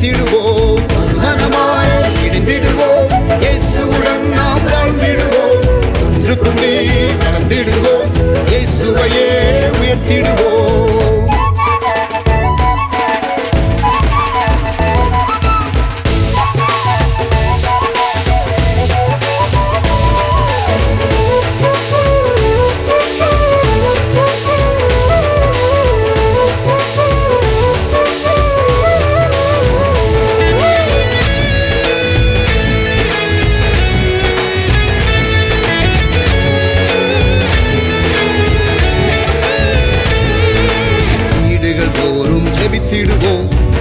உயர்த்திடுவோம். மனமாய் இணைந்திடுவோம். இயேசுவுடன் நாம் வாழ்ந்திடுவோம். ஒன்று கூடி நடந்திடுவோம். இயேசுவையே உயர்த்திடுவோம்.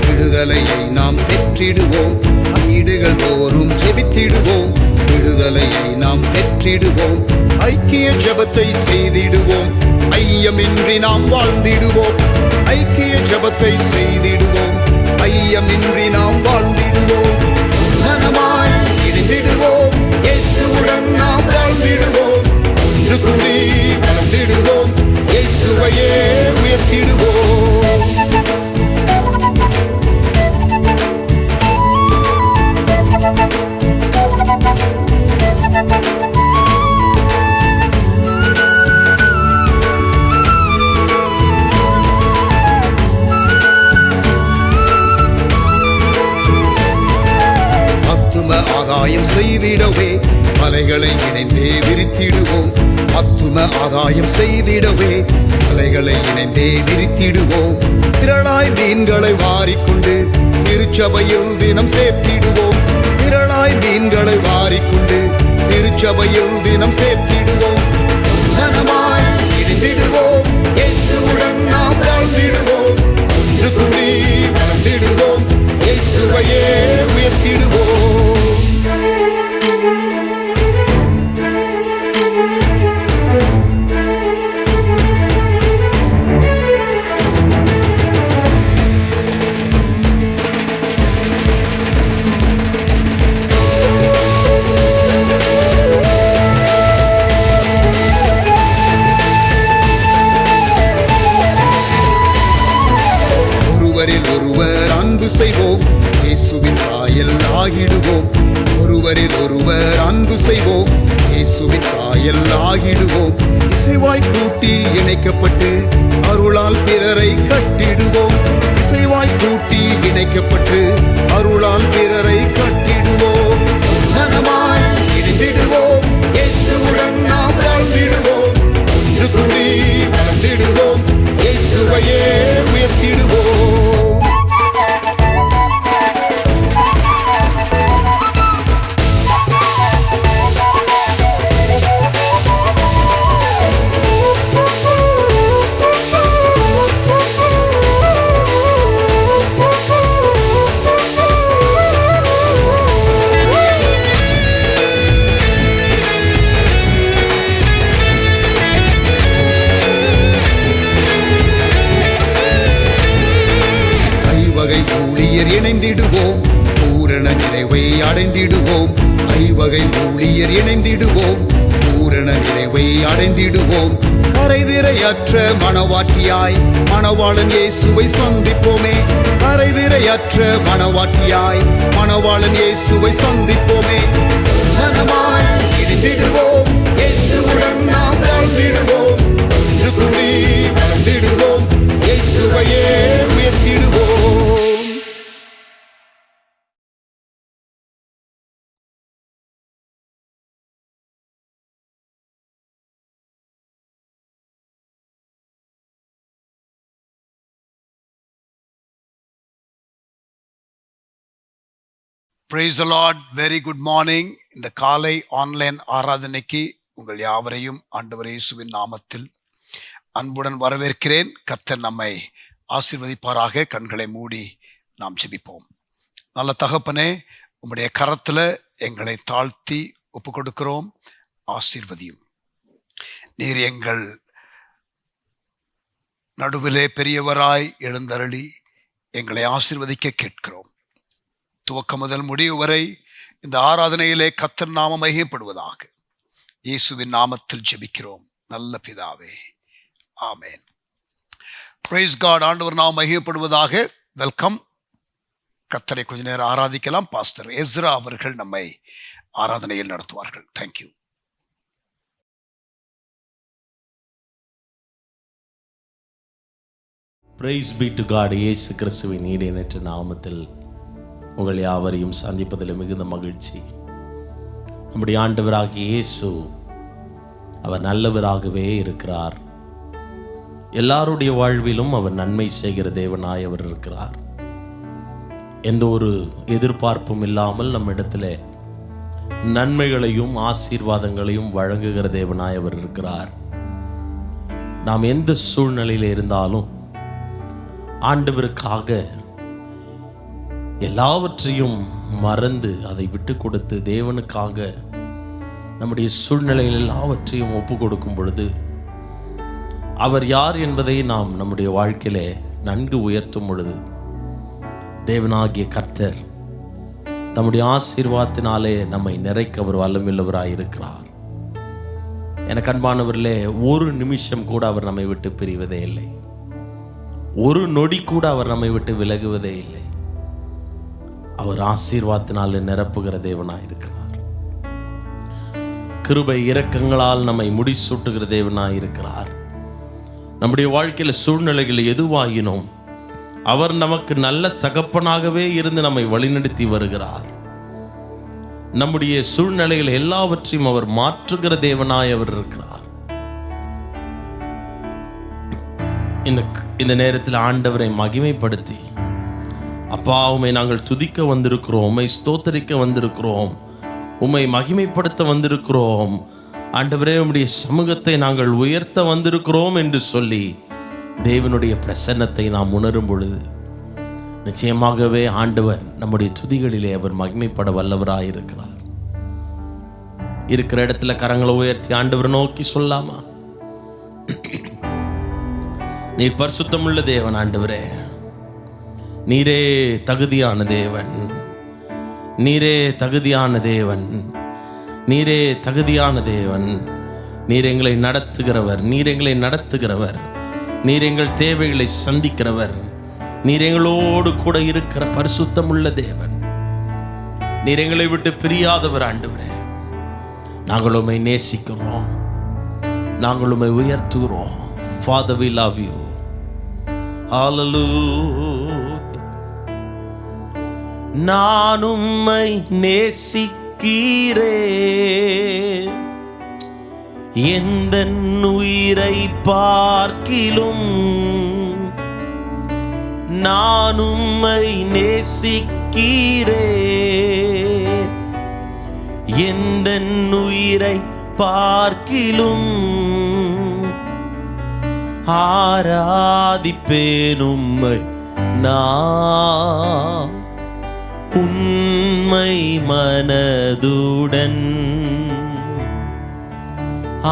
விடுதலையை நாம் பெற்றிடுவோம். வீடுகள் தோறும் ஜெபித்திடுவோம். விடுதலையை நாம் பெற்றிடுவோம். ஐக்கிய ஜெபத்தை செய்திடுவோம். ஐயமின்றி நாம் வாழ்ந்திடுவோம். ஐக்கிய ஜெபத்தை செய்திடுவோம். ஐயமின்றி நாம் வாழ்ந்திடுவோம். மனமாய் இணைந்திடுவோம். இயேசுவுடன் நாம் வாழ்ந்திடுவோம். ஒன்று கூடி வாழ்ந்திடுவோம். இயேசுவையே உயர்த்திடுவோம். ஆதாயம் செய்திடவே மலைகளை இணைந்தே விரித்திடுவோம். அத்தும ஆதாயம் செய்திடவே மலைகளை இணைந்தே விரித்திடுவோம். திரளாய் மீன்களை வாரிக்கொண்டு திருச்சபையில் தினம் சேர்த்திடுவோம். திரளாய் மீன்களை வாரிக்கொண்டு திருச்சபையில் தினம் சேர்த்திடுவோம். மனமாய் இணைந்திடுவோம். இயேசுவுடன் நாம் வாழ்ந்திடுவோம். ஒன்று கூடி வாழ்ந்திடுவோம். இயேசுவையே உயர்த்திடுவோம். ஒருவர் அன்பு செய்வோம். இயேசுவின் சாயல் ஆகிடுவோம். ஒருவரில் ஒருவர் அன்பு செய்வோம். இயேசுவின் சாயல் ஆகிடுவோம். இசைவாய் கூட்டி இணைக்கப்பட்டு அருளால் பிறரை கட்டிடுவோம். இசைவாய் கூட்டி இணைக்கப்பட்டு அருளால் பிறரை கட்டிடுவோம். மனமாய் இணைந்திடுவோம். இயேசுவுடன் நாம் வாழ்ந்திடுவோம். ஒன்று கூடி வாழ்ந்திடுவோம். இயேசுவையே உயர்த்திடுவோம். ஊழியர் இணைந்திடுவோம். பூரண நிறைவை அடைந்திடுவோம். ஐவகை ஊழியர் இணைந்திடுவோம். பூரண நிறைவை அடைந்திடுவோம். கரைதிரையற்ற மணவாட்டியாய் மணவாளன் இயேசுவை சந்திப்போமே. கரைதிரையற்ற மணவாட்டியாய் மணவாளன் இயேசுவை சந்திப்போமே. மனமாய் இணைந்திடுவோம். இயேசுவுடன் நாம் வாழ்ந்திடுவோம். ஒன்று கூடி வாழ்ந்திடுவோம். இயேசுவையே உயர்த்திடுவோம். Praise the Lord. Very good morning. இந்த காலை ஆன்லைன் ஆராதனைக்கு உங்கள் யாவரையும் ஆண்டவர் இயேசுவின் நாமத்தில் அன்புடன் வரவேற்கிறேன். கர்த்தர் நம்மை ஆசீர்வதிப்பாராக. கண்களை மூடி நாம் ஜெபிப்போம். நல்ல தகப்பனே, உம்முடைய கரத்துல எங்களை தாழ்த்தி ஒப்பு கொடுக்கிறோம். ஆசீர்வதியும். நீர் எங்கள் நடுவிலே பெரியவராய் எழுந்தருளி எங்களை ஆசீர்வதிக்க கேட்கிறோம். துவக்கம் முதல் முடிவு வரை இந்த ஆராதனையிலே கர்த்தர் நாமம் மகிமைப்படுவதாக. இயேசுவின் நாமத்தில் ஜெபிக்கிறோம் நல்ல பிதாவே, ஆமென். Price God. ஆண்டவர் நாமம் மகிமைப்படுவதாக. வெல்கம். கர்த்தரை கொஞ்ச நேரம் ஆராதிக்கலாம். பாஸ்டர் எஸ்ரா அவர்கள் நம்மை ஆராதனையில் நடத்துவார்கள். Thank you. Praise be to God. இயேசு கிறிஸ்துவின் ஈடேற்ற நாமத்தில் உங்கள் யாவரையும் சந்திப்பதில் மிகுந்த மகிழ்ச்சி. நம்முடைய ஆண்டவராகிய இயேசு அவர் நல்லவராகவே இருக்கிறார். எல்லாருடைய வாழ்விலும் அவர் நன்மை செய்கிற தேவனாய் அவர் இருக்கிறார். எந்த ஒரு எதிர்பார்ப்பும் இல்லாமல் நம்மிடத்தில் நன்மைகளையும் ஆசீர்வாதங்களையும் வழங்குகிற தேவனாய் அவர் இருக்கிறார். நாம் எந்த சூழ்நிலையில் இருந்தாலும் ஆண்டவருக்காக எல்லாவற்றையும் மறந்து அதை விட்டு கொடுத்து தேவனுக்காக நம்முடைய சூழ்நிலையில் எல்லாவற்றையும் ஒப்பு கொடுக்கும் பொழுது அவர் யார் என்பதை நாம் நம்முடைய வாழ்க்கையிலே நன்கு உயர்த்தும் பொழுது தேவனாகிய கர்த்தர் நம்முடைய ஆசீர்வாதத்தினாலே நம்மை நிறைக்க அவர் வல்லமையுள்ளவராய் இருக்கிறார். எனக்கு அன்பானவர்களே, ஒரு நிமிஷம் கூட அவர் நம்மை விட்டு பிரிவதே இல்லை. ஒரு நொடி கூட அவர் நம்மை விட்டு விலகுவதே இல்லை. அவர் ஆசீர்வாதத்தினாலே நிரப்புகிற தேவனாய் இருக்கிறார். கிருபை இரக்கங்களால் நம்மை முடிசூட்டுகிற தேவனாய் இருக்கிறார். நம்முடைய வாழ்க்கையில் சூழ்நிலைகள் எதுவாயினும் அவர் நமக்கு நல்ல தகப்பனாகவே இருந்து நம்மை வழிநடத்தி வருகிறார். நம்முடைய சூழ்நிலைகள் எல்லாவற்றையும் அவர் மாற்றுகிற தேவனாய் அவர் இருக்கிறார். இந்த நேரத்தில் ஆண்டவரை மகிமைப்படுத்தி, அப்பா உம்மை நாங்கள் துதிக்க வந்திருக்கிறோம், உம்மை ஸ்தோத்தரிக்க வந்திருக்கிறோம், உம்மை மகிமைப்படுத்த வந்திருக்கிறோம், ஆண்டவரே உம்முடைய சமூகத்தை நாங்கள் உயர்த்த வந்திருக்கிறோம் என்று சொல்லி தேவனுடைய பிரசன்னத்தை நாம் உணரும் பொழுது நிச்சயமாகவே ஆண்டவர் நம்முடைய துதிகளிலே அவர் மகிமைப்பட வல்லவராயிருக்கிறார். இருக்கிற இடத்துல கரங்களை உயர்த்தி ஆண்டவரை நோக்கி சொல்லாமா? நீர் பரிசுத்தமுள்ள தேவன் ஆண்டவரே, நீரே தகுதியான தேவன், நீரே தகுதியான தேவன், நீரே தகுதியான தேவன். நீர் எங்களை நடத்துகிறவர், நீர் எங்களை நடத்துகிறவர், நீர் எங்கள் தேவைகளை சந்திக்கிறவர், நீர் எங்களோடு கூட இருக்கிற பரிசுத்தமுள்ள தேவன், நீர் எங்களை விட்டு பிரியாதவர் ஆண்டவரே. நாங்கள் உம்மை நேசிக்கிறோம், நாங்கள் உம்மை உயர்த்துகிறோம். Father, we love you. Hallelujah. நான் உம்மை நேசிக்கிறேன், எந்தன் உயிரை பார்க்கிலும் நான் உம்மை நேசிக்கிறேன், எந்தன் உயிரை பார்க்கிலும் ஆராதிப்பேன் உம்மை நான் உண்மை மனதுடன்,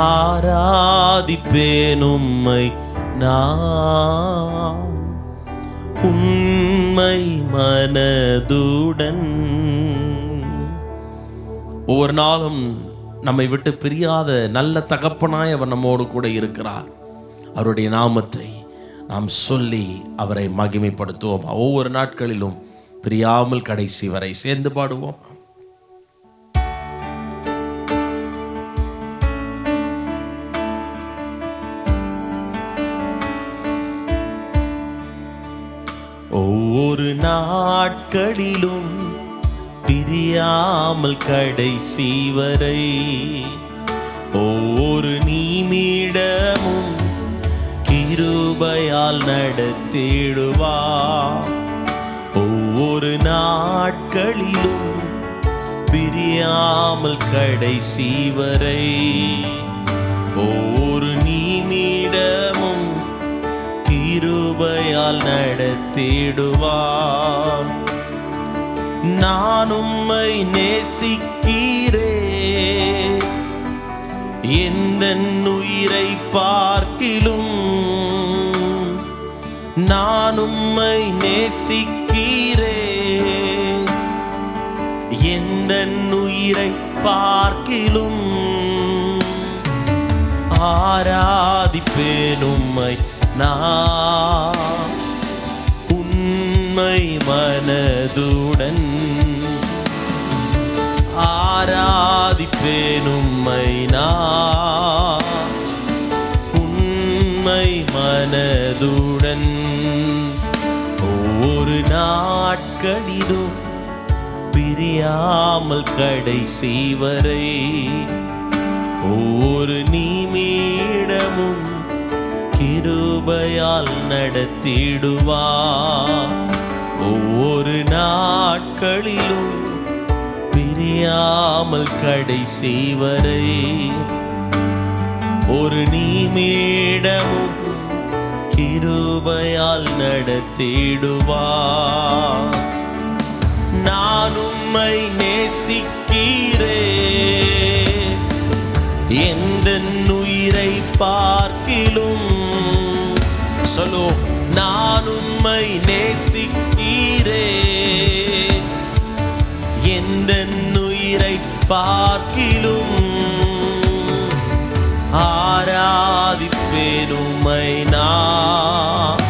ஆராதிப்பேன் உம்மை நான் உண்மை மனதுடன். ஒவ்வொரு நாளும் நம்மை விட்டு பிரியாத நல்ல தகப்பனாய் அவர் நம்மோடு கூட இருக்கிறார். அவருடைய நாமத்தை நாம் சொல்லி அவரை மகிமைப்படுத்துவோம். ஒவ்வொரு நாட்களிலும் பிரியாமல் கடைசி வரை சேர்ந்து பாடுவோம். ஒவ்வொரு நாட்களிலும் பிரியாமல் கடைசி வரை, ஒவ்வொரு நிமிடமும் கிருபையால் நடத்திடுவார். ஒவ்வொரு நாட்களிலும் பிரியாமல் கடைசி வரை, ஒவ்வொரு நிமிடமும் கிருபையால் நடத்திடுவார். நான் உம்மை நேசிக்கிறேன், எந்தன் உயிரை பார்க்கிலும் நான் உம்மை நேசிக்கிறேன், எந்தன் உயிரை பார்க்கிலும் ஆராதிப்பேன் உம்மை நான் உண்மை மனதுடன் ஆராதிப்பேன் உம்மை நான். உண்மை மனதுடன் ஒவ்வொரு நாட்களிலும் பிரியாமல் கடைசி வரை ஒவ்வொரு நிமிடமும் கிருபையால் நடத்திடுவார். ஒவ்வொரு நாட்களிலும் பிரியாமல் கடைசி வரை ஒரு நிமிடமும் கிருபையால் நடத்திடுவார். நான் உம்மை நேசிக்கிறேன், எந்த உயிரை பார்க்கிலும். சொல்லோ, நான் உம்மை நேசிக்கிறேன், எந்த உயிரை பார்க்கிலும். ஆராதிப்பேன் உம்மை நான்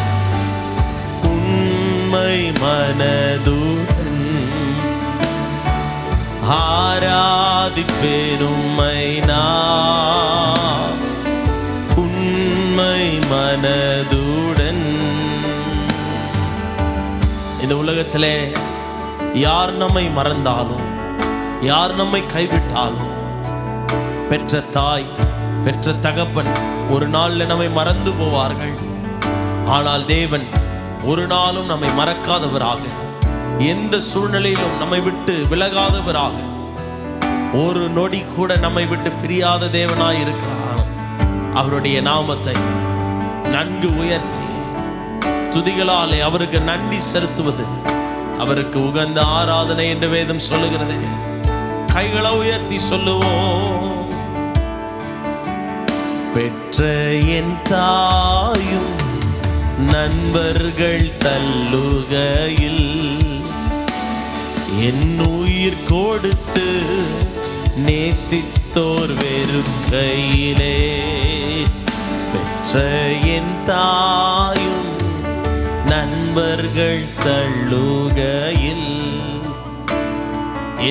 உண்மை மனதுடன். ஆராதிப்பேன் உம்மை நான் உண்மை மனதுடன். இந்த உலகத்திலே யார் நம்மை மறந்தாலும், யார் நம்மை கைவிட்டாலும், பெற்ற தாய் பெற்ற தகப்பன் ஒரு நாள்ல நம்மை மறந்து போவார்கள். ஆனால் தேவன் ஒரு நாளும் நம்மை மறக்காதவராக, எந்த சூழ்நிலையிலும் நம்மை விட்டு விலகாதவராக, ஒரு நொடி கூட நம்மை விட்டு பிரியாத தேவனாய் இருக்கிறார். அவருடைய நாமத்தை நன்கு உயர்த்தி துதிகளாலே அவருக்கு நன்றி செலுத்துவது அவருக்கு உகந்த ஆராதனை என்று வேதம் சொல்லுகிறது. கைகளை உயர்த்தி சொல்லுவோம். பெற்ற என் தாயும் நண்பர்கள் தள்ளுகையில் என் உயிர் கொடுத்து நேசித்தோர் வெறுக்கையிலே. பெற்ற என் தாயும் நண்பர்கள் தள்ளுகையில்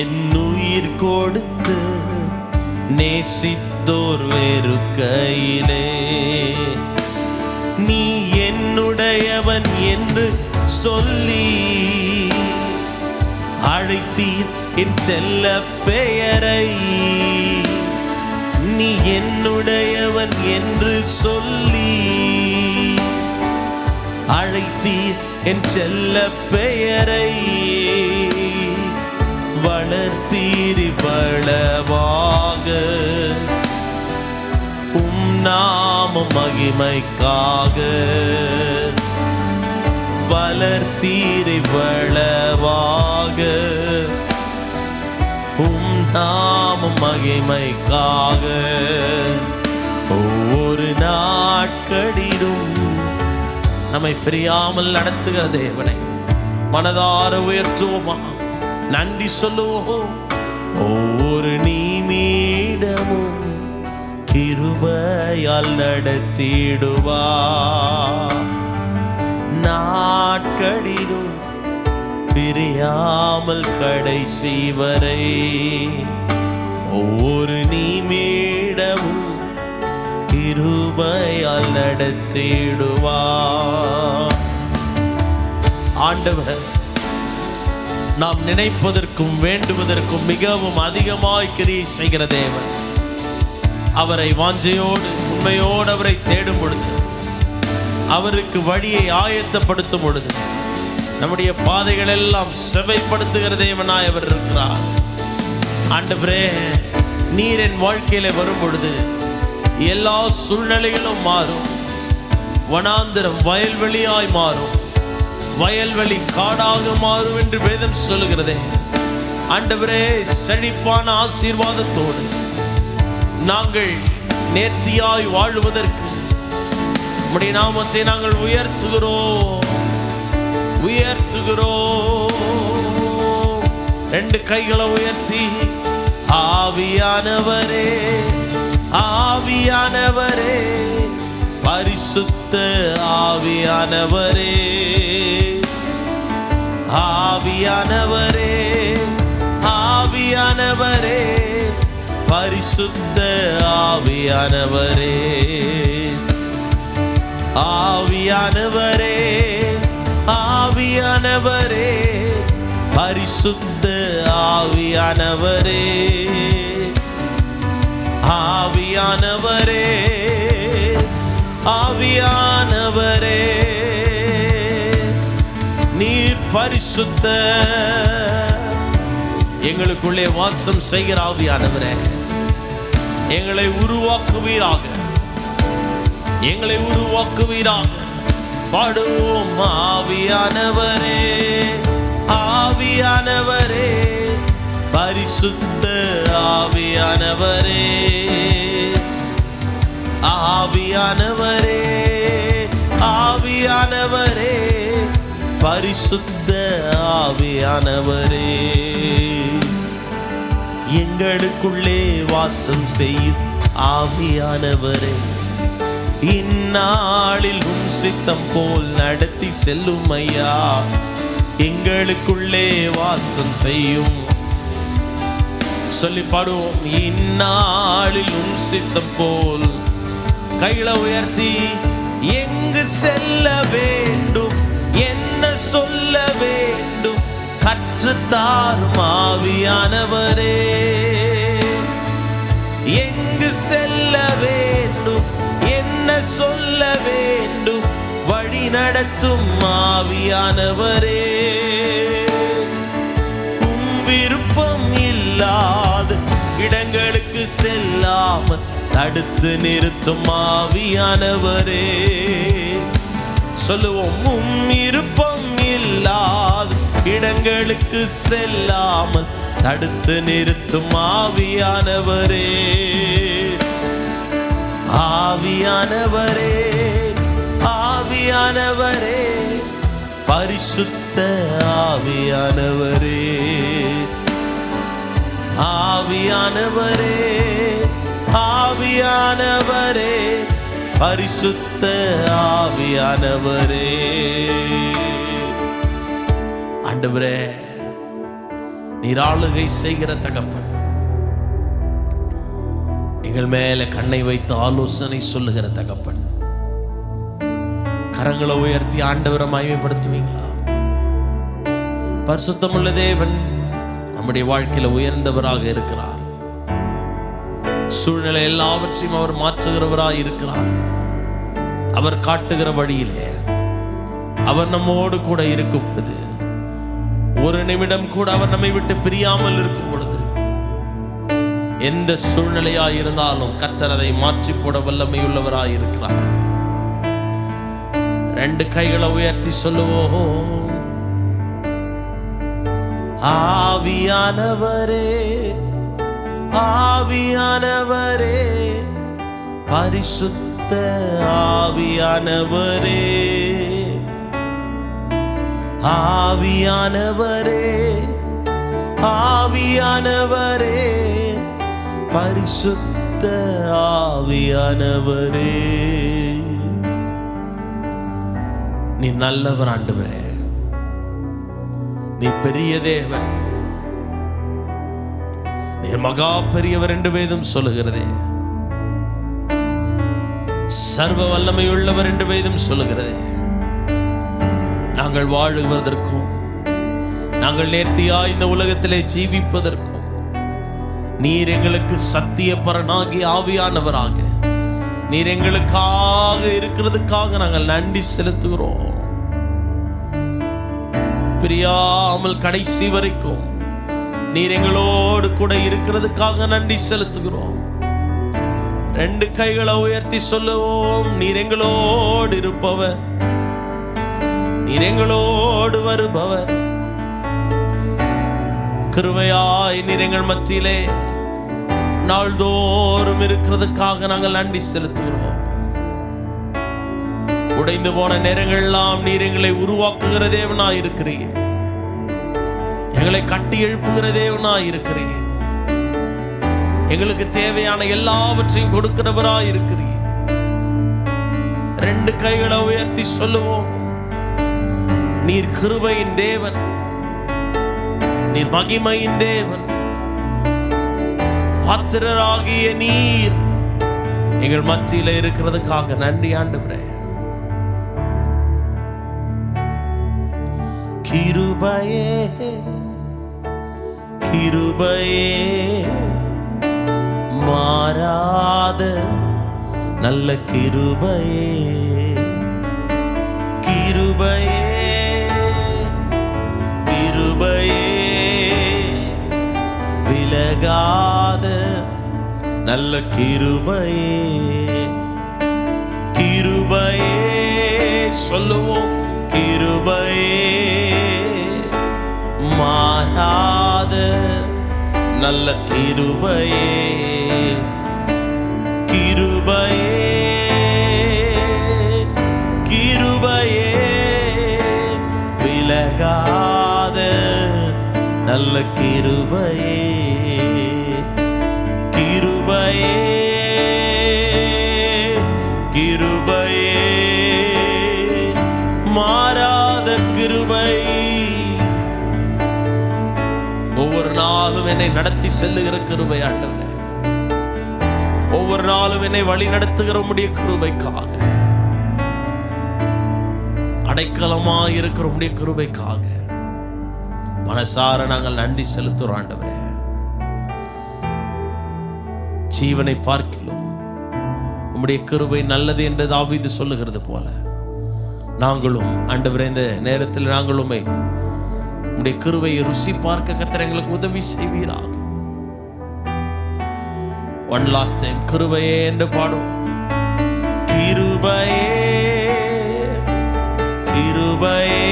என் உயிர் கொடுத்து நேசித்தோர் வெறுக்கையிலே. நீ என்னுடையவன் என்று சொல்லி அழைத்தீர் என் செல்ல பெயரை. நீ என்னுடையவன் என்று சொல்லி அழைத்தீர் என் செல்ல பெயரை. வளர்த்தீரி பலவாக நாம மகிமைக்காக. வளர்த்தீரி பலவாக நாம மகிமைக்காக. ஒவ்வொரு நாட்களிலும் நம்மை பிரியாமல் நடத்துகிற தேவனை மனதார உயர்த்துவோமா, நன்றி சொல்லுவோம். ஒவ்வொரு நிமிடமும் கிருபையால் நடத்திடுவார். நாட்களிலும் பிரியாமல் கடைசி வரை ஒவ்வொரு நிமிடமும் கிருபையால் நடத்திடுவார். ஆண்டவர் நாம் நினைப்பதற்கும் வேண்டுவதற்கும் மிகவும் அதிகமாய் கிரியை செய்கிற தேவன். அவரை வாஞ்சையோடு உண்மையோடு அவரை தேடும் பொழுது, அவருக்கு வழியை ஆயத்தப்படுத்தும் பொழுது, நம்முடைய பாதைகள் எல்லாம் செவைப்படுத்துகிற தேவனாய் அவர் இருக்கிறார். ஆண்டவரே, நீர் என் வாழ்க்கையில வரும் பொழுது எல்லா சூழ்நிலைகளும் மாறும். வனாந்திரம் வயல்வெளியாய் மாறும், வயல்வெளி காடாக மாறும் என்று வேதம் சொல்லுகிறதே. ஆண்டவரே, செழிப்பான ஆசீர்வாதத்தோடு நாங்கள் நேர்த்தியாய் வாழுவதற்கு உம்முடைய நாமத்தை நாங்கள் உயர்த்துகிறோம். ரெண்டு கைகளை உயர்த்தி, ஆவியானவரே, ஆவியானவரே, பரிசுத்த ஆவியானவரே, ஆவியானவரே, ஆவியானவரே, பரிசுத்த ஆவியானவரே, ஆவியானவரே, ஆவியானவரே, பரிசுத்த ஆவியானவரே, ஆவியானவரே, ஆவியானவரே, நீர் பரிசுத்த, எங்களுக்குள்ளே வாசம் செய்கிற ஆவியானவரே, எங்களை உருவாக்குவீராக, எங்களை உருவாக்குவீராக. பாடுவோம். ஆவியானவரே, ஆவியானவரே, பரிசுத்த ஆவியானவரே, ஆவியானவரே, ஆவியானவரே, பரிசுத்த ஆவியானவரே, எங்களுக்குள்ளே வாசம் செய்யும் ஆவியானவரே, இந்நாளில் உம் சித்தம் போல் நடத்தி செல்லும் ஐயா, எங்களுக்குள்ளே வாசம் செய்யும். சொல்லி பாடுவோம். இந்நாளில் உம் சித்தம் போல். கைகளை உயர்த்தி, எங்கு செல்ல வேண்டும், என்ன சொல்ல வேண்டும், கற்றுத்தாரும் ஆவியானவரே, எங்கு செல்ல வேண்டும், என்ன சொல்ல வேண்டும், வழி நடத்தும் ஆவியானவரே, விருப்பம் இல்லாத இடங்களுக்கு செல்லாமல் தடுத்து நிறுத்தும் ஆவியானவரே. சொல்லுவோம். விருப்பம் இல்லாத இடங்களுக்கு செல்லாமல் தடுத்து நிறுத்தும் ஆவியானவரே, ஆவியானவரே, ஆவியானவரே, பரிசுத்த ஆவியானவரே, ஆவியானவரே, ஆவியானவரே, பரிசுத்த ஆவியானவரே. ஆண்டவரே, நீர் ஆளுகை செய்கிற தகப்பன், எங்கள் மேல கண்ணை வைத்து ஆலோசனை சொல்லுகிற தகப்பன், கரங்களை உயர்த்தி ஆண்டவரை மகிமைப்படுத்துவீங்களா? பரிசுத்தமுள்ள தேவன் நம்முடைய வாழ்க்கையில உயர்ந்தவராக இருக்கிறார். சூழ்நிலை எல்லாவற்றையும் அவர் மாற்றுகிறவராய் இருக்கிறார். அவர் காட்டுகிற வழியிலே அவர் நம்மோடு கூட இருக்கும் பொழுது, ஒரு நிமிடம் கூட அவர் நம்மை விட்டு பிரியாமல் இருக்கும் பொழுது, எந்த சூழ்நிலையாய் இருந்தாலும் கர்த்தர் அதை மாற்றி போட வல்லமையுள்ளவராய் இருக்கிறார். ரெண்டு கைகளை உயர்த்தி சொல்லுவோம். ஆவியானவரே, ஆவியானவரே, பரிசுத்த ஆவியானவரே, ஆவியானவரே, ஆவியானவரே, பரிசுத்த ஆவியானவரே. நீ நல்லவர் ஆண்டவரே, நீ பெரிய தேவன், நீ மகா பெரியவர் என்று வேதம் சொல்லுகிறதே. சர்வ வல்லமை உள்ளவர் என்று வேதம் சொல்லுகிறதே. நாங்கள் வாழுவதற்கும் நாங்கள் நேர்த்தியா இந்த உலகத்திலே ஜீவிப்பதற்கும் நீர் எங்களுக்கு சத்திய பரனாகி ஆவியானவராக நீர் எங்களுக்காக இருக்கிறதுக்காக நாங்கள் நன்றி செலுத்துகிறோம். பிரியாமல் கடைசி வரைக்கும் நீர் எங்களோடு கூட இருக்கிறதுக்காக நன்றி செலுத்துகிறோம். ரெண்டு கைகளை உயர்த்தி சொல்லுவோம். நீர் எங்களோடு இருப்பவர், நீர் எங்களோடு வருபவர், கிருபையாய் நீர் எங்கள் மத்தியிலே நாள்தோறும் இருக்கிறதுக்காக நாங்கள் நன்றி செலுத்துகிறோம். உடைந்து போன நேரங்களெல்லாம் நீர் எங்களை உருவாக்குகிற தேவனாய் இருக்கிறீர், எங்களை கட்டி எழுப்புகிற தேவனாய் இருக்கிறீர், எங்களுக்கு தேவையான எல்லாவற்றையும் கொடுக்கிறவராய் இருக்கிறீர். ரெண்டு கைகளை உயர்த்தி சொல்லுவோம். நீர் கிருபையின் தேவன், நீர் மகிமையின் தேவன், பாத்திரராகிய நீர் எங்கள் மத்தியில இருக்கிறதுக்காக நன்றி ஆண்டவரே. கிருபையே கிருபையே மாறாத நல்ல கிருபையே, கிருபையே கிருபையே விலகாத நல்ல கிருபையே, கிருபையே சொல்லுவோம், கிருபையே மாறாத நல்ல கிருபையே, கிருபையே கிருபையே விலகாத நல்ல கிருபையே, கிருபையே கிருபையே மாறாத கிருபை. ஒவ்வொரு நாளும் என்னை நடத்தி செல்லுகிற கிருபை ஆண்டவரே, ஒவ்வொரு நாளும் என்னை வழி நடத்துகிற உம்முடைய கிருபைக்காக, அடைக்கலமா இருக்கிற உம்முடைய கிருபைக்காக மனசார நாங்கள் நன்றி செலுத்துறோம் ஆண்டவரே. ஜீவனை பார்க்கிலும் உம்முடைய கிருபை நல்லது என்று தாவீது சொல்லுகிறது போல, நாங்களும் ஆண்டவரே இந்த நேரத்தில் நாங்களுமே உம்முடைய கிருபையை ருசி பார்க்க கர்த்தர் எங்களுக்கு உதவி செய்வீராக. ஒன் லாஸ்ட் டைம் கிருபையே என்று பாடும். கிருபையே கிருபையே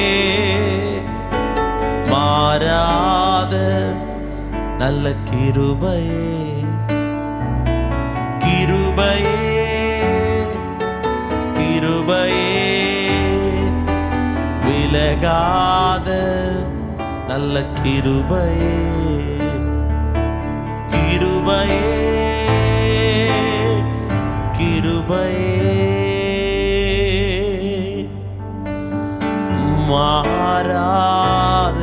மாறாத நல்ல கிருபையே, கிருபையே கிருபையே விலகாத நல்ல கிருபையே, கிருபையே கிருபையே மாறாத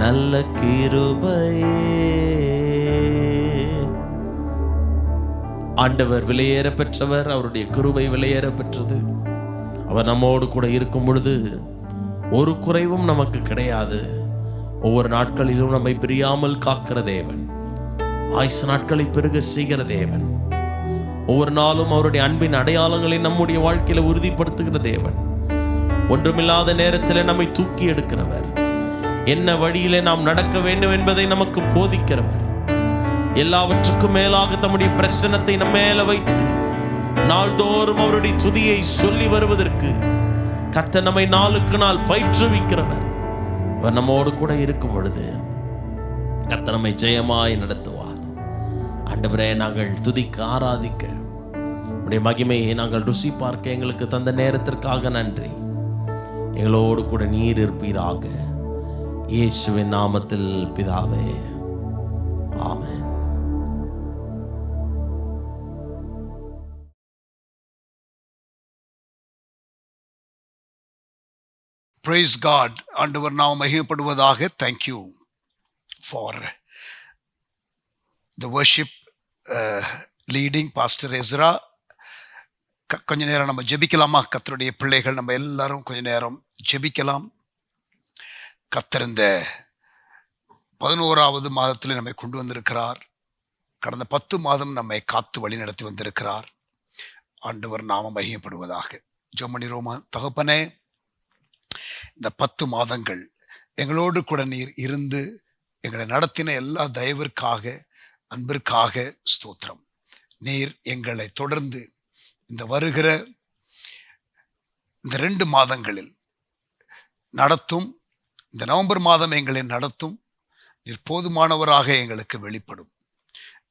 நல்ல கிருபையே. ஆண்டவர் விலையேற பெற்றவர், அவருடைய கிருபை விலையேற பெற்றது. அவர் நம்மோடு கூட இருக்கும் பொழுது ஒரு குறைவும் நமக்கு கிடையாது. ஒவ்வொரு நாட்களிலும் நம்மை பிரியாமல் காக்கிற தேவன், ஆயுசு நாட்களை பெருக செய்கிற தேவன், ஒவ்வொரு நாளும் அவருடைய அன்பின் அடையாளங்களை நம்முடைய வாழ்க்கையில உறுதிப்படுத்துகிற தேவன், ஒன்றுமில்லாத நேரத்தில் நம்மை தூக்கி எடுக்கிறவர், என்ன வழியிலே நாம் நடக்க வேண்டும் என்பதை நமக்கு போதிக்கிறவர், எல்லாவற்றுக்கும் மேலாக தம்முடைய பிரசன்னத்தை நம்ம மேல வைத்து நாள்தோறும் அவருடைய துதியை சொல்லி வருவதற்கு கர்த்தர் நம்மை நாளுக்கு நாள் பயிற்றுவிக்கிறவர். அவர் நம்மோடு கூட இருக்கும் பொழுது கர்த்தர் நம்மை ஜெயமாய் நடத்துவார். ஆண்டவரே, நாங்கள் துதிக்க ஆராதிக்க உடைய மகிமையை நாங்கள் ருசி பார்க்க எங்களுக்கு தந்த நேரத்திற்காக நன்றி. எங்களோடு கூட நீர் இருப்பீராக. இயேசுவின் நாமத்தில் பிதாவே, ஆமென். Praise God. ஆண்டவர் நாமம் மகிமைப்படுவதாக. Thank you for the worship leading Pastor Ezra. கொஞ்ச நேரம் நம்ம ஜெபிக்கலாமா? கர்த்தருடைய பிள்ளைகள் நம்ம எல்லாரும் கொஞ்ச நேரம் ஜெபிக்கலாம். கர்த்தர் இந்த 11வது மாதத்தில் நம்மை கொண்டு வந்திருக்கிறார். கடந்த 10 மாதம் நம்மை காத்து வழி நடத்தி வந்திருக்கிறார். ஆண்டவர் நாமம் மகிமைப்படுவதாக. ஜெபமணி ரோமா. தகப்பனே, இந்த 10 மாதங்கள் எங்களோடு கூட நீர் இருந்து எங்களை நடத்தின எல்லா தயவிற்காக, அன்பிற்காக ஸ்தோத்திரம். நீர் எங்களை தொடர்ந்து இந்த வருகிற இந்த 2 மாதங்களில் நடத்தும். இந்த நவம்பர் மாதம் எங்களை நடத்தும். நீர் போதுமானவராக எங்களுக்கு வெளிப்படும்.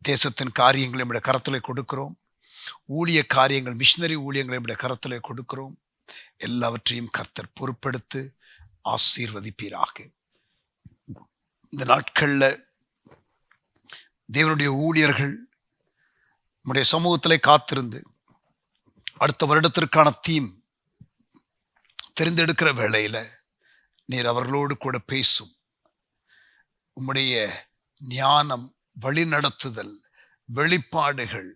தேசத்தின் காரியங்களை நம்முடைய கரத்திலே கொடுக்கிறோம். ஊழிய காரியங்கள், மிஷினரி ஊழியங்களை நம்முடைய கரத்திலே கொடுக்கிறோம். எல்லாவற்றையும் கர்த்தர் பொறுப்பெடுத்து ஆசீர்வதிப்பீராக. இந்த நாட்கள்ல தேவனுடைய ஊழியர்கள் நம்முடைய சமூகத்திலே காத்திருந்து அடுத்த வருடத்திற்கான தீம் தெரிந்தெடுக்கிற வேளையில நீர் அவர்களோடு கூட பேசும். உம்முடைய ஞானம், வழிநடத்துதல், வெளிப்பாடுகள்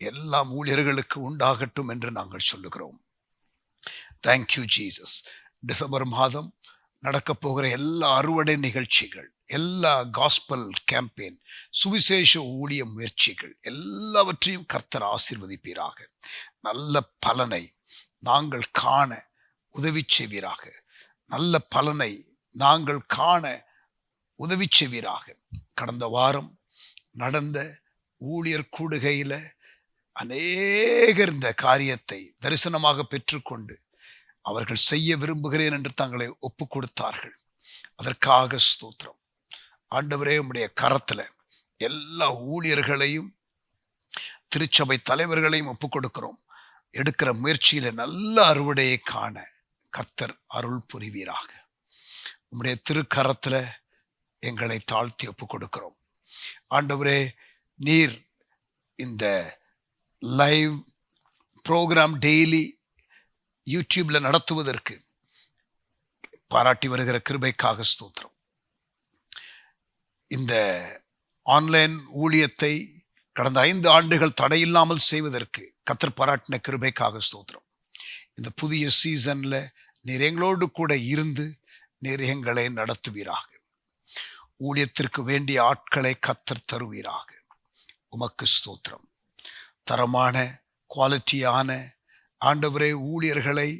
எல்லாம் ஊழியர்களுக்கு உண்டாகட்டும் என்று நாங்கள் சொல்லுகிறோம். Thank you Jesus. டிசம்பர் மாதம் நடக்கப் போகிற எல்லா அறுவடை நிகழ்ச்சிகள், எல்லா காஸ்பல் கேம்பெயின், சுவிசேஷ ஊழிய முயற்சிகள் எல்லாவற்றையும் கர்த்தர் ஆசீர்வதிப்பீராக. நல்ல பலனை நாங்கள் காண உதவி செய்வீராக. நல்ல பலனை நாங்கள் காண உதவி செய்வீராக. கடந்த வாரம் நடந்த ஊழியர் கூடுகையில அநேகர் இந்த காரியத்தை தரிசனமாக பெற்றுக்கொண்டு அவர்கள் செய்ய விரும்புகிறேன் என்று தங்களை ஒப்பு கொடுத்தார்கள். அதற்காக ஸ்தோத்திரம். ஆண்டவரே, உம்முடைய கரத்துல எல்லா ஊழியர்களையும் திருச்சபை தலைவர்களையும் ஒப்பு கொடுக்கிறோம். எடுக்கிற முயற்சியில நல்ல அறுவடையை காண கர்த்தர் அருள் புரிவீராக. உம்முடைய திருக்கரத்துல எங்களை தாழ்த்தி ஒப்பு கொடுக்கிறோம். ஆண்டவரே, நீர் இந்த லைவ் ப்ரோக்ராம் டெய்லி யூடியூப்ல நடத்துவதற்கு பாராட்டி வருகிற கிருபைக்காக ஸ்தோத்திரம். இந்த ஆன்லைன் ஊழியத்தை கடந்த 5 ஆண்டுகள் தடையில்லாமல் செய்வதற்கு கர்த்தர் பாராட்டின கிருபைக்காக ஸ்தோத்திரம். இந்த புதிய சீசன்ல நீர் எங்களோடு கூட இருந்து நீர் எங்களை நடத்துவீராக. ஊழியத்திற்கு வேண்டிய ஆட்களை கர்த்தர் தருவீராக. உமக்கு ஸ்தோத்திரம். தரமான குவாலிட்டியான ஆண்டவரே ஊழியர்களை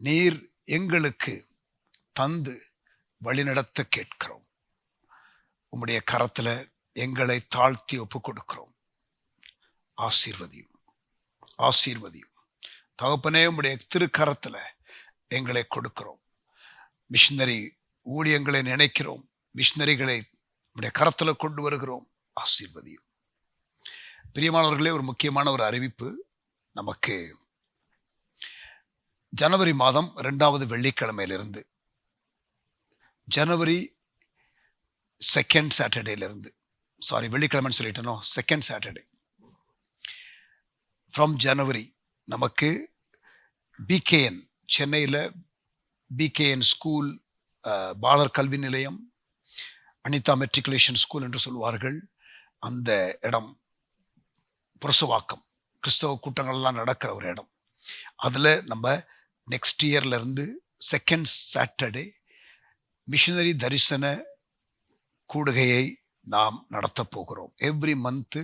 நீர் எங்களுக்கு தந்து வழிநடத்த கேட்கிறோம். உம்முடைய கரத்துல எங்களை தாழ்த்தி ஒப்பு கொடுக்கிறோம். ஆசீர்வதியும், ஆசீர்வதியும் தகப்பனே. உம்முடைய திருக்கரத்துல எங்களை கொடுக்கிறோம். மிஷினரி ஊழியங்களை நினைக்கிறோம். மிஷினரிகளை உம்முடைய கரத்துல கொண்டு வருகிறோம். ஆசீர்வதியும். பிரியமானவர்களே, ஒரு முக்கியமான ஒரு அறிவிப்பு. நமக்கு ஜனவரி மாதம் 2வது வெள்ளிக்கிழமையிலிருந்து ஜனவரி 2nd சாட்டர்டேலிருந்து, வெள்ளிக்கிழமைன்னு சொல்லிட்டனோ, 2nd சாட்டர்டே ஃப்ரம் ஜனவரி நமக்கு பிகேஎன், சென்னையில் பிகேஎன் ஸ்கூல், பாலர் கல்வி நிலையம், அனிதா மெட்ரிகுலேஷன் ஸ்கூல் என்று சொல்வார்கள். அந்த இடம் புரசவாக்கம் கிறிஸ்தவ கூட்டங்கள்லாம் நடக்கிற ஒரு இடம். அதில் நம்ம நெக்ஸ்ட் இயர்லேருந்து 2nd சாட்டர்டே மிஷினரி தரிசன கூடுகையை நாம் நடத்த போகிறோம். எவ்ரி மந்த்து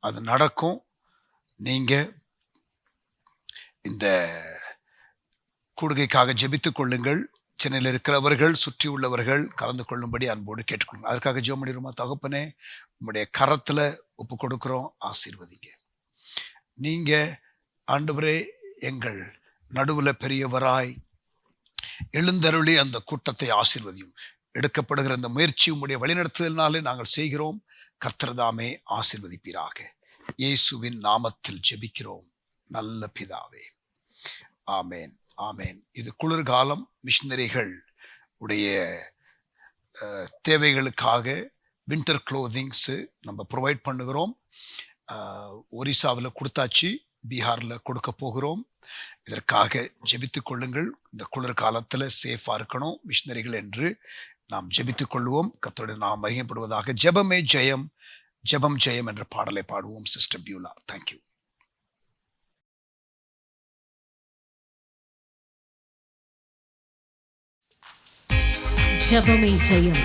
அது நடக்கும். நீங்கள் இந்த கூடுகைக்காக ஜெபித்துக் கொள்ளுங்கள். சென்னையில் இருக்கிறவர்கள், சுற்றி உள்ளவர்கள் கலந்து கொள்ளும்படி அன்போடு கேட்டுக்கொள்ளுங்க. அதற்காக ஜெபம் பண்ணிடுமா? தகப்பனே, உம்முடைய கரத்தில் ஒப்பு கொடுக்குறோம். ஆசீர்வதிங்க. நீங்கள் ஆண்டவரே எங்கள் நடுவில் பெரியவராய் எழுந்தருளி அந்த கூட்டத்தை ஆசீர்வதியும். எடுக்கப்படுகிற அந்த முயற்சி உம்முடைய வழிநடத்துதலினாலே நாங்கள் செய்கிறோம். கர்த்தர்தாமே ஆசீர்வதிப்பீராக. இயேசுவின் நாமத்தில் ஜெபிக்கிறோம் நல்ல பிதாவே. ஆமேன், ஆமேன். இது குளிர்காலம். மிஷினரிகள் உடைய தேவைகளுக்காக வின்டர் க்ளோதிங்ஸு நம்ம ப்ரொவைட் பண்ணுகிறோம். ஒரிசாவில் கொடுத்தாச்சு, பீகாரில் கொடுக்க போகிறோம். இதற்காக ஜெபித்துக் கொள்ளுங்கள். இந்த குளிர் காலத்தில் சேஃபாக இருக்கணும் மிஷினரிகள் என்று நாம் ஜெபித்துக் கொள்வோம். கர்த்தருடைய நாம் மகிமைப்படுவதாக. ஜெபமே ஜெயம், ஜெபம் ஜெயம் என்ற பாடலை பாடுவோம். Sister Beulah, thank you. ஜெபமே ஜெயம்,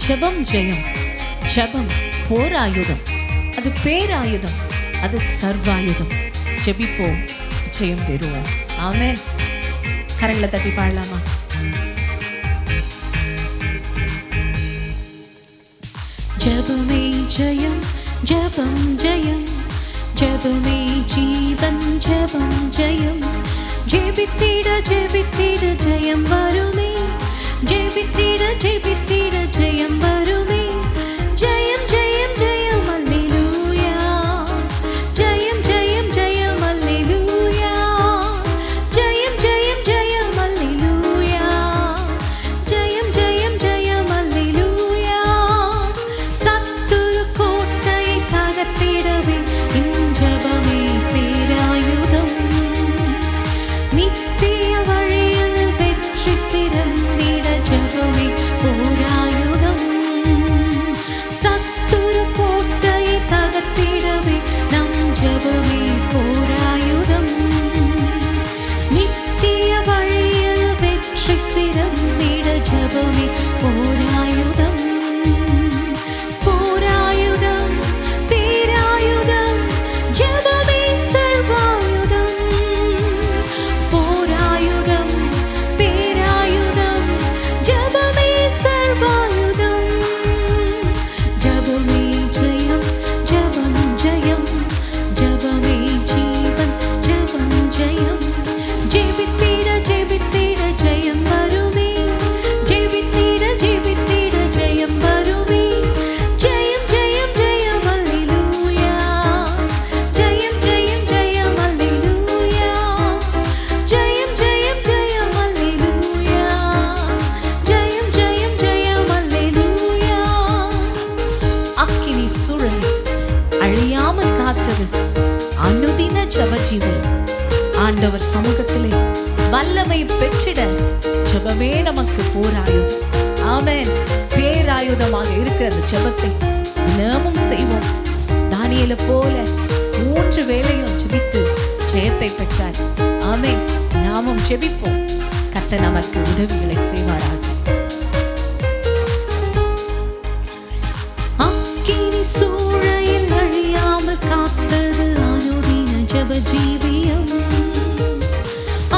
ஜெபம் ஜெயம். ஜெபம் போராயுதம், அது பேராயுதம், அது சர்வாயுதம். ஜெபிப்போம், ஜெயம் பெறுவோம். ஆமென். கரங்களை தட்டி பாடலாமா? ஜெபமே ஜெயம், ஜெபம் ஜெயம், ஜெபமே ஜீவன், ஜெபம் ஜெயம். ஜெபித்திட ஜெபித்திட ஜெயம் வருமே, ஜெபித்திட ஜெபித்திட ஜெயம் வருமே. ஜெயம் ஜெயம் ஜெயம் அல்லேலூயா, ஜெயம் ஜெயம் ஜெயம் அல்லேலூயா, ஜெயம் ஜெயம் ஜெயம் அல்லேலூயா, ஜெயம் ஜெயம் ஜெயம் அல்லேலூயா. சத்துரு கோட்டையை தகர்த்திடவே ஜெபமே பேராயுதம். நித்திய வழியில் வெற்றி சிறந்திட ஜெபமே போராயுதம். ஜெப ஜீவியம். ஆண்டவர் சமூகத்திலே வல்லமை பெற்றிட ஜெபமே நமக்கு போராயுதம். ஆமென். பேராயுதமாக இருக்கிற அந்த ஜெபத்தை தினமும் செய்வோம். தானியேலை போல 3 வேளையும் ஜெபித்து ஜெயத்தை பெற்றார். ஆமென். நாமும் ஜெபிப்போம். கர்த்தர் நமக்கு உதவிகளை செய்வாராக. அக்கினி சூளையில் அழியாமல் காத்தது அனுதின ஜெப ஜீவியம்.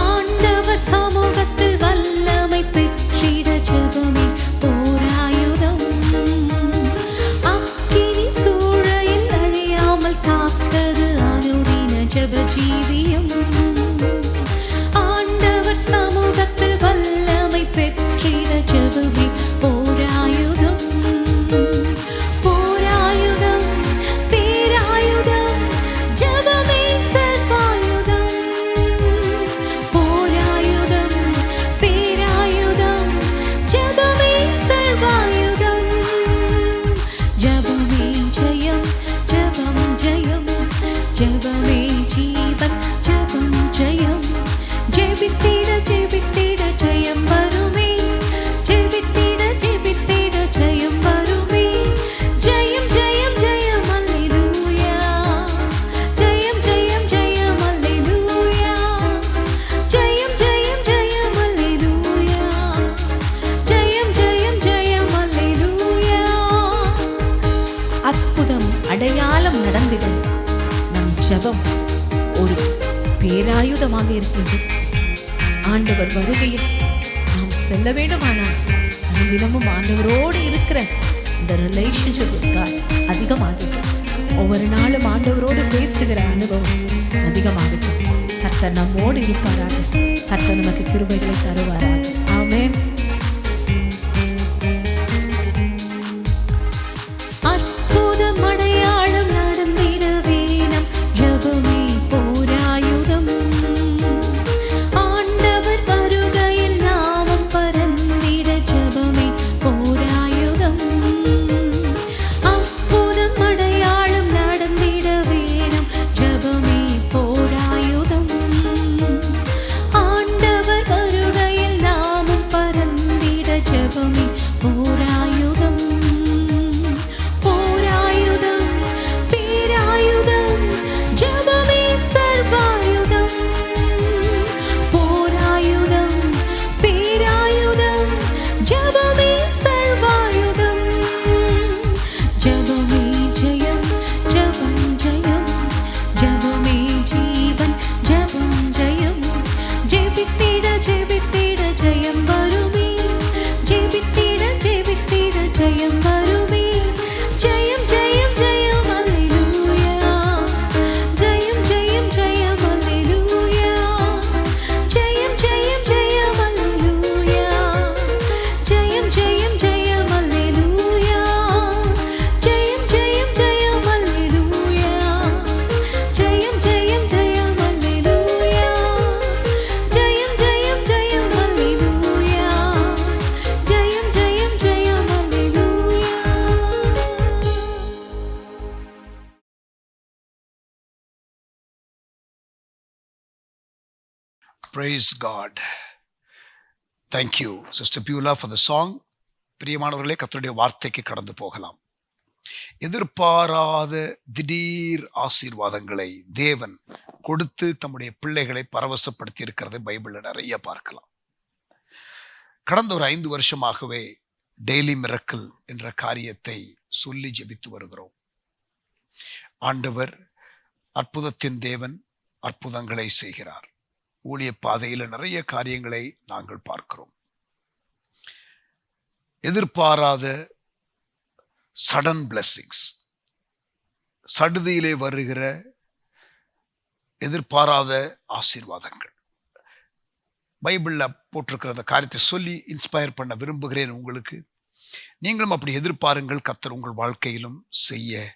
ஆண்டவர் சமூகத்தில் வல்லமை பெற்றிட ஜெபமே போராயுதம். அக்கினி சூளையில் அழியாமல் காத்தது அனுதின ஜெப ஜீவியம். ஆண்டவர் சமூகத்தில் வல்லமை பெற்றிட ஜெபமே போராயுதம். போராயுதம் பேராயுதம் ஜெபமே சர்வாயுதம். போராயுதம் பேராயுதம் ஜெபமே சர்வாயுதம். ஜெபமே ஜெயம் ஜெபம் ஜெயம் ஜெபமே ஜீவன் ஜெபம் ஜெயம். ஜெபித்திட ஜெபித்திட ஜெயம் வருமே. ஜெபித்திட ஜெபித்திட ஜெயம் வருமே. ஜெயம் ஜெயம் ஜெயம் அல்லேலூயா. ஜெயம் ஜெயம் ஜெயம் அல்லேலூயா. ஜெயம் ஜெயம் ஜெயம் அல்லேலூயா. ஜெயம் ஜெயம் ஜெயம் அல்லேலூயா. அற்புதம் அடையாளம் நடந்திடும் நம் ஜெபம் ஒரு பேராயுதமாக இருக்கின்றது. ஆண்டவர் வருகையில் நாம் செல்ல வேண்டுமானால் நாம் தினமும் ஆண்டவரோடு இருக்கிற இந்த ரிலேஷன்ஷிப் அதிகமாகட்டும். ஒவ்வொரு நாளும் ஆண்டவரோடு பேசுகிற அனுபவம் அதிகமாகட்டும். கர்த்தர் நம்மோடு இருப்பாராக. கர்த்தர் நமக்கு கிருபைகளை தருவாராக. ஆமென். அற்புதம் அடையாளம் நடந்திடவே நம் ஜெபமே போராயுதம். ஆண்டவர் வருகையில் நாமும் பறந்திட ஜெபமே போராயுதம். அற்புதம் அடையாளம் நடந்திடவே நம் ஜெபமே போராயுதம். ஆண்டவர் வருகையில் நாமும் பறந்திட ஜெபமே போராயுதம். போராயுதம் பேராயுதம் ஜெபமே சர்வாயுதம். போராயுதம் பேராயுதம் ஜெபமே சர்வாயுதம். ஜெபமே ஜெயம் ஜெபம் ஜெயம் ஜெபமே ஜீவன் ஜெபம் ஜெயம். ஜெபித்திட ஜெபித்திட ஜெயம் வருமே. ஜெபித்திட ஜெபித்திட ஜெயம் வருமே. ஜெயம் ஜெயம் ஜெயம் அல்லேலூயா. ஜெயம் ஜெயம் ஜெயம் அல்லேலூயா. ஜெயம் ஜெயம் ஜெயம் அல்லேலூயா. ஜெயம் ஜெயம் ஜெயம் அல்லேலூயா. ஜெயம் ஜெயம் ஜெயம் அல்லேலூயா. ஜெயம் ஜெயம் ஜெயம் அல்லேலூயா. ஜெயம் ஜெயம் ஜெயம் அல்லேலூயா. ஜெயம் ஜெயம் ஜெயம் அல்லேலூயா. Praise God. Thank you, Sister Beulah, for the song. பிரியமானவர்களே, கர்த்தருடைய வார்த்தைக்கு கடந்து போகலாம். எதிர்பாராத திடீர் ஆசீர்வாதங்களை தேவன் கொடுத்து தம்முடைய பிள்ளைகளை பரவசப்படுத்தி இருக்கிறதை பைபிள்ல நிறைய பார்க்கலாம். கடந்த ஒரு 5 வருஷமாகவே டெய்லி மிரக்கிள் என்ற காரியத்தை சொல்லி ஜெபித்து வருகிறோம். ஆண்டவர் அற்புதத்தின் தேவன் அற்புதங்களை செய்கிறார். ஊழிய பாதையில நிறைய காரியங்களை நாங்கள் பார்க்கிறோம். எதிர்பாராத சடன் பிளெஸிங்ஸ், சடுதியிலே வருகிற எதிர்பாராத ஆசீர்வாதங்கள். பைபிள்ல போட்டிருக்கிற அந்த காரியத்தை சொல்லி இன்ஸ்பயர் பண்ண விரும்புகிறேன் உங்களுக்கு. நீங்களும் அப்படி எதிர்பாருங்கள். கர்த்தர் உங்கள் வாழ்க்கையிலும் செய்ய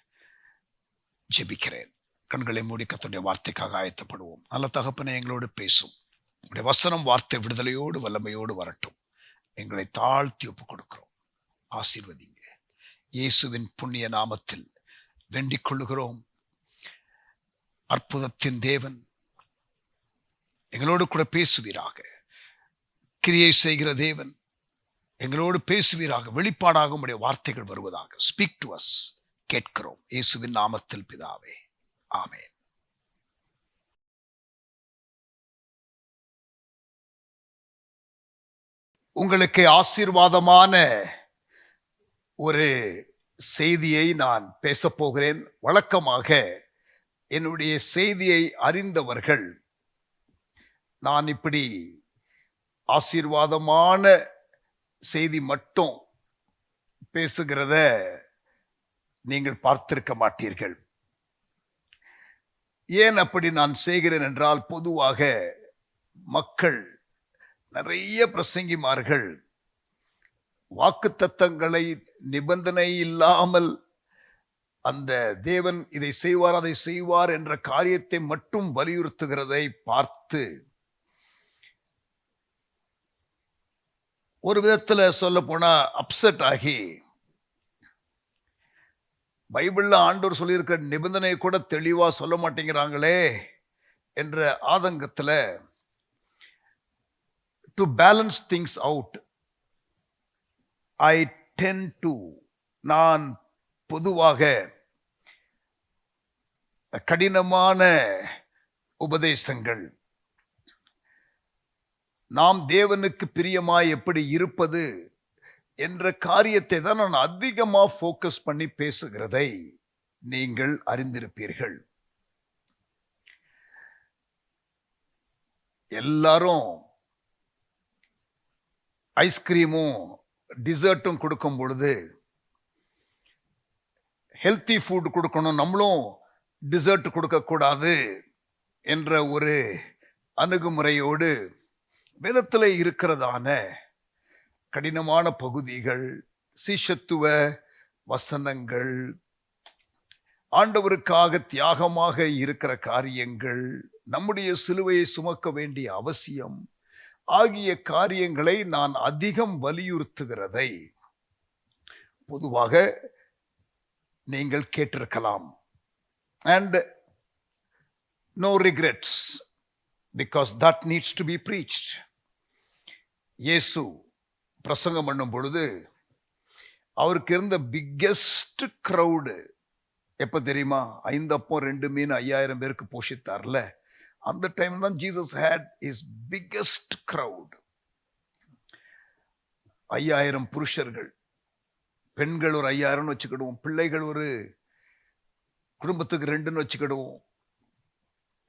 ஜெபிக்கிறேன். கண்களை மூடி கர்த்தருடைய வார்த்தைக்காக ஆயத்தப்படுவோம். நல்ல தகப்பனே, எங்களோடு பேசும். உடைய வசனம் வார்த்தை விடுதலையோடு வல்லமையோடு வரட்டும். எங்களை தாழ்த்தி ஒப்புக் கொடுக்கிறோம். ஆசீர்வதிங்க. இயேசுவின் புண்ணிய நாமத்தில் வேண்டிக் கொள்ளுகிறோம். அற்புதத்தின் தேவன் எங்களோடு கூட பேசுவீராக. கிரியை செய்கிற தேவன் எங்களோடு பேசுவீராக. வெளிப்பாடாக உம்முடைய வார்த்தைகள் வருவதாக. Speak to us. கேட்கிறோம் இயேசுவின் நாமத்தில் பிதாவே, ஆமென். உங்களுக்கு ஆசீர்வாதமான ஒரு செய்தியை நான் பேசப் போகிறேன். வழக்கமாக என்னுடைய செய்தியை அறிந்தவர்கள் நான் இப்படி ஆசீர்வாதமான செய்தி மட்டும் பேசுகிறத நீங்கள் பார்த்திருக்க மாட்டீர்கள். ஏன் அப்படி நான் செய்கிறேன் என்றால், பொதுவாக மக்கள், நிறைய பிரசங்கிமார்கள் வாக்குத்தத்தங்களை நிபந்தனை இல்லாமல் அந்த தேவன் இதை செய்வார் அதை செய்வார் என்ற காரியத்தை மட்டும் வலியுறுத்துகிறதை பார்த்து ஒரு விதத்தில் சொல்ல போனா அப்செட் ஆகி, பைபிள்ல ஆண்டவர் சொல்லியிருக்கிற நிபந்தனை கூட தெளிவா சொல்ல மாட்டேங்கிறாங்களே என்ற ஆதங்கத்துல, டு பேலன்ஸ் திங்ஸ் அவுட், நான் பொதுவாக கடினமான உபதேசங்கள், நாம் தேவனுக்கு பிரியமாய் எப்படி இருப்பது என்ற காரியத்தை தான் நான் அதிகமா ஃபோக்கஸ் பண்ணி பேசுகிறதை நீங்கள் அறிந்திருப்பீர்கள். எல்லாரும் ஐஸ்கிரீமும் டிசர்ட்டும் கொடுக்கும் பொழுது ஹெல்த்தி ஃபுட் கொடுக்கணும், நம்மளும் டிசர்ட் கொடுக்கக்கூடாது என்ற ஒரு அணுகுமுறையோடு வேதத்தில் இருக்கிறதான கடினமான பகுதிகள், சீஷத்துவ வசனங்கள், ஆண்டவருக்காக தியாகமாக இருக்கிற காரியங்கள், நம்முடைய சிலுவையை சுமக்க வேண்டிய அவசியம் ஆகிய காரியங்களை நான் அதிகம் வலியுறுத்துகிறதை பொதுவாக நீங்கள் கேட்டிருக்கலாம். And no regrets, because that needs to be preached. இயேசு பிரசங்கம் பண்ணும் பொழுது அவருக்கு இருந்த பிக்கெஸ்ட் க்ரௌடு எப்ப தெரியுமா? 5 அப்பம் 2 மீன் 5000 பேருக்கு போஷித்தார்ல, அந்த டைம் தான் Jesus had his biggest crowd. 5000 புருஷர்கள், பெண்கள் ஒரு 5000 வச்சுக்கிடுவோம், பிள்ளைகள் ஒரு குடும்பத்துக்கு 2ன்னு வச்சுக்கிடுவோம்.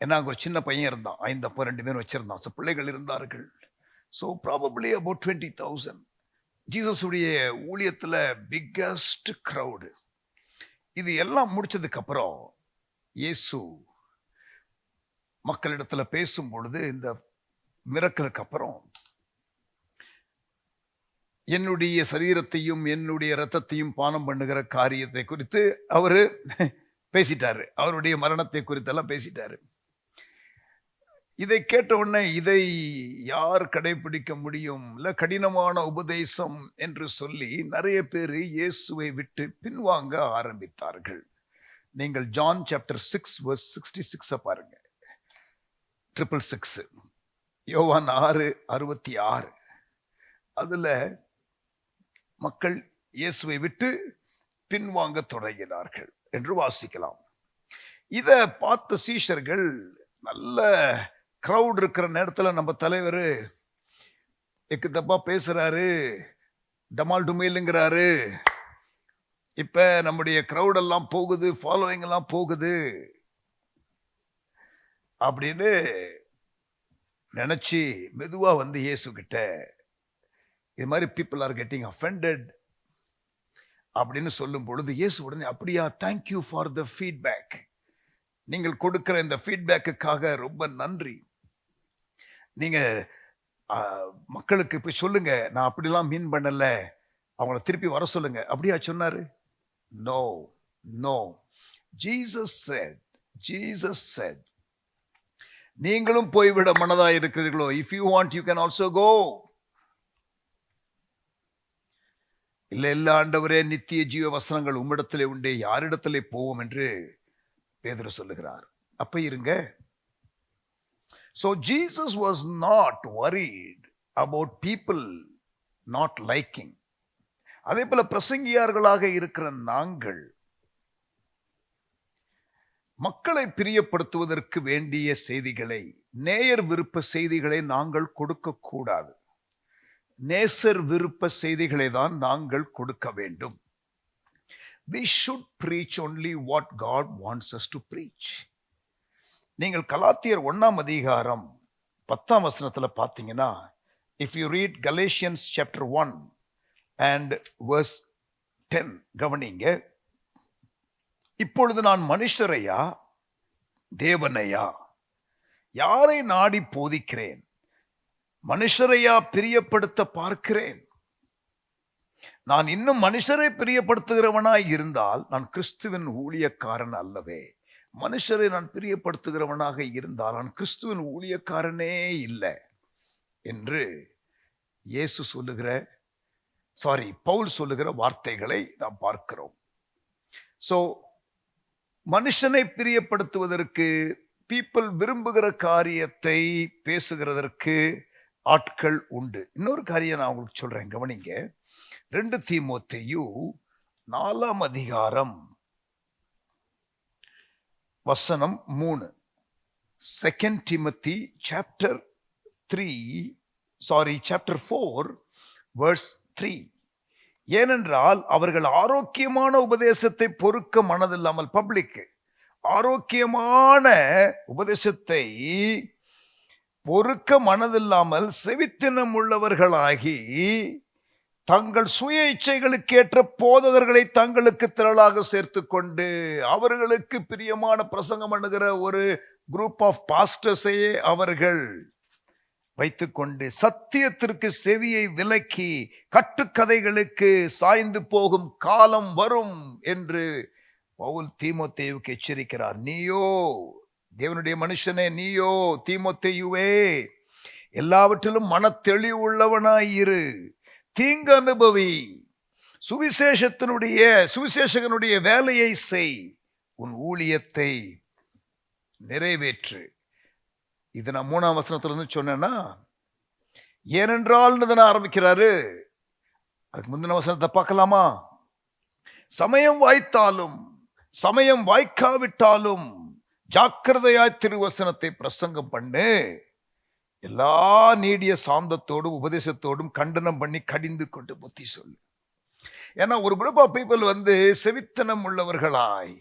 ஏன்னா அங்கே ஒரு சின்ன பையன் இருந்தான், 5 அப்பம் 2 மீன் வச்சிருந்தான். ஸோ பிள்ளைகள் இருந்தார்கள். So probably about 20,000. ஜீசஸுடைய ஊழியத்தில் பிக்கஸ்ட் க்ரௌடு. இது எல்லாம் முடிச்சதுக்கு அப்புறம் இயேசு மக்களிடத்தில் பேசும் பொழுது, இந்த மிரக்கலுக்கு அப்புறம் என்னுடைய சரீரத்தையும் என்னுடைய இரத்தத்தையும் பானம் பண்ணுகிற காரியத்தை குறித்து அவரு பேசிட்டாரு. அவருடைய மரணத்தை குறித்தெல்லாம் பேசிட்டாரு. இதை கேட்ட உடனே, இதை யார் கடைபிடிக்க முடியும், இல்ல கடினமான உபதேசம் என்று சொல்லி நிறைய பேர் இயேசுவை விட்டு பின்வாங்க ஆரம்பித்தார்கள். நீங்கள் ஜான் சாப்டர் 6 verse 66 பாருங்க. 666, யோவான் 6:66. அதுல மக்கள் இயேசுவை விட்டு பின்வாங்க தொடங்கினார்கள் என்று வாசிக்கலாம். இதை பார்த்த சீஷர்கள், நல்ல கிரவுட் இருக்கிற நேரத்தில் நம்ம தலைவர் எக்கு தப்பா பேசுறாரு, டமால் டுமேலுங்கிறாரு, இப்ப நம்முடைய கிரவுட் எல்லாம் போகுது, ஃபாலோயிங் எல்லாம் போகுது அப்படின்னு நினைச்சு மெதுவா வந்து இயேசு கிட்ட, இது மாதிரி பீப்புள் ஆர் கெட்டிங் அஃபெண்டட் அப்படின்னு சொல்லும் பொழுது, இயேசு உடனே, அப்படியா, தேங்க்யூ ஃபார் த ஃபீட்பேக், நீங்கள் கொடுக்கிற இந்த ஃபீட்பேக்குக்காக ரொம்ப நன்றி, நீங்க மக்களுக்கு போய் சொல்லுங்க, நான் அப்படிலாம் மீன் பண்ணல, அவங்கள திருப்பி வர சொல்லுங்க. அப்படியா சொன்னாரு? No no. ஜீசஸ் செட், நீங்களும் போய்விட மனதா இருக்கிறீர்களோ, if you want you can also go. இல்ல ஆண்டவரே, நித்திய ஜீவ வசனங்கள் உம்மிடத்திலே உண்டே, யாரிடத்திலே போவோம் என்று பேதுரு சொல்லுகிறார். அப்ப இருங்க. So Jesus was not worried about people not liking. அதே போல பிரசங்கியார்களாக இருக்கிற நாங்கள் மக்களை பிரியப்படுத்துவதற்கு வேண்டிய செய்திகளை, நேயர் விருப்ப செய்திகளை நாங்கள் கொடுக்க கூடாது. நேசர் விருப்ப செய்திகளை தான் நாங்கள் கொடுக்க வேண்டும். We should preach only what God wants us to preach. நீங்கள் கலாத்தியர் 1 அதிகாரம் 10 பார்த்தீங்கன்னா, if you read Galatians chapter 1 and verse 10, கவனிங்க. இப்பொழுது நான் மனுஷரையா தேவனையா யாரை நாடி போதிக்கிறேன்? மனுஷரையா பிரியப்படுத்த பார்க்கிறேன்? நான் இன்னும் மனுஷரை பிரியப்படுத்துகிறவனாய் இருந்தால் நான் கிறிஸ்துவின் ஊழியக்காரன் அல்லவே. மனுஷரை நான் பிரியப்படுத்துகிறவனாக இருந்தால் நான் கிறிஸ்துவின் ஊழியக்காரனே இல்லை என்று பவுல் சொல்லுகிற வார்த்தைகளை நாம் பார்க்கிறோம். சோ மனுஷனை பிரியப்படுத்துவதற்கு, பீப்புள் விரும்புகிற காரியத்தை பேசுகிறதற்கு ஆட்கள் உண்டு. இன்னொரு காரியம் நான் உங்களுக்கு சொல்றேன், கவனிங்க. 2 தீமோத்தேயு 4 அதிகாரம் வசனம் 3. 2 Timothy chapter 4 verse 3. ஏனென்றால் அவர்கள் ஆரோக்கியமான உபதேசத்தை பொறுக்க மனதில்லாமல், பப்ளிக் ஆரோக்கியமான உபதேசத்தை பொறுக்க மனதில்லாமல் செவித்தினம் உள்ளவர்களாகி தங்கள் சுய இச்சைகளுக்கேற்ற போதகர்களை தங்களுக்கு திரளாக சேர்த்து கொண்டு அவர்களுக்கு பிரியமான பிரசங்கம் பண்ணுகிற ஒரு குரூப் ஆஃப் பாஸ்டர்ஸையே அவர்கள் வைத்துக்கொண்டு சத்தியத்திற்கு செவியை விலக்கி கட்டுக்கதைகளுக்கு சாய்ந்து போகும் காலம் வரும் என்று பவுல் தீமோத்தேயுவுக்கு எச்சரிக்கிறார். நீயோ தேவனுடைய மனுஷனே, நீயோ தீமோத்தேயுவே, எல்லாவற்றிலும் மனத்தெளிவு உள்ளவனாயிரு, தீங்கு அனுபவி, சுவிசேஷகனுடைய வேலையை செய், உன் ஊழியத்தை நிறைவேற்று. இது நான் 3ஆம் வசனத்துல இருந்து சொன்னேன்னா, ஏனென்றால் ஆரம்பிக்கிறாரு. அதுக்கு முந்தின வசனத்தை பார்க்கலாமா? சமயம் வாய்த்தாலும் சமயம் வாய்க்காவிட்டாலும் ஜாக்கிரதையாய் திருவசனத்தை பிரசங்கம் பண்ணு, எல்லா நீடிய சாந்தத்தோடும் உபதேசத்தோடும் கண்டனம் பண்ணி கடிந்து கொண்டு புத்தி சொல்லு. ஏன்னா ஒரு குரூப் ஆஃப் பீப்புள் செவித்தனம் உள்ளவர்களாய்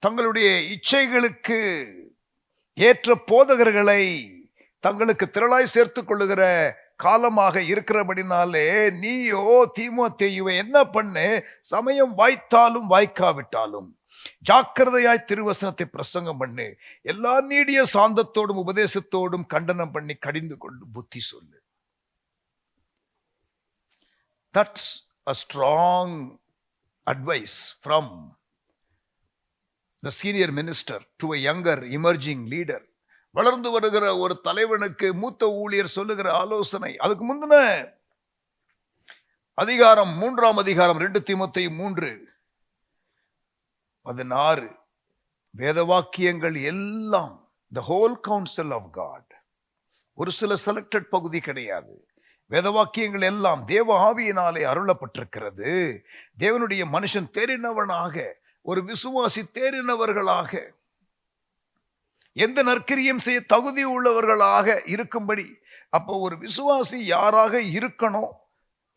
தங்களுடைய இச்சைகளுக்கு ஏற்ற போதகர்களை தங்களுக்கு திரளாய் சேர்த்துக் கொள்ளுகிற காலமாக இருக்கிறபடினாலே, நீயோ தீமோத்தேயுவை என்ன பண்ணு, சமயம் வாய்த்தாலும் வாய்க்காவிட்டாலும் ஜாக்கிரதையாய் திருவசனத்தை பிரசங்கம் பண்ணு, எல்லா நீடிய சாந்தத்தோடும் உபதேசத்தோடும் கண்டனம் பண்ணி கடிந்து கொண்டு புத்தி சொல்லு. That's a strong advice from the senior minister to a younger emerging leader. வளர்ந்து வருகிற ஒரு தலைவனுக்கு மூத்த ஊழியர் சொல்லுகிற ஆலோசனை. அதுக்கு முந்தின அதிகாரம் 3ஆம் அதிகாரம் 2 தீமோத்தேயு 3:16 வேதவாக்கியங்கள் எல்லாம், the whole counsel of God, ஒரு சில செலக்டட் பகுதி கிடையாது. வேதவாக்கியங்கள் எல்லாம் தேவ ஆவியினாலே அருளப்பட்டிருக்கிறது. தேவனுடைய மனுஷன் தேறினவனாக, ஒரு விசுவாசி தேறினவர்களாக, எந்த நற்கிரியம் செய்ய தகுதி உள்ளவர்களாக இருக்கும்படி. அப்போ ஒரு விசுவாசி யாராக இருக்கணும்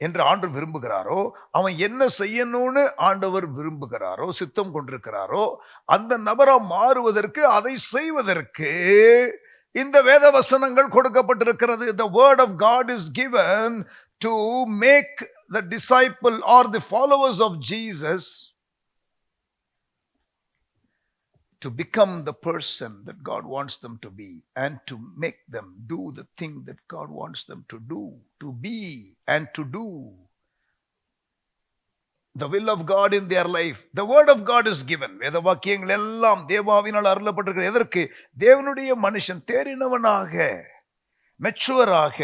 என்று ஆண்டவர் விரும்புகிறாரோ, அவன் என்ன செய்யணும்னு ஆண்டவர் விரும்புகிறாரோ, சித்தம் கொண்டிருக்கிறாரோ, அந்த நபரா மாறுவதற்கு, அதை செய்வதற்கு இந்த வேத வசனங்கள் கொடுக்கப்பட்டிருக்கிறது. The word of God is given to make the disciple or the followers of Jesus to become the person that God wants them to be, and to make them do the thing that God wants them to do, to be and to do the will of God in their life. The word of God is given. வேத வாக்கியங்கள் எல்லாம் தேவாவினால் அருளப்பட்டிருக்கிறது. எதற்கு? தேவனுடைய மனுஷன் தேறினவனாக, மெச்சுவராக,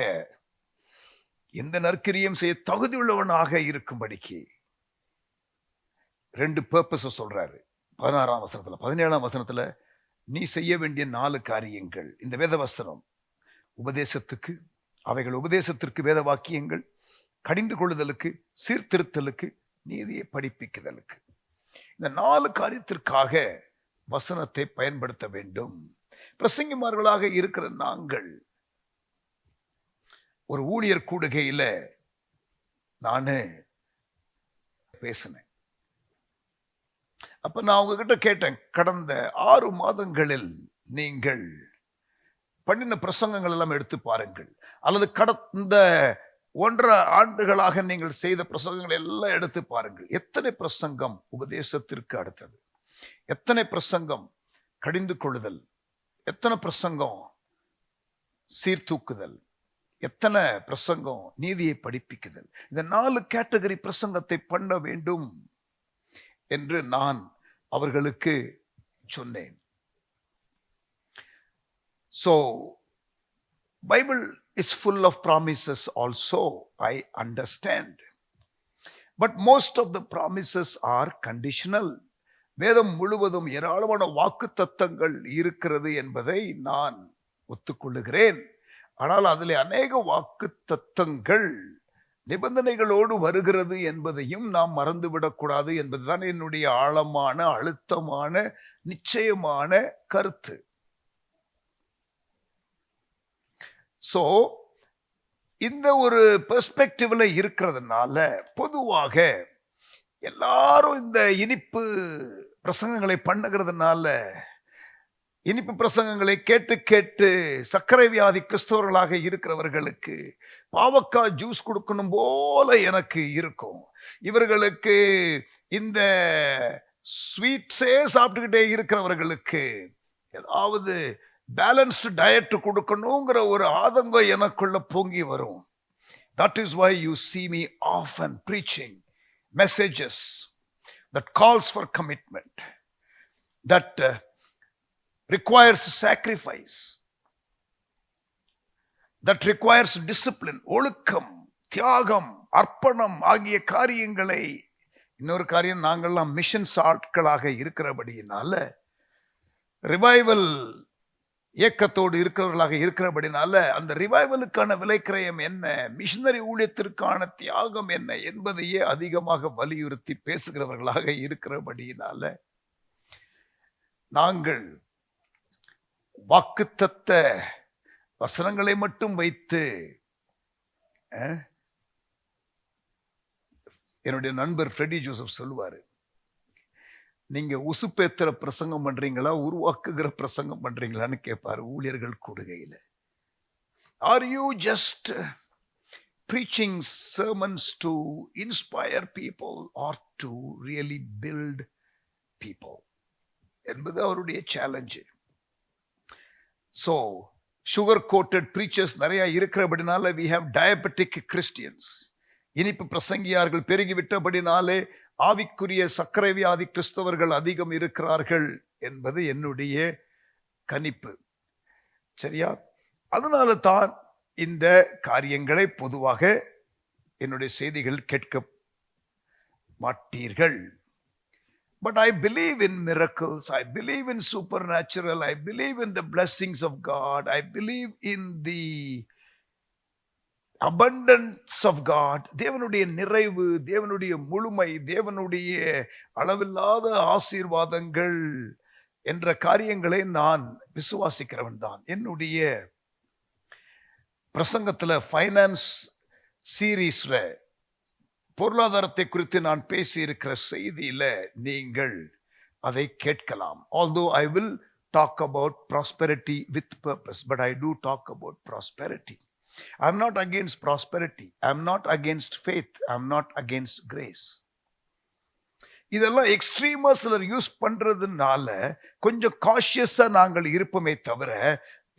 எந்த நற்கிரியம் செய்ய தகுதி உள்ளவனாக இருக்கும்படிக்கு 2 பர்பஸ் சொல்றாரு. 16ஆம் வசனத்துல. 17ஆம் வசனத்துல நீ செய்ய வேண்டிய 4 காரியங்கள். இந்த வேதவசனம் உபதேசத்துக்கு, அவைகள் உபதேசத்திற்கு வேத வாக்கியங்கள், கடிந்து கொள்ளுதலுக்கு, சீர்திருத்தலுக்கு, நீதியை படிப்பிக்குதலுக்கு. இந்த 4 காரியத்திற்காக வசனத்தை பயன்படுத்த வேண்டும். பிரசங்கிமார்களாக இருக்கிற நாங்கள் ஒரு ஊழியர் கூடுகையில நானு பேசினேன். அப்ப நான் உங்ககிட்ட கேட்டேன், கடந்த 6 மாதங்களில் நீங்கள் பண்ணின பிரசங்கங்கள் எல்லாம் எடுத்து பாருங்கள், அல்லது கடந்த 1.5 ஆண்டுகளாக நீங்கள் செய்த பிரசங்கங்கள் எல்லாம் எடுத்து பாருங்கள். எத்தனை பிரசங்கம் உபதேசத்திற்கு அடுத்தது, எத்தனை பிரசங்கம் கடிந்து கொள்ளுதல், எத்தனை பிரசங்கம் சீர்தூக்குதல், எத்தனை பிரசங்கம் நீதியை படிப்பிக்குதல். இந்த 4 கேட்டகரி பிரசங்கத்தை பண்ண வேண்டும் என்று நான் அவர்களுக்கு சொன்னேன். So Bible is full of promises also, I understand, but most of the promises are conditional. வேதம் முழுவதும் ஏராளமான வாக்குத்தத்தங்கள் இருக்கிறது என்பதை நான் ஒத்துக்கொள்ளுகிறேன். ஆனால் அதில் அநேக வாக்குத்தத்தங்கள் நிபந்தனைகளோடு வருகிறது என்பதையும் நாம் மறந்துவிடக்கூடாது என்பதுதான் என்னுடைய ஆழமான, அழுத்தமான, நிச்சயமான கருத்து. சோ இந்த ஒரு பெர்ஸ்பெக்டிவ்ல இருக்கிறதுனால பொதுவாக எல்லாரும் இந்த இனிப்பு பிரசங்கங்களை பண்ணுகிறதுனால, இனிப்பு பிரசங்கங்களை கேட்டு கேட்டு சர்க்கரை வியாதி கிறிஸ்தவர்களாக இருக்கிறவர்களுக்கு பாவக்காய் ஜூஸ் கொடுக்கணும் போல எனக்கு இருக்கும். இவர்களுக்கு இந்த ஸ்வீட்ஸே சாப்பிட்டுக்கிட்டே இருக்கிறவர்களுக்கு ஏதாவது பேலன்ஸ்டு டயட் கொடுக்கணுங்கிற ஒரு ஆதங்கம் எனக்குள்ள பொங்கி வரும். That is why you see me often preaching messages that calls for commitment, that requires sacrifice, that requires discipline, ஒழுக்கம், தியாகம், அர்ப்பணம் ஆகிய காரியங்களை. இன்னொரு காரியம், நாங்கள்லாம் மிஷன்ஸ் ஆட்களாக இருக்கிறபடியினால, ரிவைவல் இயக்கத்தோடு இருக்கிறவர்களாக இருக்கிறபடினால, அந்த ரிவைவலுக்கான விலைக்கிரயம் என்ன, மிஷனரி ஊழியத்திற்கான தியாகம் என்ன என்பதையே அதிகமாக வலியுறுத்தி பேசுகிறவர்களாக இருக்கிறபடியினால, நாங்கள் வாக்குத்தத்த வசனங்களை மட்டும் வைத்து, என்னுடைய நண்பர் ஃப்ரெடி ஜோசப் சொல்லுவாரு, நீங்க உசுப்பேத்துற பிரசங்கம் பண்றீங்களா, உருவாக்குகிற பிரசங்கம் பண்றீங்களான்னு கேட்பாரு ஊழியர்கள் கூடுகையில. Are you just preaching sermons to inspire people or to really build people என்பது அவருடைய challenge. So sugar coated preachers நிறைய இருக்கிறபடினால we have diabetic Christians. இனிப்பு பிரசங்கியார்கள் பெருகிவிட்டபடினாலே ஆவிக்குரிய சர்க்கரை வியாதி கிறிஸ்தவர்கள் அதிகம் இருக்கிறார்கள் என்பது என்னுடைய கணிப்பு. சரியா? அதனால தான் இந்த காரியங்களை பொதுவாக என்னுடைய செய்திகள் கேட்க மாட்டீர்கள். But I believe in miracles, I believe in supernatural, I believe in the blessings of God, I believe in the abundance of God. தேவனுடைய நிறைவு, தேவனுடைய முழுமை, தேவனுடைய அளவில்லாத ஆசீர்வாதங்கள் என்ற காரியங்களை நான் விசுவாசிக்கிறவன் தான். என்னுடைய பிரசங்கத்துல ஃபைனான்ஸ் சீரீஸ்ல பொருளாதாரத்தை குறித்து நான் பேசி இருக்கிற செய்தியில நீங்கள் அதை கேட்கலாம். Although I will talk about prosperity with purpose, but I do talk about prosperity. I'm not against prosperity, I'm not against faith, I'm not against grace. இதெல்லாம் எக்ஸ்ட்ரீமா சிலர் யூஸ் பண்றதுனால கொஞ்சம் காஷியஸா நாங்கள் இருப்போமே தவிர,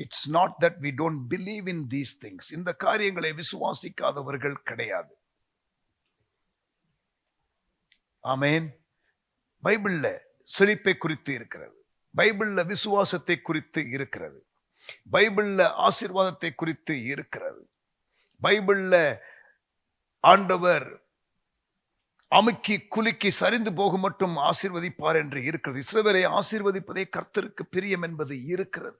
it's not that we don't believe in these things. இந்த காரியங்களை விசுவாசிக்காதவர்கள் கிடையாது. ஆமென். பைபிள்ல செழிப்பை குறித்து இருக்கிறது, பைபிள்ல விசுவாசத்தை குறித்து இருக்கிறது, பைபிள்ல ஆசீர்வாதத்தை குறித்து இருக்கிறது, பைபிள்ல ஆண்டவர் அமுக்கி குலுக்கி சரிந்து போகும் மட்டும் ஆசீர்வதிப்பார் என்று இருக்கிறது. இஸ்ரவேலை ஆசீர்வதிப்பதே கர்த்தருக்கு பிரியம் என்பது இருக்கிறது.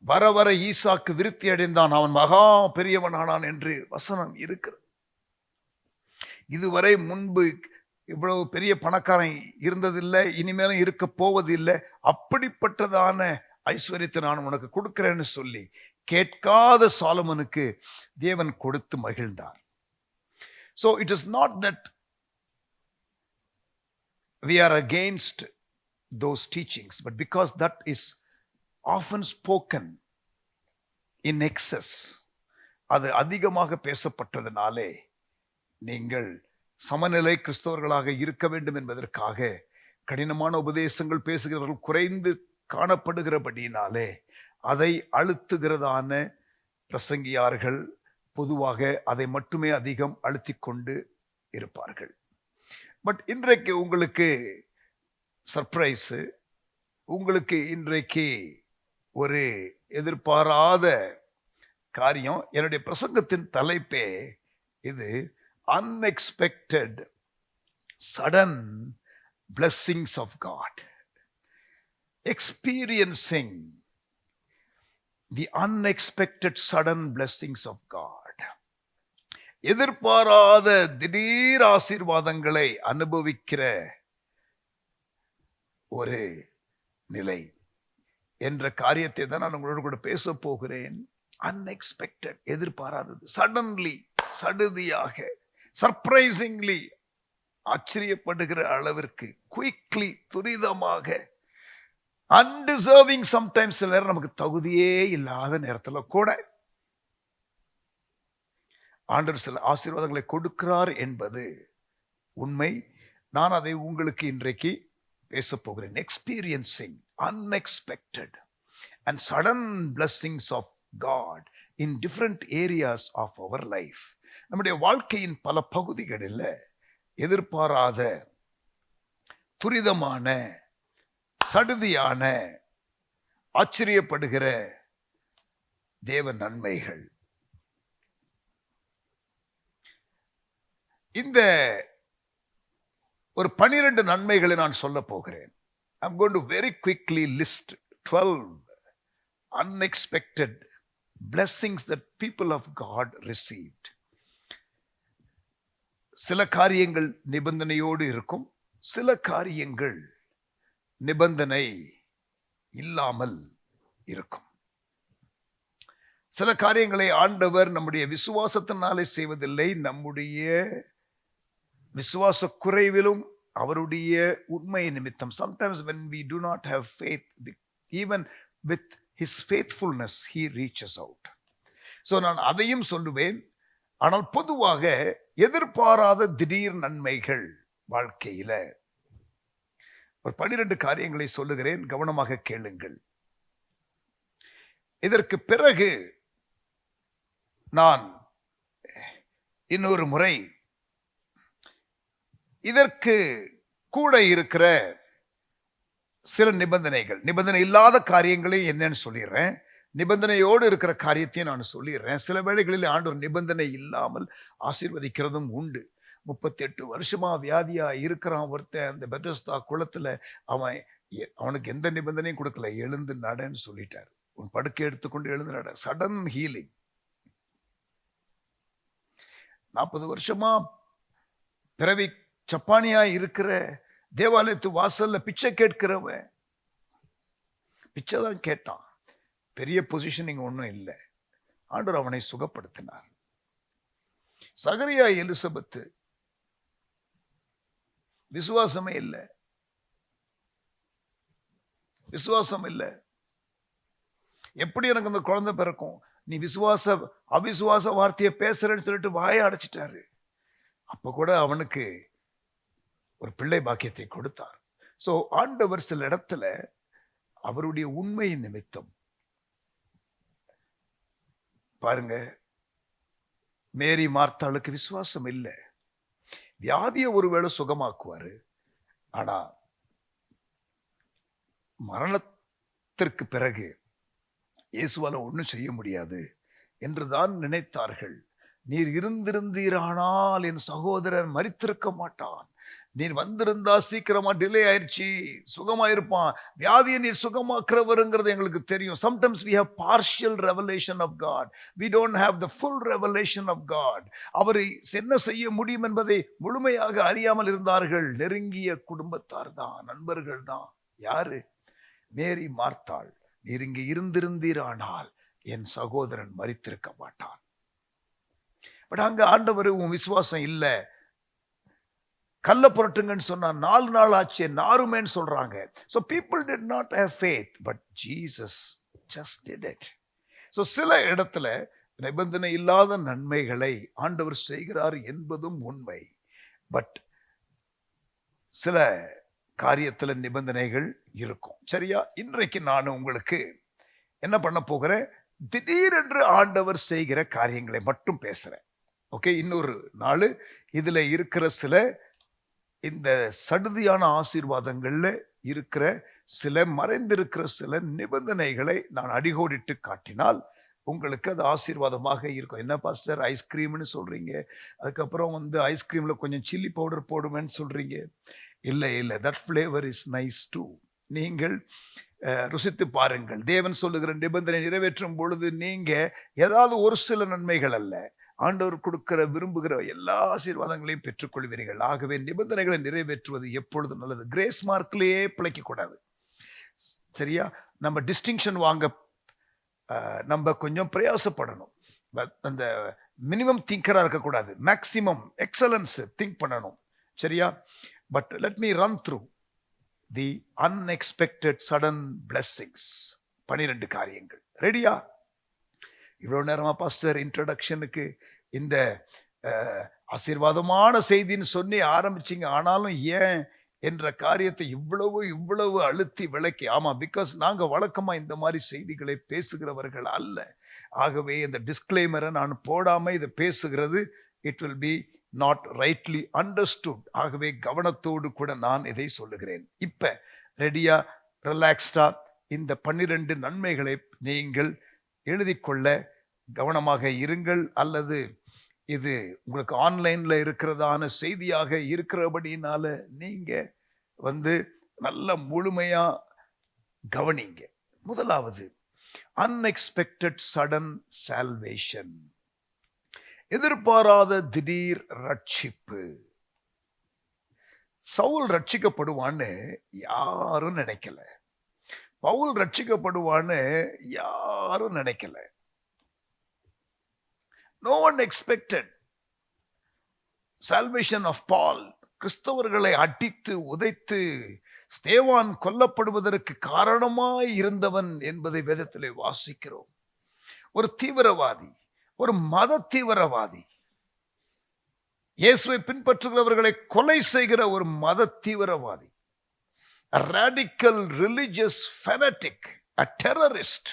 வர வர ஈசாக்கு விருத்தி அடைந்தான், அவன் மகா பெரியவனானான் என்று வசனம் இருக்கிறது. இதுவரை முன்பு இவ்வளவு பெரிய பணக்காரன் இருந்ததில்லை, இனிமேலும் இருக்க போவதில்லை, அப்படிப்பட்டதான ஐஸ்வர்யத்தை நான் உனக்கு கொடுக்கிறேன்னு சொல்லி கேட்காத சாலமோனுக்கு தேவன் கொடுத்து மகிழ்ந்தார். So it is not that we are against those teachings, but because that is often spoken in excess, அது அதிகமாக பேசப்பட்டதனாலே நீங்கள் சமநிலை கிறிஸ்தவர்களாக இருக்க வேண்டும் என்பதற்காக கடினமான உபதேசங்கள் பேசுகிறவர்கள் குறைந்து காணப்படுகிறபடியினாலே அதை அழுத்துகிறதான பிரசங்கியார்கள் பொதுவாக அதை மட்டுமே அதிகம் அழுத்தி கொண்டு இருப்பார்கள். பட் இன்றைக்கு உங்களுக்கு சர்ப்ரைஸு, உங்களுக்கு இன்றைக்கு ஒரு எதிர்பாராத காரியம். என்னுடைய பிரசங்கத்தின் தலைப்பே இது, unexpected sudden blessings of God, experiencing the unexpected sudden blessings of God. எதிர்பாராத திடீர் ஆசீர்வாதங்களை அனுபவிக்கிற ஒரு நிலை என்ற காரியத்தை தான் நான் உங்களோடு கூட பேச போகிறேன். அன்எக்ஸ்பெக்டட், எதிர்பாராதது, சடன்லி, சடுதியாக, சர்ப்ரைசிங்லி, ஆச்சரியப்படுகிற அளவிற்கு, குயிக்லி, துரிதமாக, அன்டிசர்விங் சம்டைம்ஸ், சில நேரம் நமக்கு தகுதியே இல்லாத நேரத்தில் கூட ஆண்டவர் சில ஆசீர்வாதங்களை கொடுக்கிறார் என்பது உண்மை. நான் அதை உங்களுக்கு இன்றைக்கு பேச போகிறேன். Experiencing unexpected and sudden blessings of God in different areas of our life. நம்முடைய வாழ்க்கையின் பல பகுதிகளில் எதிர்பாராத, துரிதமான, சடுதியான, ஆச்சரியப்படுகிற தேவ நன்மைகள். இந்த ஒரு 12 நன்மைகளை நான் சொல்ல போகிறேன். I'm going to very quickly list 12 unexpected blessings that people of God received. சில காரியங்கள் நிபந்தனையோடு இருக்கும், சில காரியங்கள் நிபந்தனை இல்லாமல் இருக்கும். சில காரியங்களை ஆண்டவர் நம்முடைய விசுவாசத்தினாலே செய்வதில்லை, நம்முடைய விசுவாச குறைவிலும் அவருடைய உண்மை நிமித்தம். Sometimes when we do not have faith, even with his faithfulness he reaches out. So நான் அதையும் சொல்லுவேன். ஆனால் பொதுவாக எதிர்பாராத திடீர் நன்மைகள் வாழ்க்கையில ஒரு 12 காரியங்களை சொல்லுகிறேன், கவனமாக கேளுங்கள். இதற்கு பிறகு நான் இன்னொரு முறை இதற்கு கூட இருக்கிற சில நிபந்தனைகள், நிபந்தனை இல்லாத காரியங்களை என்னன்னு சொல்லிடுறேன், நிபந்தனையோடு இருக்கிற காரியத்தையும் நான் சொல்லிடுறேன். சில வேளைகளில் ஆண்டவர் நிபந்தனை இல்லாமல் ஆசீர்வதிக்கிறதும் உண்டு. 38 வருஷமா வியாதியா இருக்கிறான் ஒருத்தன், அந்த பெதஸ்தா குளத்துல அவனுக்கு எந்த நிபந்தனையும் கொடுக்கல, எழுந்து நடன்னு சொல்லிட்டார். உன் படுக்கை எடுத்துக்கொண்டு எழுந்து நட. Sudden healing. 40 வருஷமா பிறவி சப்பானியா இருக்கிற, தேவாலயத்து வாசல்ல பிச்சை கேட்கிறவன், பிச்சை தான் கேட்டான், பெரிய பொசிஷனிங் ஒன்றும் இல்லை, ஆண்டவர் அவனை சுகப்படுத்தினார். சகரியா எலிசபெத்து விசுவாசமே இல்லை, விசுவாசம் இல்லை. எப்படி எனக்கு அந்த குழந்தை பிறக்கும், நீ அவிசுவாச வார்த்தையை பேசுறேன்னு சொல்லிட்டு வாயை அடைச்சிட்டாரு. அப்ப கூட அவனுக்கு ஒரு பிள்ளை பாக்கியத்தை கொடுத்தார். சோ ஆண்டவர் சில இடத்துல அவருடைய உண்மையின் நிமித்தம், பாருங்க, மேரி மார்த்தாளுக்கு விசுவாசம் இல்லை, வியாதியை ஒருவேளை சுகமாக்குவாரு, ஆனா மரணத்திற்கு பிறகு இயேசுவால ஒன்றும் செய்ய முடியாது என்றுதான் நினைத்தார்கள். நீர் இருந்திருந்தீரானால் என் சகோதரன் மரித்திருக்க மாட்டான். நீர் வந்திருந்தா சீக்கிரமா டிலே ஆயிடுச்சு, சுகமாயிருப்பான். வியாதியை நீர் சுகமாக்குறவருங்கிறது எங்களுக்கு தெரியும். Sometimes we have partial revelation of God. We don't have the full revelation of God. அவரை என்ன செய்ய முடியும் என்பதை முழுமையாக அறியாமல் இருந்தார்கள். நெருங்கிய குடும்பத்தார் தான், நண்பர்கள் தான். யாரு? மேரி மார்த்தாள். நீர் இங்கே இருந்திருந்தீரானால் என் சகோதரன் மரித்திருக்க மாட்டான். பட் அங்க ஆண்டவர், உன் விசுவாசம் இல்ல, கல்ல புரட்டுங்கன்னு சொன்னா 4 நாள் ஆச்சு, நாருமேன்னு சொல்றாங்க. So people did not have faith, but Jesus just did it. So சில இடத்துல நிபந்தனை இல்லாத நன்மைகளை ஆண்டவர் செய்கிறார் என்பதும் உண்மை. பட் சில காரியத்துல நிபந்தனைகள் இருக்கும். சரியா? இன்றைக்கு நான் உங்களுக்கு என்ன பண்ண போகிறேன், திடீரென்று ஆண்டவர் செய்கிற காரியங்களை மட்டும் பேசுறேன். ஓகே, இன்னொரு நாள் இதுல இருக்கிற சில இந்த சடுதியான ஆசீர்வாதங்கள்ல இருக்கிற சில மறைந்திருக்கிற சில நிபந்தனைகளை நான் அடிகோடிட்டு காட்டினால் உங்களுக்கு அது ஆசீர்வாதமாக இருக்கும். என்ன பாஸ்டர் ஐஸ்கிரீம்னு சொல்றீங்க, அதுக்கப்புறம் ஐஸ்கிரீம்ல கொஞ்சம் சில்லி பவுடர் போடுவேன்னு சொல்றீங்க. இல்லை, that flavour is nice too. நீங்கள் ருசித்து பாருங்கள். தேவன் சொல்லுகிற நிபந்தனை நிறைவேற்றும் பொழுது நீங்க ஏதாவது ஒரு சில நன்மைகள் அல்ல, ஆண்டவர் கொடுக்கிற விரும்புகிற எல்லா ஆசீர்வாதங்களையும் பெற்றுக்கொள்வீர்கள். ஆகவே நிபந்தனைகளை நிறைவேற்றுவது எப்பொழுதும் நல்லது. கிரேஸ் மார்க்லேயே பிழைக்க கூடாது. சரியா? நம்ம டிஸ்டிங்ஷன் வாங்க நம்ம கொஞ்சம் பிரயாசப்படணும். அந்த மினிமம் திங்கரா இருக்கக்கூடாது, மேக்சிமம் எக்ஸலன்ஸ் திங்க் பண்ணணும். சரியா? But let me run through the unexpected sudden blessings. 12 காரியங்கள். ரெடியா? இவ்வளவு நேரமா பாஸ்டர் இன்ட்ரடக்ஷனுக்கு இந்த ஆசீர்வாதமான செய்தின்னு சொல்லி ஆரம்பிச்சிங்க, ஆனாலும் ஏன் என்ற காரியத்தை இவ்வளவு அழுத்தி விளக்கி. ஆமா, பிகாஸ் நாங்க வழக்கமா இந்த மாதிரி செய்திகளை பேசுகிறவர்கள் அல்ல. ஆகவே இந்த டிஸ்க்ளைமரை நான் போடாம இதை பேசுகிறது it will be not rightly understood. ஆகவே கவனத்தோடு கூட நான் இதை சொல்லுகிறேன். இப்ப ரெடியா, ரிலாக்ஸ்டா இந்த 12 நன்மைகளை நீங்கள் எழுதி கொள்ள கவனமாக இருங்கள். அல்லது இது உங்களுக்கு ஆன்லைன்ல இருக்கிறதான செய்தியாக இருக்கிறபடினால நீங்க நல்ல முழுமையா கவனிங்க. முதலாவது, அன்எக்ஸ்பெக்டட் சடன் சால்வேஷன். எதிர்பாராத திடீர் ரட்சிப்பு. சவுல் ரட்சிக்கப்படுவான்னு யாரும் நினைக்கல, பவுல் ரட்சிக்கப்படுவான்னு யாரும் நினைக்கல. No one expected salvation of Paul. கிறிஸ்தவர்களை அடித்து உதைத்து ஸ்தேவான் கொல்லப்படுவதற்கு காரணமாய் இருந்தவன் என்பதை வேதத்திலே வாசிக்கிறோம். ஒரு தீவிரவாதி, ஒரு மத தீவிரவாதி, இயேசுவை பின்பற்றுகிறவர்களை கொலை செய்கிற ஒரு மத தீவிரவாதி, a radical religious fanatic, a terrorist.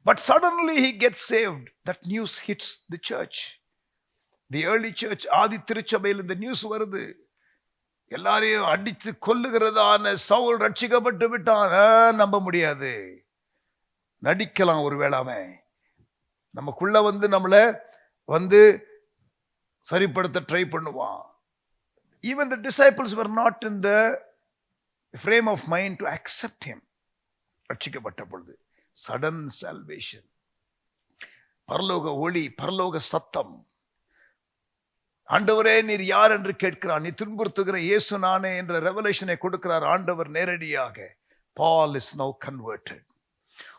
But suddenly he gets saved. That news hits the church. The early church, ஆதி திருச்சபையில் இந்த நியூஸ் வருது. எல்லாரையும் அடித்து கொல்லுகிறதான சவுல் ரட்சிக்கப்பட்டு விட்டான். நம்ப முடியாது. நடிக்கலாம் ஒருவேளை அவன் நமக்குள்ள நம்மளை சரிப்படுத்த ட்ரை பண்ணுவான். Even the disciples were not in the frame of mind to accept him. ரட்சிக்கப்பட்ட பொழுது சடன் சால்வேஷன், பரலோக ஒளி, பரலோக சத்தம். ஆண்டவரே நீர் யார் என்று கேட்கிறார். நீ துன்புறுத்துகிற இயேசு நானே என்ற ரெவலேஷனை கொடுக்கிறார் ஆண்டவர் நேரடியாக. Paul is now converted,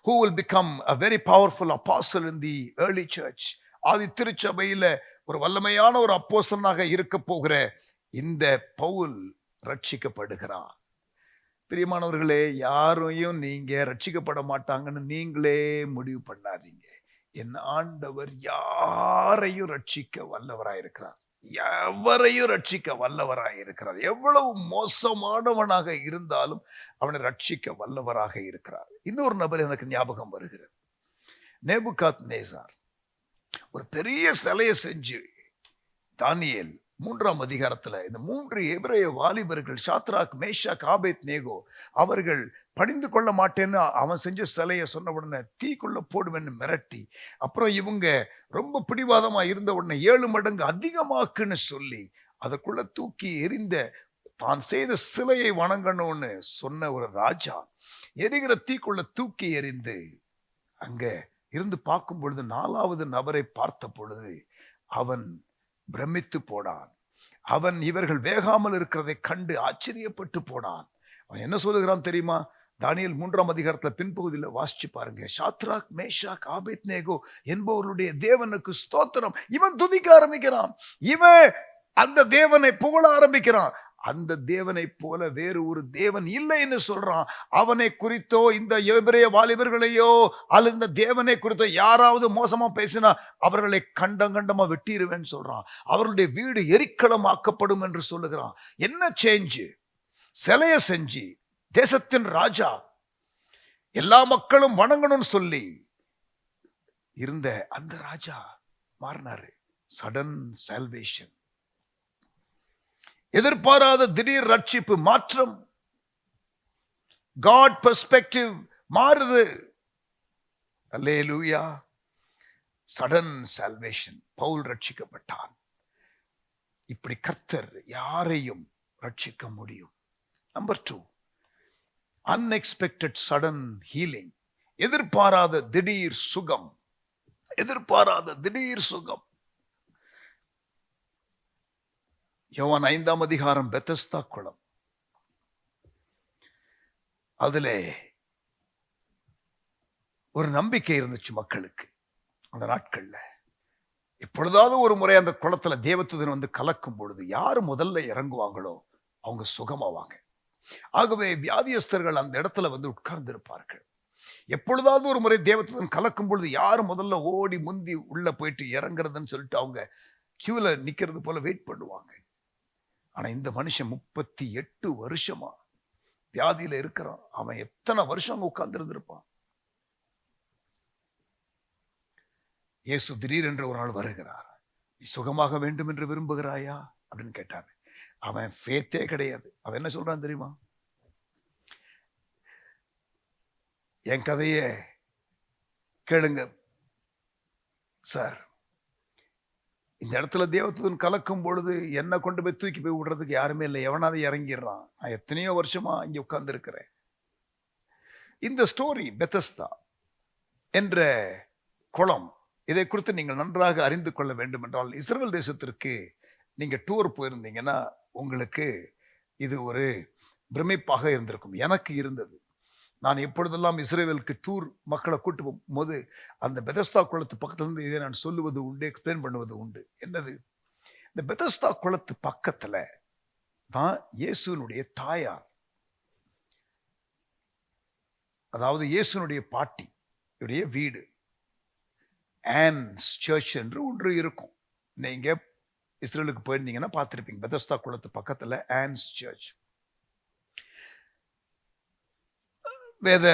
who will become a very powerful apostle in the early church. ஆதி திருச்சபையில ஒரு வல்லமையான ஒரு அப்போஸ்தலனாக இருக்க போகிற இந்த பவுல் ரட்சிக்கப்படுகிறார். பிரியமானவர்களே, யாரையும் நீங்க ரட்சிக்கப்பட மாட்டாங்கன்னு நீங்களே முடிவு பண்ணாதீங்க. என் ஆண்டவர் யாரையும் ரட்சிக்க வல்லவராயிருக்கிறார், எவரையும் ரட்சிக்க வல்லவராயிருக்கிறார். எவ்வளவு மோசமானவனாக இருந்தாலும் அவனை ரட்சிக்க வல்லவராக இருக்கிறார். இன்னொரு நபர் எனக்கு ஞாபகம் வருகிறது. நேபுகாத்நேசார் ஒரு பெரிய சிலையை செஞ்சு தானியேல் 3ஆம் அதிகாரத்துல இந்த 3 எபிரேய வாலிபர்கள் ஷாத்ராக், மேஷாக், ஆபேத்நேகோ அவர்கள் பணிந்து கொள்ள மாட்டேன்னு அவன் செஞ்ச சிலையை சொன்ன உடனே தீக்குள்ள போடுவேன்னு மிரட்டி, அப்புறம் இவங்க ரொம்ப பிடிவாதமா இருந்த உடனே 7 மடங்கு அதிகமாக்குன்னு சொல்லி அதற்குள்ள தூக்கி எறிந்த, தான் செய்த சிலையை வணங்கணும்னு சொன்ன ஒரு ராஜா எரிகிற தீக்குள்ள தூக்கி எறிந்து அங்க இருந்து பார்க்கும் பொழுது 4வது நபரை பார்த்த பொழுது அவன் பிரமித்து போனான். அவன் இவர்கள் வேகாமல் இருக்கிறதை கண்டு ஆச்சரியப்பட்டு போனான். அவன் என்ன சொல்லுகிறான் தெரியுமா? தானியேல் 3ஆம் அதிகாரத்துல பின்பகுதியில் வாசிச்சு பாருங்க. சாத்ராக், மேஷாக், ஆபேத்நேகோ என்பவர்களுடைய தேவனுக்கு ஸ்தோத்திரம். இவன் துதிக்க ஆரம்பிக்கிறான். இவன் அந்த தேவனை புகழ ஆரம்பிக்கிறான். அந்த தேவனை போல வேறு ஒரு தேவன் இல்லைன்னு சொல்றான். அவனை குறித்தோ இந்த எபிரேய வாலிபர்களையோ அல்லது இந்த தேவனை குறித்தோ யாராவது மோசமா பேசினா அவர்களை கண்டமா வெட்டிடுவேன்னு சொல்றான். அவர்களுடைய வீடு எரிக்களமாக்கப்படும் என்று சொல்லுகிறான். என்ன சேஞ்சு? சிலைய செஞ்சு தேசத்தின் ராஜா எல்லா மக்களும் வணங்கணும்னு சொல்லி இருந்த அந்த ராஜா மாறினாரு. சடன் சால்வேஷன், எதிர்பாராத திடீர் ரட்சிப்பு, மாற்றம், காட் பெர்ஸ்பெக்டிவ் மாறுது. அல்லேலூயா. Sudden salvation. பவுல் ரட்சிக்கப்பட்டான். இப்படி கர்த்தர் யாரையும் ரட்சிக்க முடியும். Number 2, unexpected sudden healing. எதிர்பாராத திடீர் சுகம். எதிர்பாராத திடீர் சுகம். யோவான் 5ஆம் அதிகாரம் பெத்தஸ்தா குளம். அதுல ஒரு நம்பிக்கை இருந்துச்சு மக்களுக்கு. அந்த நாட்கள்ல எப்பொழுதாவது ஒரு முறை அந்த குளத்துல தேவதூதன் வந்து கலக்கும் பொழுது யாரு முதல்ல இறங்குவாங்களோ அவங்க சுகமாவாங்க. ஆகவே வியாதியஸ்தர்கள் அந்த இடத்துல வந்து உட்கார்ந்து இருப்பார்கள். எப்பொழுதாவது ஒரு முறை தேவதூதன் கலக்கும் பொழுது யாரு முதல்ல ஓடி முந்தி உள்ள போயிட்டு இறங்குறதுன்னு சொல்லிட்டு அவங்க கியூல நிக்கிறது போல வெயிட் பண்ணுவாங்க. ஆனா இந்த மனுஷன் 38 வருஷமா வியாதியில இருக்கிறான். அவன் எத்தனை வருஷம் அங்க உட்கார்ந்து இருந்திருப்பான். இயேசு திடீரென்று ஒரு நாள் வருகிறார். நீ சுகமாக வேண்டும் என்று விரும்புகிறாயா அப்படின்னு கேட்டாரு. அவன் ஃபேத்தே கிடையாது. அவன் என்ன சொல்றான் தெரியுமா? என் கதைய கேளுங்க சார். இந்த இடத்துல தேவதூதன் கலக்கும் பொழுது என்ன கொண்டு போய் தூக்கி போய் விடுறதுக்கு யாருமே இல்லை. எவனாவது இறங்கிடுறான். நான் எத்தனையோ வருஷமா இங்க உட்கார்ந்து இருக்கிறேன். இந்த ஸ்டோரி பெத்தஸ்தா என்ற குளம், இதை குறித்து நீங்கள் நன்றாக அறிந்து கொள்ள வேண்டும் என்றால் இஸ்ரவேல் தேசத்திற்கு நீங்க டூர் போயிருந்தீங்கன்னா உங்களுக்கு இது ஒரு பிரமிப்பாக இருந்திருக்கும். எனக்கு இருந்தது. நான் எப்பொழுதெல்லாம் இஸ்ரேலுக்கு டூர் மக்களை கூட்டு போகும்போது அந்த பெதஸ்தா குளத்து பக்கத்துல இருந்து இதை நான் சொல்லுவது உண்டு, எக்ஸ்பிளைன் பண்ணுவது உண்டு. என்னது? இந்த பெதஸ்தா குளத்து பக்கத்துல தான் இயேசுனுடைய தாயார், அதாவது இயேசுனுடைய பாட்டி உடைய வீடு ஆன்ஸ் சர்ச் என்று ஒன்று இருக்கும். நீங்க இஸ்ரேலுக்கு போயிருந்தீங்கன்னா பார்த்திருப்பீங்க. பெதஸ்தா குளத்து பக்கத்துல ஆன்ஸ் சர்ச். வேத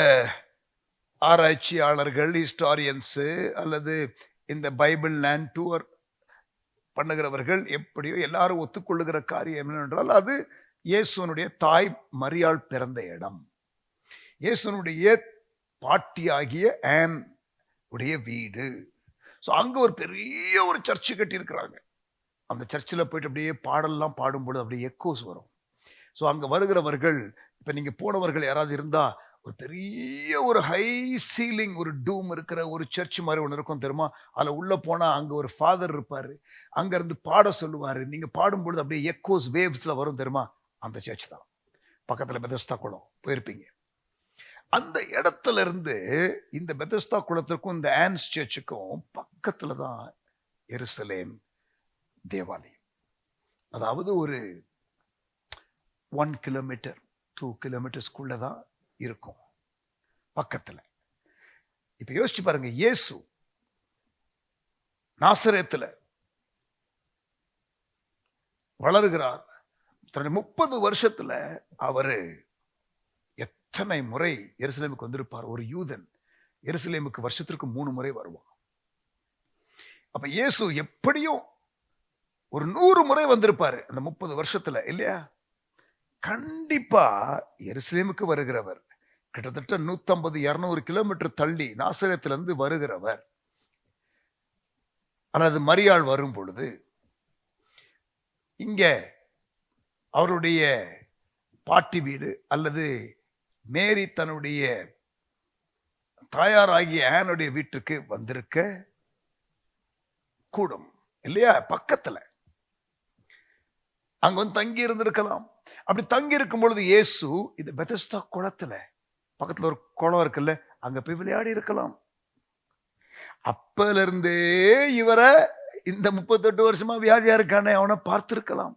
ஆராய்ச்சியாளர்கள், ஹிஸ்டாரியன்ஸு அல்லது இந்த பைபிள் லேண்ட் டூர் பண்ணுகிறவர்கள் எப்படியோ எல்லாரும் ஒத்துக்கொள்ளுகிற காரியம் என்னவென்றால் அது இயேசுனுடைய தாய் மரியாள் பிறந்த இடம். இயேசுனுடைய பாட்டியாகிய ஆன் உடைய வீடு. ஸோ அங்கே ஒரு பெரிய ஒரு சர்ச்சு கட்டி இருக்கிறாங்க. அந்த சர்ச்சில் போயிட்டு அப்படியே பாடல்லாம் பாடும்போது அப்படியே எக்கோஸ் வரும். ஸோ அங்கே வருகிறவர்கள், இப்போ நீங்கள் போனவர்கள் யாராவது இருந்தால், ஒரு பெரிய ஒரு ஹை சீலிங் ஒரு டூம் இருக்கிற ஒரு சர்ச் மாதிரி ஒன்று இருக்கும் தெரியுமா? அதில் உள்ளே போனால் அங்கே ஒரு ஃபாதர் இருப்பார். அங்கேருந்து பாட சொல்லுவார். நீங்கள் பாடும்பொழுது அப்படியே எக்கோஸ் வேவ்ஸில் வரும் தெரியுமா? அந்த சர்ச் தான். பக்கத்தில் பெதஸ்தா குளம் போயிருப்பீங்க. அந்த இடத்துல இருந்து இந்த பெதஸ்தா குளத்திற்கும் இந்த ஆன்ஸ் சர்ச்சுக்கும் பக்கத்தில் தான் எருசலேம் தேவாலயம். அதாவது ஒரு 1 கிலோமீட்டர் 2 கிலோமீட்டர்ஸ்குள்ள தான் இருக்கும் பக்கத்துல. இப்ப யோசிச்சு பாருங்க, இயேசு நாசரேத்துல வளருகிறார். 30 வருஷத்துல அவரு எத்தனை முறை எருசலேமுக்கு வந்திருப்பார்? ஒரு யூதன் எருசலேமுக்கு வருஷத்திற்கு 3 முறை வருவான். அப்ப இயேசு எப்படியும் ஒரு 100 முறை வந்திருப்பாரு அந்த 30 வருஷத்துல, இல்லையா? கண்டிப்பா எருசலேமுக்கு வருகிறவர் கிட்டத்தட்ட 150-200 கிலோமீட்டர் தள்ளி நாசரேத்திலிருந்து வருகிறவர். அல்லது மரியாள் வரும் பொழுது இங்க அவருடைய பாட்டி வீடு அல்லது மேரி தன்னுடைய தாயாராகிய ஆனுடைய வீட்டுக்கு வந்திருக்க கூடும் இல்லையா? பக்கத்துல அங்க வந்து தங்கி இருந்திருக்கலாம். அப்படி தங்கி இருக்கும் பொழுது இயேசு இந்த பெதஸ்தா குளத்துல, பக்கத்துல ஒரு குளம் இருக்குல்ல, அங்க போய் விளையாடி இருக்கலாம். அப்பல இருந்தே இவரை இந்த 38 வருஷமா வியாதியா இருக்கானே அவனை பார்த்திருக்கலாம்.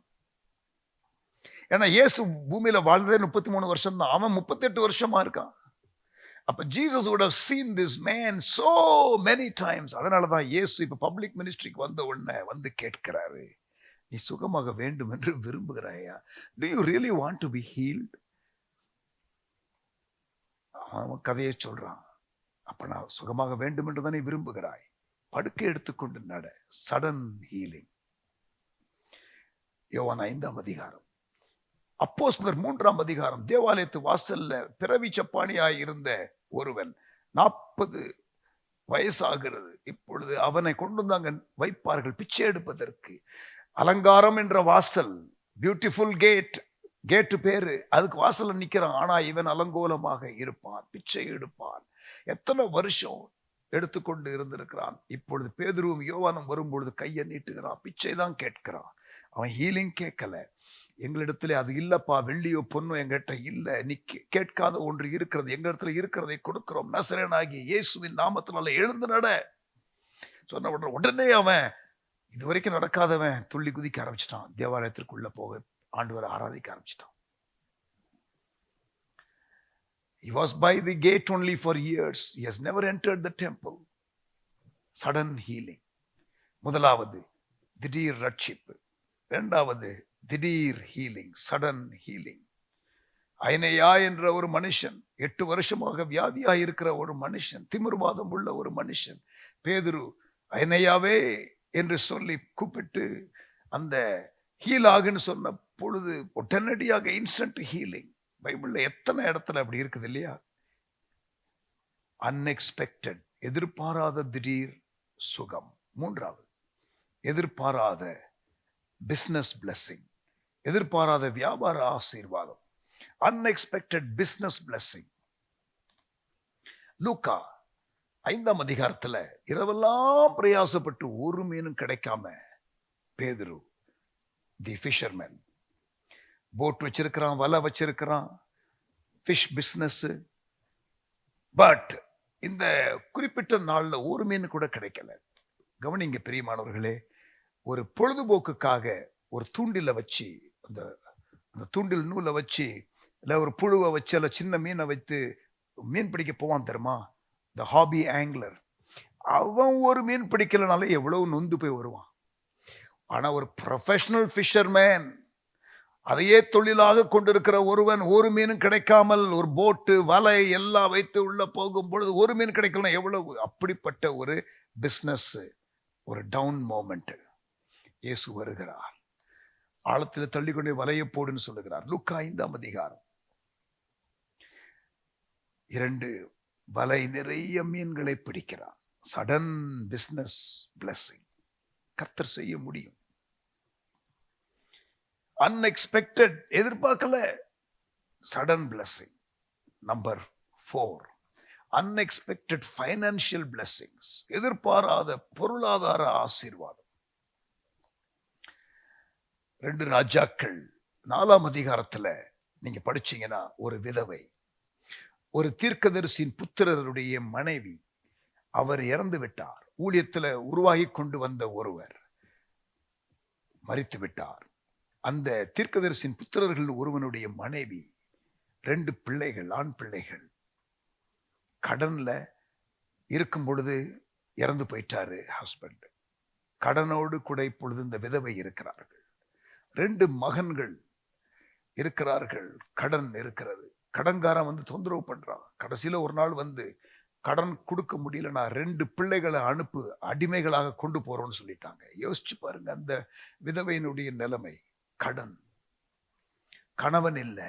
ஏன்னா இயேசு பூமியில வாழ்ந்ததே 33 வருஷம் தான், அவன் 38 வருஷமா இருக்கான். அப்ப Jesus would have seen this man so many times. அதனாலதான் இயேசு இப்ப பப்ளிக் மினிஸ்ட்ரிக்கு வந்த உடனே வந்து கேட்கிறாரு, நீ சுகமாக வேண்டும் என்று விரும்புகிறாயா? Do you really want to be healed? அவன் கதையை சொல்றான். அப்ப நான் சுகமாக வேண்டும் என்று தானே விரும்புகிறாய், படுக்கை எடுத்துக்கொண்டு நட. Sudden healing. யோவான் 5ஆம் அதிகாரம். அப்போஸ்தலர் 3ஆம் அதிகாரம். தேவாலயத்து வாசல்ல பிறவி சப்பானியாய் இருந்த ஒருவன் 40 வயசாகிறது. இப்பொழுது அவனை கொண்டு வந்து அங்க வைப்பார்கள் பிச்சை எடுப்பதற்கு. அலங்காரம் என்ற வாசல், பியூட்டிஃபுல் கேட், கேட்டு பேரு, அதுக்கு வாசல்ல நிக்கிறான். ஆனா இவன் அலங்கோலமாக இருப்பான், பிச்சை எடுப்பான். எத்தனை வருஷம் எடுத்துக்கொண்டு இருந்திருக்கிறான். இப்பொழுது பேதுருவும் யோவானும் வரும்பொழுது கையை நீட்டுகிறான், பிச்சை தான் கேட்கிறான். அவன் ஹீலிங் கேட்கல. எங்களிடத்துல அது இல்லப்பா, வெள்ளியோ பொண்ணோ எங்கிட்ட இல்ல, நீ கேட்காத ஒன்று இருக்கிறது, எங்க இடத்துல இருக்கிறதை கொடுக்கிறோம், நசரேயனாகிய இயேசுவின் நாமத்தினால எழுந்து நட சொன்ன உடனே அவன் இதுவரைக்கும் நடக்காதவன் துள்ளி குதிக்க ஆரம்பிச்சிட்டான். தேவாலயத்திற்குள்ள போக ஆண்டவரை ஆராதிக்க ஆரம்பிச்சிட்டான். He was by the gate only for years. He has never entered the temple. Sudden healing. முதலாவது திடீர் ரட்சிப்பு. இரண்டாவது திடீர் ஹீலிங், சடன் ஹீலிங். ஐனையா என்ற ஒரு மனுஷன், 8 வருஷமாக வியாதியாய் இருக்கிற ஒரு மனுஷன், திமிர்வாதம் உள்ள ஒரு மனுஷன். பேதுரு ஐனையாவே என்று சொல்லி கூப்பிட்டு அந்த ஹீல் ஆகுன்னு சொன்ன பொழுது உடனடியாக இன்ஸ்டன்ட் ஹீலிங். பைபிள்ல எத்தனை இடத்துல அப்படி இருக்குது இல்லையா? அன்எக்ஸ்பெக்டட், எதிர்பாராத திடீர் சுகம். மூன்றாவது எதிர்பாராத பிசினஸ் பிளெஸிங், எதிர்பாராத வியாபார ஆசீர்வாதம். Unexpected business blessing. லூக்கா 5ஆம் அதிகாரத்துல இரவெல்லாம் பிரயாசப்பட்டு ஒரு மீனும் கிடைக்காம பேதுரு தி ஃபிஷர்மேன், போட் வச்சிருக்கிறான், வலை வச்சிருக்கிறான், ஃபிஷ் பிஸ்னஸ். பட் இந்த குறிப்பிட்ட நாள்ல ஒரு மீன் கூட கிடைக்கல. கவனிங்க பிரியமானவர்களே, ஒரு பொழுதுபோக்குக்காக ஒரு தூண்டில வச்சு, அந்த தூண்டில் நூலை வச்சு, இல்லை ஒரு புழுவை வச்சு, அல்ல சின்ன மீனை வைத்து மீன் பிடிக்க போவான் தெரியுமா? த ஹாபி ஆங்கிலர். அவன் ஒரு மீன் பிடிக்கலனால எவ்வளவு நொந்து போய் வருவான். ஆனா ஒரு ப்ரொஃபஷனல் ஃபிஷர்மேன், அதையே தொழிலாக கொண்டிருக்கிற ஒருவன், ஒரு மீனும் கிடைக்காமல் ஒரு போட்டு வலை எல்லாம் வைத்து உள்ள போகும் பொழுது ஒரு மீன் கிடைக்கலன்னா எவ்வளவு, அப்படிப்பட்ட ஒரு பிஸ்னஸ், ஒரு டவுன் மோமெண்ட். இயேசு வருகிறார், ஆழத்தில் தள்ளிக்கொண்டே வலையை போடுன்னு சொல்லுகிறார். லூக்கா 5ஆம் அதிகாரம். 2 வலை நிறைய மீன்களை பிடிக்கிறார். Sudden business blessing. கர்த்தர் செய்ய முடியும். அன்எக்ஸ்பெக்டட், எதிர்பார்க்கல, sudden blessing. Number 4, unexpected financial blessings, எதிர்பாராத பொருளாதார ஆசீர்வாதம். 2 ராஜாக்கள் 4ஆம் அதிகாரத்துல நீங்க படிச்சீங்கன்னா, ஒரு விதவை, ஒரு தீர்க்கதரிசியின் புத்திரருடைய மனைவி, அவர் இறந்து விட்டார். ஊழியத்துல உருவாகி கொண்டு வந்த ஒருவர் மரித்து விட்டார். அந்த தீர்க்கதரிசியின் புத்திரர்கள் ஒருவனுடைய மனைவி, 2 பிள்ளைகள், ஆண் பிள்ளைகள், கடன்ல இருக்கும் பொழுது இறந்து போயிட்டாரு ஹஸ்பண்ட். கடனோடு கூட இப்பொழுது இந்த விதவை இருக்கிறார்கள். 2 மகன்கள் இருக்கிறார்கள், கடன் இருக்கிறது. கடன்காரன் வந்து தொந்தரவு பண்றான். கடைசியில ஒரு நாள் வந்து கடன் கொடுக்க முடியலன்னா 2 பிள்ளைகளை அனுப்பு, அடிமைகளாக கொண்டு போறோம்னு சொல்லிட்டாங்க. யோசிச்சு பாருங்க அந்த விதவையினுடைய நிலைமை. கடன், கணவன் இல்லை,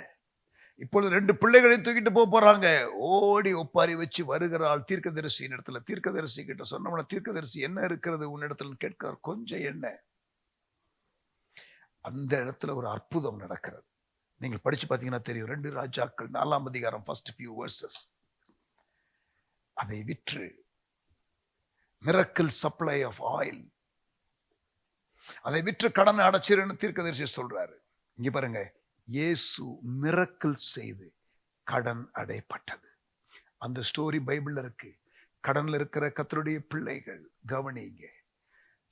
இப்பொழுது 2 பிள்ளைகளையும் தூக்கிட்டு போறாங்க. ஓடி ஒப்பாரி வச்சு வருகிறாள் தீர்க்கதரிசியின் இடத்துல. தீர்க்கதரிசி கிட்ட சொன்னவன, தீர்க்கதரிசி என்ன இருக்கிறது உன்னிடத்துல கேட்கிறார். கொஞ்சம் என்ன. அந்த இடத்துல ஒரு அற்புதம் நடக்கிறது. நீங்கள் படிச்சு பார்த்தீங்கன்னா தெரியும். 2 ராஜாக்கள் 4ஆம் அதிகாரம் first few verses. அதை விற்று miracle supply of oil, அதை விற்று கடனை அடைச்சிருன்னு தீர்க்கதரிசி சொல்றாரு. இங்க பாருங்க, இயேசு மிரக்கிள் செய்து கடன் அடைப்பட்டது. அந்த ஸ்டோரி பைபிள்ல இருக்கு. கடன்ல இருக்கிற கர்த்தருடைய பிள்ளைகள் கவனிங்க.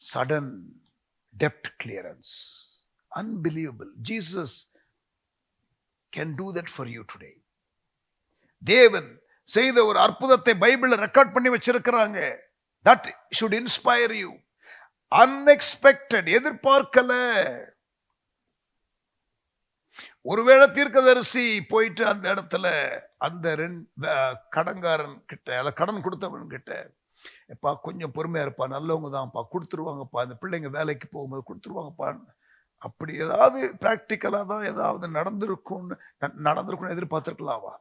Sudden dept clearance, unbelievable. Jesus can do that for you today. தேவன் செய்த ஒரு அற்புதத்தை பைபிள்ல ரெக்கார்ட் பண்ணி வச்சிருக்கிறாங்க. That should inspire you. Unexpected, எதிர்பார்க்கல. ஒருவேளை தீர்க்கதரிசி போயிட்டு அந்த இடத்துல அந்த கடன்காரன் கிட்ட, அதை கடன் கொடுத்தவன் கிட்ட, எப்பா கொஞ்சம் பொறுமையா இருப்பா, நல்லவங்க தான்ப்பா, கொடுத்துருவாங்கப்பா, இந்த பிள்ளைங்க வேலைக்கு போகும்போது கொடுத்துருவாங்கப்பா, அப்படி ஏதாவது பிராக்டிக்கலா தான் ஏதாவது நடந்திருக்கும்னு எதிர்பார்த்திருக்கலாமா?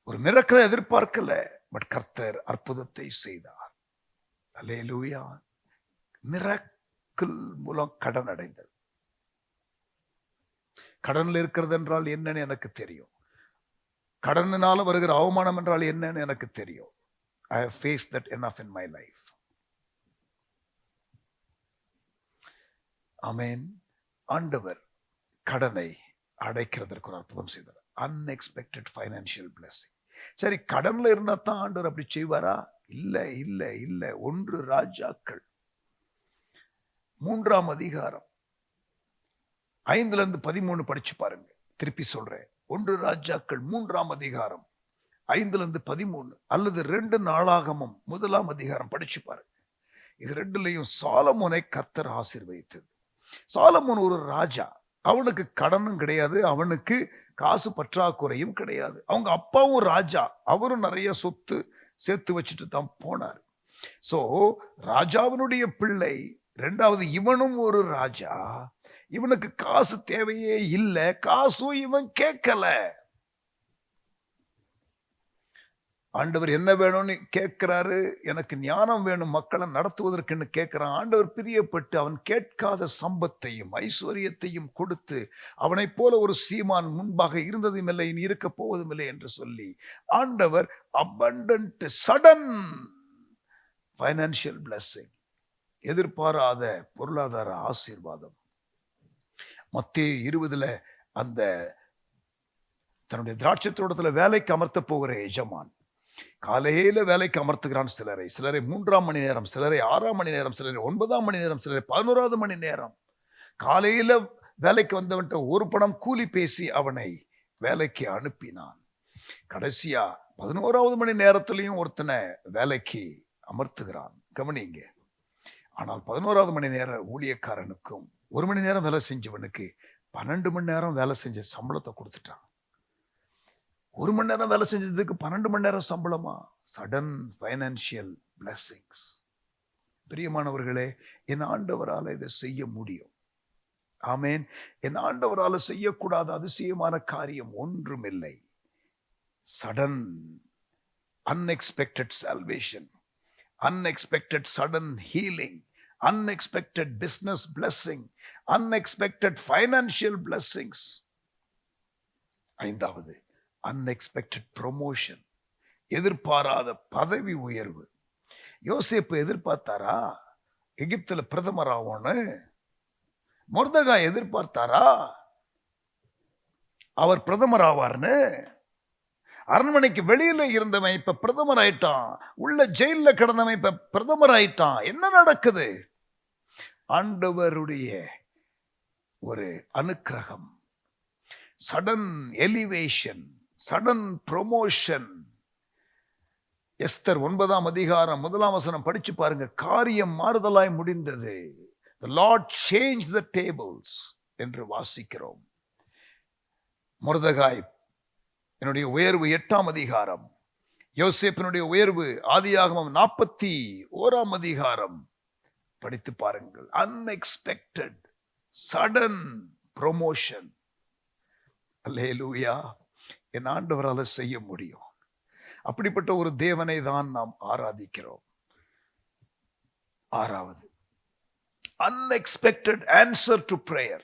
ஒரு மிரக்கலை எதிர்பார்க்கல. பட் கர்த்தர் அற்புதத்தை செய்தார். அல்லேலூயா. மிரக்கிள் மூலம் கடன் அடைந்தது. கடனில் இருக்கிறது என்றால் என்னன்னு எனக்கு தெரியும். கடனால வருகிற அவமானம் என்றால் என்னன்னு எனக்கு தெரியும். I have faced that enough in my life. ஆமென். ஆண்டவர் கடனை அடைக்கிறதற்கு ஒரு அற்புதம் செய்தார். Unexpected financial blessing. சரி, கடன்ல இருந்தா தான் ஆண்டவர் அப்படி செய்வாரா? இல்ல இல்ல இல்ல. 1 ராஜாக்கள் 3ஆம் அதிகாரம் 5-13 படிச்சு பாருங்க. திருப்பி சொல்றேன். 1 ராஜாக்கள் 3ஆம் அதிகாரம் 5-13 அல்லது 2 நாளாகமம் 1ஆம் அதிகாரம் படிச்சு பாருங்க. இது 2லயும் சாலமோனை கர்த்தர் ஆசீர்வதித்தது. சாலமோன் ஒரு ராஜா. அவனுக்கு கடனும் கிடையாது, அவனுக்கு காசு பற்றாக்குறையும் கிடையாது. அவங்க அப்பாவும் ராஜா, அவரும் நிறைய சொத்து சேர்த்து வச்சுட்டு தான் போனார். சோ ராஜாவினுடைய பிள்ளை. 2வது இவனும் ஒரு ராஜா. இவனுக்கு காசு தேவையே இல்லை, காசும் இவன் கேட்கல. ஆண்டவர் என்ன வேணும்னு கேட்கிறாரு. எனக்கு ஞானம் வேணும் மக்களை நடத்துவதற்குன்னு கேட்கிறான். ஆண்டவர் பிரியப்பட்டு அவன் கேட்காத சம்பத்தையும் ஐஸ்வர்யத்தையும் கொடுத்து, அவனை போல ஒரு சீமான் முன்பாக இருந்ததும் இல்லை, இனி இருக்க போவதும் இல்லை என்று சொல்லி ஆண்டவர் abundant sudden financial blessing, எதிர்பாராத பொருளாதார ஆசீர்வாதம். மத்தேயு 20 அந்த தன்னுடைய திராட்சை தோட்டத்துல வேலைக்கு அமர்த்த போகிற எஜமான் காலையில வேலைக்கு அமர்த்துகிறான். சிலரை 3ஆம் மணி நேரம், சிலரை 6ஆம் மணி நேரம், சிலரை 9ஆம் மணி நேரம், சிலரை 11வது மணி நேரம். காலையில வேலைக்கு வந்தவன்ட்ட ஒரு பணம் கூலி பேசி அவனை வேலைக்கு அனுப்பினான். கடைசியா 11வது மணி நேரத்திலையும் ஒருத்தனை வேலைக்கு அமர்த்துகிறான். கவனிங்க. ஆனால் 11வது மணி நேர ஊழியக்காரனுக்கும் 1 மணி நேரம் வேலை செஞ்சவனுக்கு 12 மணி நேரம் வேலை செஞ்ச சம்பளத்தை கொடுத்துட்டான். 1 மணி நேரம் வேலை செஞ்சதுக்கு 12 மணி நேரம் சம்பளமா? Sudden financial blessings. பிரியமானவர்களே, என் ஆண்டவரால் இதை செய்ய முடியும். ஆமேன். என் ஆண்டவரால் செய்யக்கூடாத அதிசயமான காரியம் ஒன்றுமில்லை. Sudden unexpected salvation, unexpected sudden healing, unexpected business blessing, unexpected financial blessings. 5வது unexpected promotion, எதிர்பாராத பதவி உயர்வு. யோசேப்பு எதிர்பார்த்தாரா எகிப்துல பிரதமர் ஆவோன்னு? மொர்தெகாய் எதிர்பார்த்தாரா அவர் பிரதமர் ஆவார்னு? அரண்மனைக்கு வெளியில இருந்தவன் இப்ப பிரதமர் ஆயிட்டான். உள்ள ஜெயில கிடந்தவன் இப்ப பிரதமர் ஆயிட்டான். என்ன நடக்குது? ஆண்டவருடைய ஒரு அனுக்கிரகம், sudden elevation, sudden promotion. Esther 9ஆம் அதிகாரம் 1ஆம் வசனம் படிச்சு பாருங்க. காரியம் மாறுதலாய் முடிந்தது. The Lord changed the tables என்று வாசிக்கிறோம். மொர்தெகாய் என்னுடைய உயர்வு 8ஆம் அதிகாரம். யோசேப்பினுடைய உயர்வு ஆதியாகமம் 41ஆம் அதிகாரம் படித்து பாருங்கள். Unexpected sudden promotion. அல்லேலூயா. என் ஆண்டவரால் செய்ய முடியும். அப்படிப்பட்ட ஒரு தேவனை தான் நாம் ஆராதிக்கிறோம். ஆறாவது, அன்எக்ஸ்பெக்டட் ஆன்சர் டு பிரேயர்.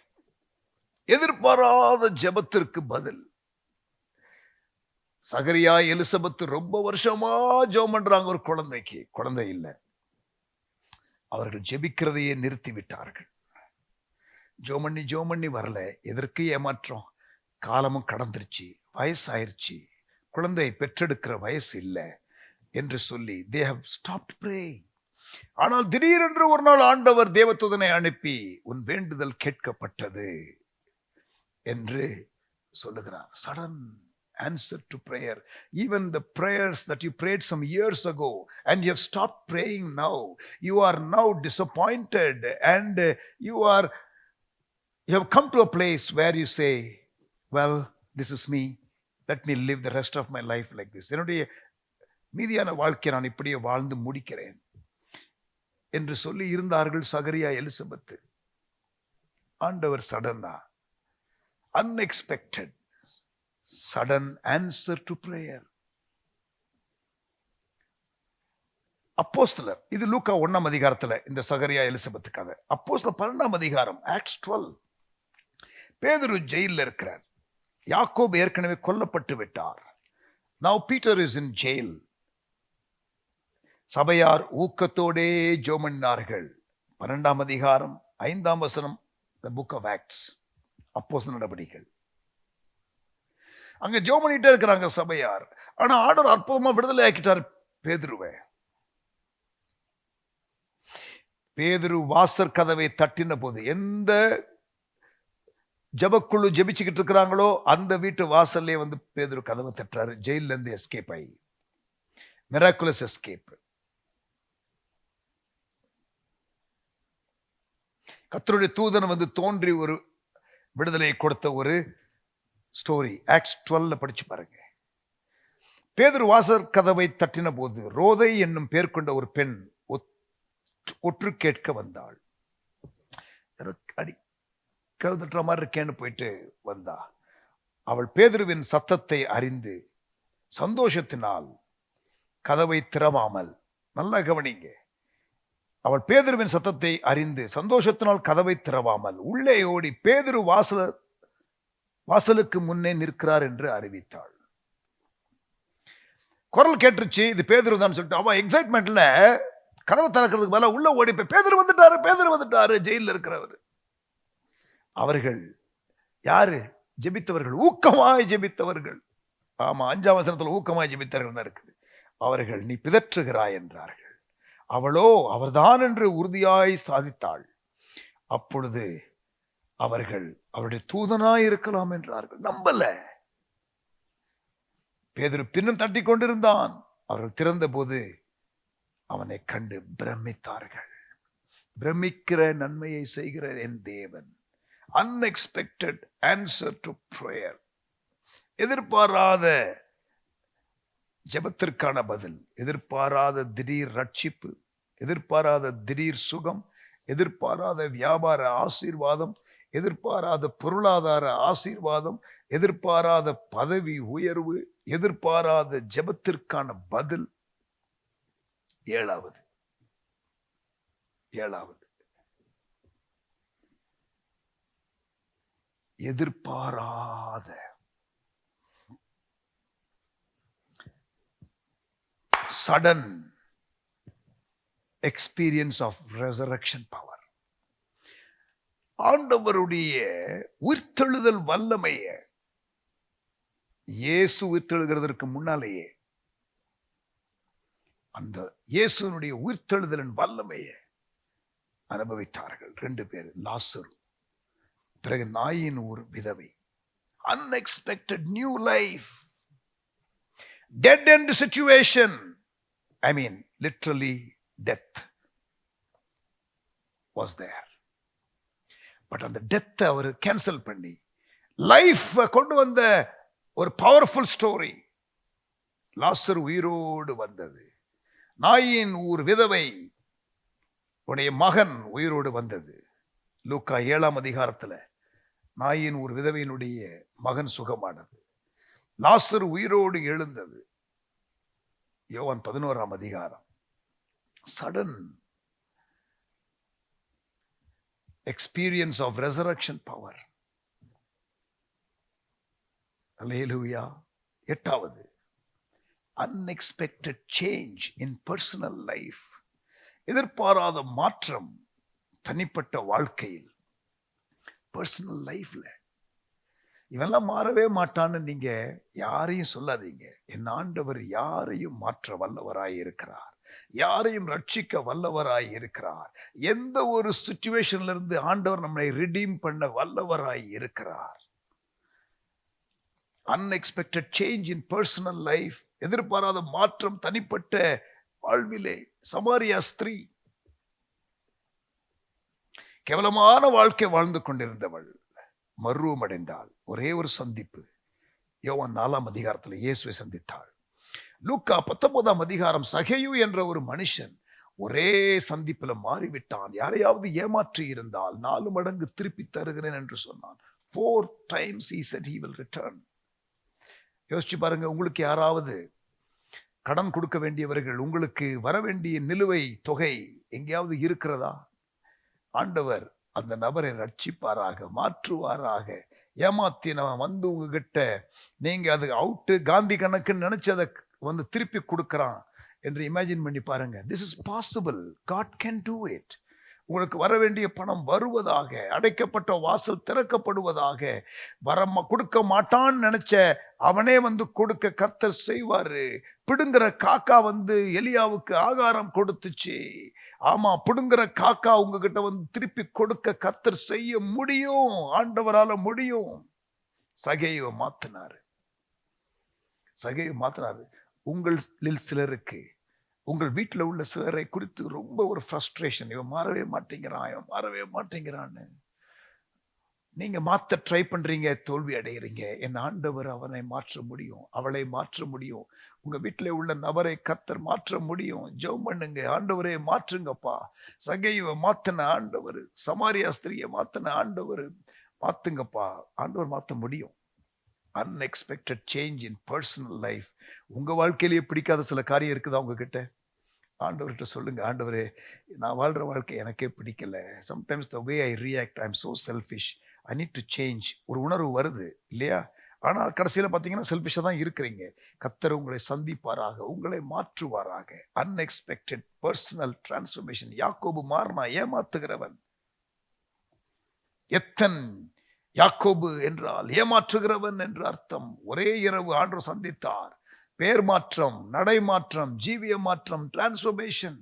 எதிர்பாராத ஜெபத்திற்கு பதில். சகரியா எலிசபெத் ரொம்ப வருஷமா ஜெபம் பண்றாங்க ஒரு குழந்தைக்கு, குழந்தை இல்லை. அவர்கள் ஜெபிக்கிறதையே நிறுத்தி விட்டார்கள். ஜோமண்ணி வரல. எதற்கு ஏமாற்றம்? காலமும் கடந்துருச்சு, வயசாயிருச்சு, குழந்தை பெற்றெடுக்கிற வயசு இல்லை என்று சொல்லி they have stopped praying. ஆனால் திடீரென்று ஒரு நாள் ஆண்டவர் தேவதூதனை அனுப்பி உன் வேண்டுதல் கேட்கப்பட்டது என்று சொல்லுகிறார். Sudden answer to prayer. Even the prayers that you prayed some years ago and you have stopped praying now, you are now disappointed and you have come to a place where you say, well, this is me, let me live the rest of my life like this. என்னுடைய மீதியான வாழ்க்கை நான் இப்படியே வாழ்ந்து முடிக்கிறேன் என்று சொல்லி இருந்தார்கள் சகரியா எலிசபெத். ஆண்டவர் சடனா, unexpected, sudden answer to prayer. அப்போஸ்தலர், இது லூக்கா 1ஆம் அதிகாரத்துல இந்த சகரியா எலிசபெத் கதை. அப்போஸ்தலர் 12ஆம் அதிகாரம், ஆக்ட்ஸ் 12. பேதுரு ஜெயிலில் இருக்கிறார். யாக்கோபு ஏற்கனவே கொல்லப்பட்டு விட்டார். Now Peter is in jail. சபையார் ஊக்கத்தோடே ஜெபமண்ணார்கள். 12ஆம் அதிகாரம் 5ஆம் வசனம், the book of Acts, அப்போஸ்தலர் நடபடிகள். அங்க ஜெபம் பண்ணிட்டே இருக்கிறாங்க சபையார். ஆனா ஆண்டவர் அற்புதமா விடுதலை ஆக்கிட்டார் பேதுருவை. பேதுரு வாசற் கதவை தட்டின போது, எந்த ஜபக்குழு ஜெபிச்சுக்கிட்டு இருக்கிறாங்களோ அந்த வீட்டு வாசல்லே வந்து பேதுரு கதவை தட்டுறாரு. ஜெயில இருந்து எஸ்கேப் ஆகி, மிராக்குலஸ் எஸ்கேப். கர்த்தருடைய தூதன் வந்து தோன்றி ஒரு விடுதலை கொடுத்த ஒரு ஸ்டோரி. ஆக்ட்ஸ் 12 படிச்சு பாருங்க. பேதுரு வாசற் கதவை தட்டின போது ரோதை என்னும் பேர் கொண்ட ஒரு பெண் ஒற்று கேட்க வந்தாள். அடி கதவு தட்டுற மாதிரி இருக்கேன்னு போயிட்டு வந்தா. அவள் பேதுருவின் சத்தத்தை அறிந்து சந்தோஷத்தினால் கதவை திறவாமல், நல்லா கவனிங்க, அவள் பேதுருவின் சத்தத்தை அறிந்து சந்தோஷத்தினால் கதவை திறவாமல் உள்ளே ஓடி பேதுரு வாசலுக்கு முன்னே நிற்கிறார் என்று அறிவித்தாள். குரல் கேட்டுருச்சு, இது பேதுரு தான் சொல்லிட்டு அவன் எக்ஸைட்மெண்ட்ல கதவை திறக்கிறதுக்கு மேல உள்ள ஓடி போய் பேதுரு வந்துட்டாரு ஜெயிலில் இருக்கிறவர். அவர்கள் யாரு? ஜெபித்தவர்கள், ஊக்கமாய் ஜெபித்தவர்கள். ஆமா, 5ஆம் வசனத்துல ஊக்கமாய் ஜெபித்தவர்கள் தான் இருக்குது. அவர்கள் நீ பிதற்றுகிறாய் என்றார்கள். அவளோ அவர்தான் என்று உறுதியாய் சாதித்தாள். அப்பொழுது அவர்கள் அவருடைய தூதனாய் இருக்கலாம் என்றார்கள். நம்பல. பேதுரு பின்னும் தட்டி கொண்டிருந்தான். அவர்கள் திறந்த போது அவனை கண்டு பிரமித்தார்கள். பிரமிக்கிற நன்மையை செய்கிற என் தேவன். Unexpected answer to prayer. எதிர்பாராத ஜெபத்திற்கான பதில், எதிர்பாராத திடீர் ரட்சிப்பு, எதிர்பாராத திடீர் சுகம், எதிர்பாராத வியாபார ஆசீர்வாதம், எதிர்பாராத பொருளாதார ஆசீர்வாதம், எதிர்பாராத பதவி உயர்வு, எதிர்பாராத ஜெபத்திற்கான பதில். ஏழாவது எதிர்பாராத sudden experience of resurrection power. ஆண்டவருடைய உயிர்த்தெழுதல் வல்லமைய இயேசு உயிர்த்தெழுகிறதற்கு முன்னாலேயே அந்த இயேசுனுடைய உயிர்த்தெழுதலின் வல்லமையை அனுபவித்தார்கள் 2 பேர். லாசரு, பிறகு நாயின் ஒரு விதவை. Unexpected new life. Dead end situation. I mean, literally death was there. But அந்த டெத்தை அவர் கேன்சல் பண்ணி லைஃப் கொண்டு வந்த ஒரு பவர்ஃபுல் ஸ்டோரி. லாசர் உயிரோடு வந்தது. நாயின் ஊர் விதவை உடைய மகன் உயிரோடு வந்தது. லூக்கா 7ஆம் அதிகாரத்துல நாயின் ஒரு விதவையினுடைய மகன் சுகமானது, லாசரு உயிரோடு எழுந்தது. யோவான் 11ஆம் அதிகாரம். Sudden experience of resurrection power. Hallelujah. எட்டாவது, unexpected change in personal life. எதிர்பாராத மாற்றம் தனிப்பட்ட வாழ்க்கையில், பர்சனல் லைஃப்ல. இவெல்லாம் மாறவே மாட்டான்னு நீங்க யாரையும் சொல்லாதீங்க. என் ஆண்டவர் யாரையும் மாற்ற வல்லவராய் இருக்கிறார், யாரையும் ரட்சிக்க வல்லவராய் இருக்கிறார். எந்த ஒரு சிச்சுவேஷன்ல இருந்து ஆண்டவர் நம்மை ரிடீம் பண்ண வல்லவராய் இருக்கிறார். Unexpected change in personal life, எதிர்பாராத மாற்றம் தனிப்பட்ட வாழ்விலே. சமாரியா ஸ்திரீ கேவலமான வாழ்க்கை வாழ்ந்து கொண்டிருந்தவள் மர்வம் அடைந்தாள். ஒரே ஒரு சந்திப்பு. யோவான் 4ஆம் அதிகாரத்தில் இயேசுவை சந்தித்தாள். லூக்கா 19ஆம் அதிகாரம், சகேயு என்ற ஒரு மனுஷன் ஒரே சந்திப்பில் மாறிவிட்டான். யாரையாவது ஏமாற்றி இருந்தால் 4 மடங்கு திருப்பி தருகிறேன் என்று சொன்னான். 4 times he said he will return. யோசிச்சு பாருங்க, உங்களுக்கு யாராவது கடன் கொடுக்க வேண்டியவர்கள், உங்களுக்கு வர வேண்டிய நிலுவை தொகை எங்கேயாவது இருக்கிறதா? ஆண்டவர் அந்த நபரை ரட்சிப்பாராக, மாற்றுவாராக. ஏமாத்தினவன் வந்து உங்ககிட்ட நீங்க அது அவுட்டு காந்தி கணக்குன்னு நினைச்சு அதை வந்து திருப்பி கொடுக்கறான் என்று இமேஜின் பண்ணி பாருங்க. This is possible. God can do it. உங்களுக்கு வர வேண்டிய பணம் வருவதாக, அடைக்கப்பட்ட வாசல் திறக்கப்படுவதாக. கொடுக்க மாட்டான்னு நினைச்ச அவனே வந்து கொடுக்க கர்த்தர் செய்வாரு. பிடுங்குற காக்கா வந்து எலியாவுக்கு ஆகாரம் கொடுத்துச்சு. ஆமா, பிடுங்குற காக்கா உங்ககிட்ட வந்து திருப்பி கொடுக்க கர்த்தர் செய்ய முடியும், ஆண்டவரால முடியும். சகேயுவை மாத்தினாரு. உங்களில் சிலருக்கு, உங்கள் வீட்டில் உள்ள சிலரை குறித்து ரொம்ப ஒரு ஃப்ரஸ்ட்ரேஷன். இவன் மாறவே மாட்டேங்கிறான்னு நீங்க மாத்த ட்ரை பண்றீங்க, தோல்வி அடைகிறீங்க. என் ஆண்டவர் அவனை மாற்ற முடியும், அவளை மாற்ற முடியும். உங்க வீட்டில் உள்ள நபரை கர்த்தர் மாற்ற முடியும். ஜெபம் பண்ணுங்க, ஆண்டவரே மாற்றுங்கப்பா. சகேயுவை மாத்தின ஆண்டவர், சமாரியா ஸ்திரியை மாத்தின ஆண்டவர், மாத்துங்கப்பா. ஆண்டவர் மாற்ற முடியும். Unexpected change in personal life. உங்க வாழ்க்கையிலேயே பிடிக்காத சில காரியம் இருக்குதா உங்ககிட்ட? ஆண்டவர்கிட்ட சொல்லுங்க, ஆண்டவரே நான் வாழ்ற வாழ்க்கை எனக்கே பிடிக்கல. Sometimes the way I react, I am so selfish, I need to change. ஒரு உணர்வு வருது இல்லையா? ஆனால் கடைசியில் பார்த்தீங்கன்னா செல்ஃபிஷாக தான் இருக்கிறீங்க. கர்த்தர் உங்களை சந்திப்பாராக, உங்களை மாற்றுவாராக. Unexpected personal transformation. யாக்கோபு மாறினா, ஏமாத்துகிறவன். எத்தன் யாக்கோபு என்றால் ஏமாற்றுகிறவன் என்று அர்த்தம். ஒரே இரவு ஆண்டவர் சந்தித்தார். பேர் மாற்றம், நடை மாற்றம், ஜீவிய மாற்றம், டிரான்ஸ்ஃபர்மேஷன்.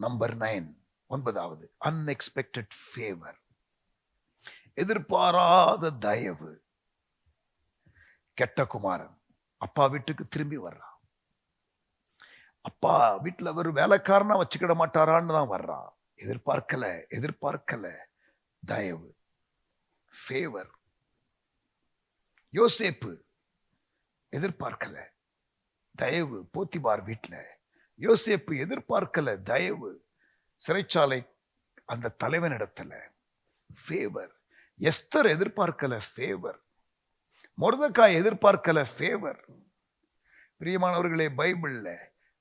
நம்பர் 9, 9வது, அன்எக்ஸ்பெக்டட் ஃபேவர். எதிர்பாராத தயவு. கெட்ட குமாரன் அப்பா வீட்டுக்கு திரும்பி வர்றான். அப்பா வீட்டுல ஒரு வேலைக்காரனா வச்சுக்கிட மாட்டாரான்னு தான் வர்றான். எதிர்பார்க்கல தயவு, ஃபேவர். யோசேப்பு எதிர்பார்க்கல தயவு, போத்திபார் வீட்டில். யோசேப்பு எதிர்பார்க்கல தயவு, சிறைச்சாலை அந்த தலைவனிடத்துல ஃபேவர். எஸ்தர் எதிர்பார்க்கல ஃபேவர். மொர்தெகாய் எதிர்பார்க்கல ஃபேவர். பிரியமானவர்களே, பைபிள்ல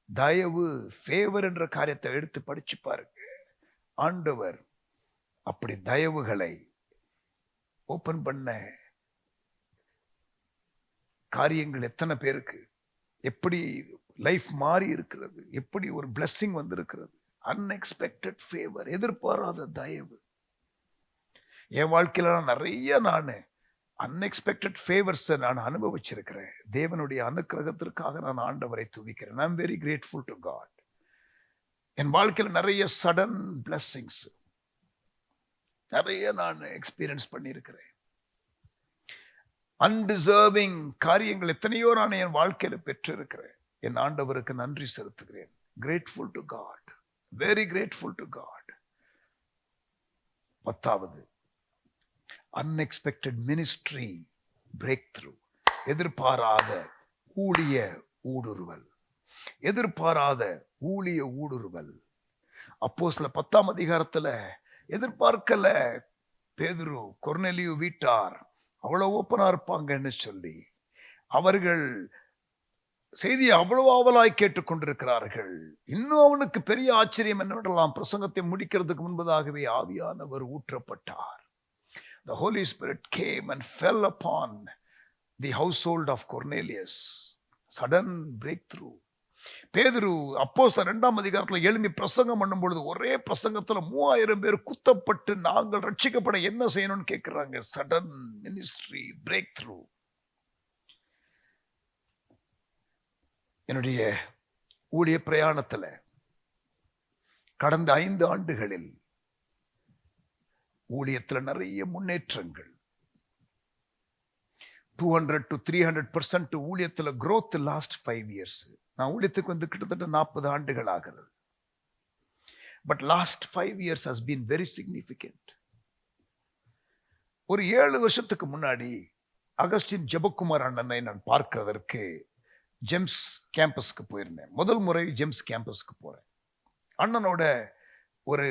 தயவு, ஃபேவர் என்ற காரியத்தை எடுத்து படிச்சு பாருங்க. ஆண்டவர் அப்படி தயவுகளை ஓபன் பண்ண காரியங்கள் எத்தனை பேருக்கு, எப்படி லைஃப் மாறி இருக்கிறது, எப்படி ஒரு பிளெஸிங் வந்திருக்கிறது. அன்எக்ஸ்பெக்டட் ஃபேவர், எதிர்பாராத தயவு. என் வாழ்க்கையில நிறைய நான் அன்எக்ஸ்பெக்டட் ஃபேவர்ஸை நான் அனுபவிச்சிருக்கிறேன். தேவனுடைய அனுக்கிரகத்திற்காக நான் ஆண்டவரை துதிக்கிறேன். I am very grateful to God. என் வாழ்க்கையில் நிறைய சடன் பிளெஸிங்ஸ் நிறைய நான் எக்ஸ்பீரியன்ஸ் பண்ணியிருக்கிறேன். அன்டிசர்விங் காரியங்கள் எத்தனையோ நான் என் வாழ்க்கையில பெற்றிருக்கிறேன். என் ஆண்டவருக்கு நன்றி செலுத்துகிறேன். Grateful to God, very grateful to God. 10வது, அன்எக்ஸ்பெக்டட் மினிஸ்ட்ரி பிரேக் த்ரூ. எதிர்பாராத ஊழிய ஊடுருவல். எதிர்பாராத ஊழிய ஊடுருவல். அப்போஸ்தலர் 10ஆம் அதிகாரத்துல எதிர்பார்க்கல பேதுரு கொர்நேலியு வீட்டார் அவ்வளவு ஓப்பனா இருப்பாங்கன்னு சொல்லி அவர்கள் செய்தியை அவ்வளவு ஆவலாய் கேட்டுக்கொண்டிருக்கிறார்கள். இன்னும் அவனுக்கு பெரிய ஆச்சரியம் என்னவென்றலாம், பிரசங்கத்தை முடிக்கிறதுக்கு முன்பதாகவே ஆவியானவர் ஊற்றப்பட்டார். The Holy Spirit came and fell upon the household of Cornelius. Sudden breakthrough. பேதுரு அப்போஸ்தலர் 2ஆம் அதிகாரத்துல எழும்பி பிரசங்கம் பண்ணும் பொழுது ஒரே பிரசங்கத்துல 3000 பேர் குத்தப்பட்டு நாங்கள் ரட்சிக்கப்பட என்ன செய்யணும்னு கேட்கிறாங்க. Sudden ministry break through. என்னுடைய ஊழிய பிரயாணத்துல கடந்த 5 ஆண்டுகளில் ஊழியத்துல நிறைய முன்னேற்றங்கள், 200 to 300% ஊழியத்துல growth லாஸ்ட் 5 years. நான் ஊழியத்துக்கு வந்து கிட்டத்தட்ட 40 ஆண்டுகள் ஆகிறது. But last 5 years has been very significant. ஒரு 7 வருஷத்துக்கு முன்னாடி அகஸ்டின் ஜெபக்குமார் அண்ணனை நான் பார்க்கிறதற்கு ஜெம்ஸ் கேம்பஸ்க்கு போயிருந்தேன். முதல் முறை ஜெம்ஸ் கேம்பஸ்க்கு போறேன். அண்ணனோட ஒரு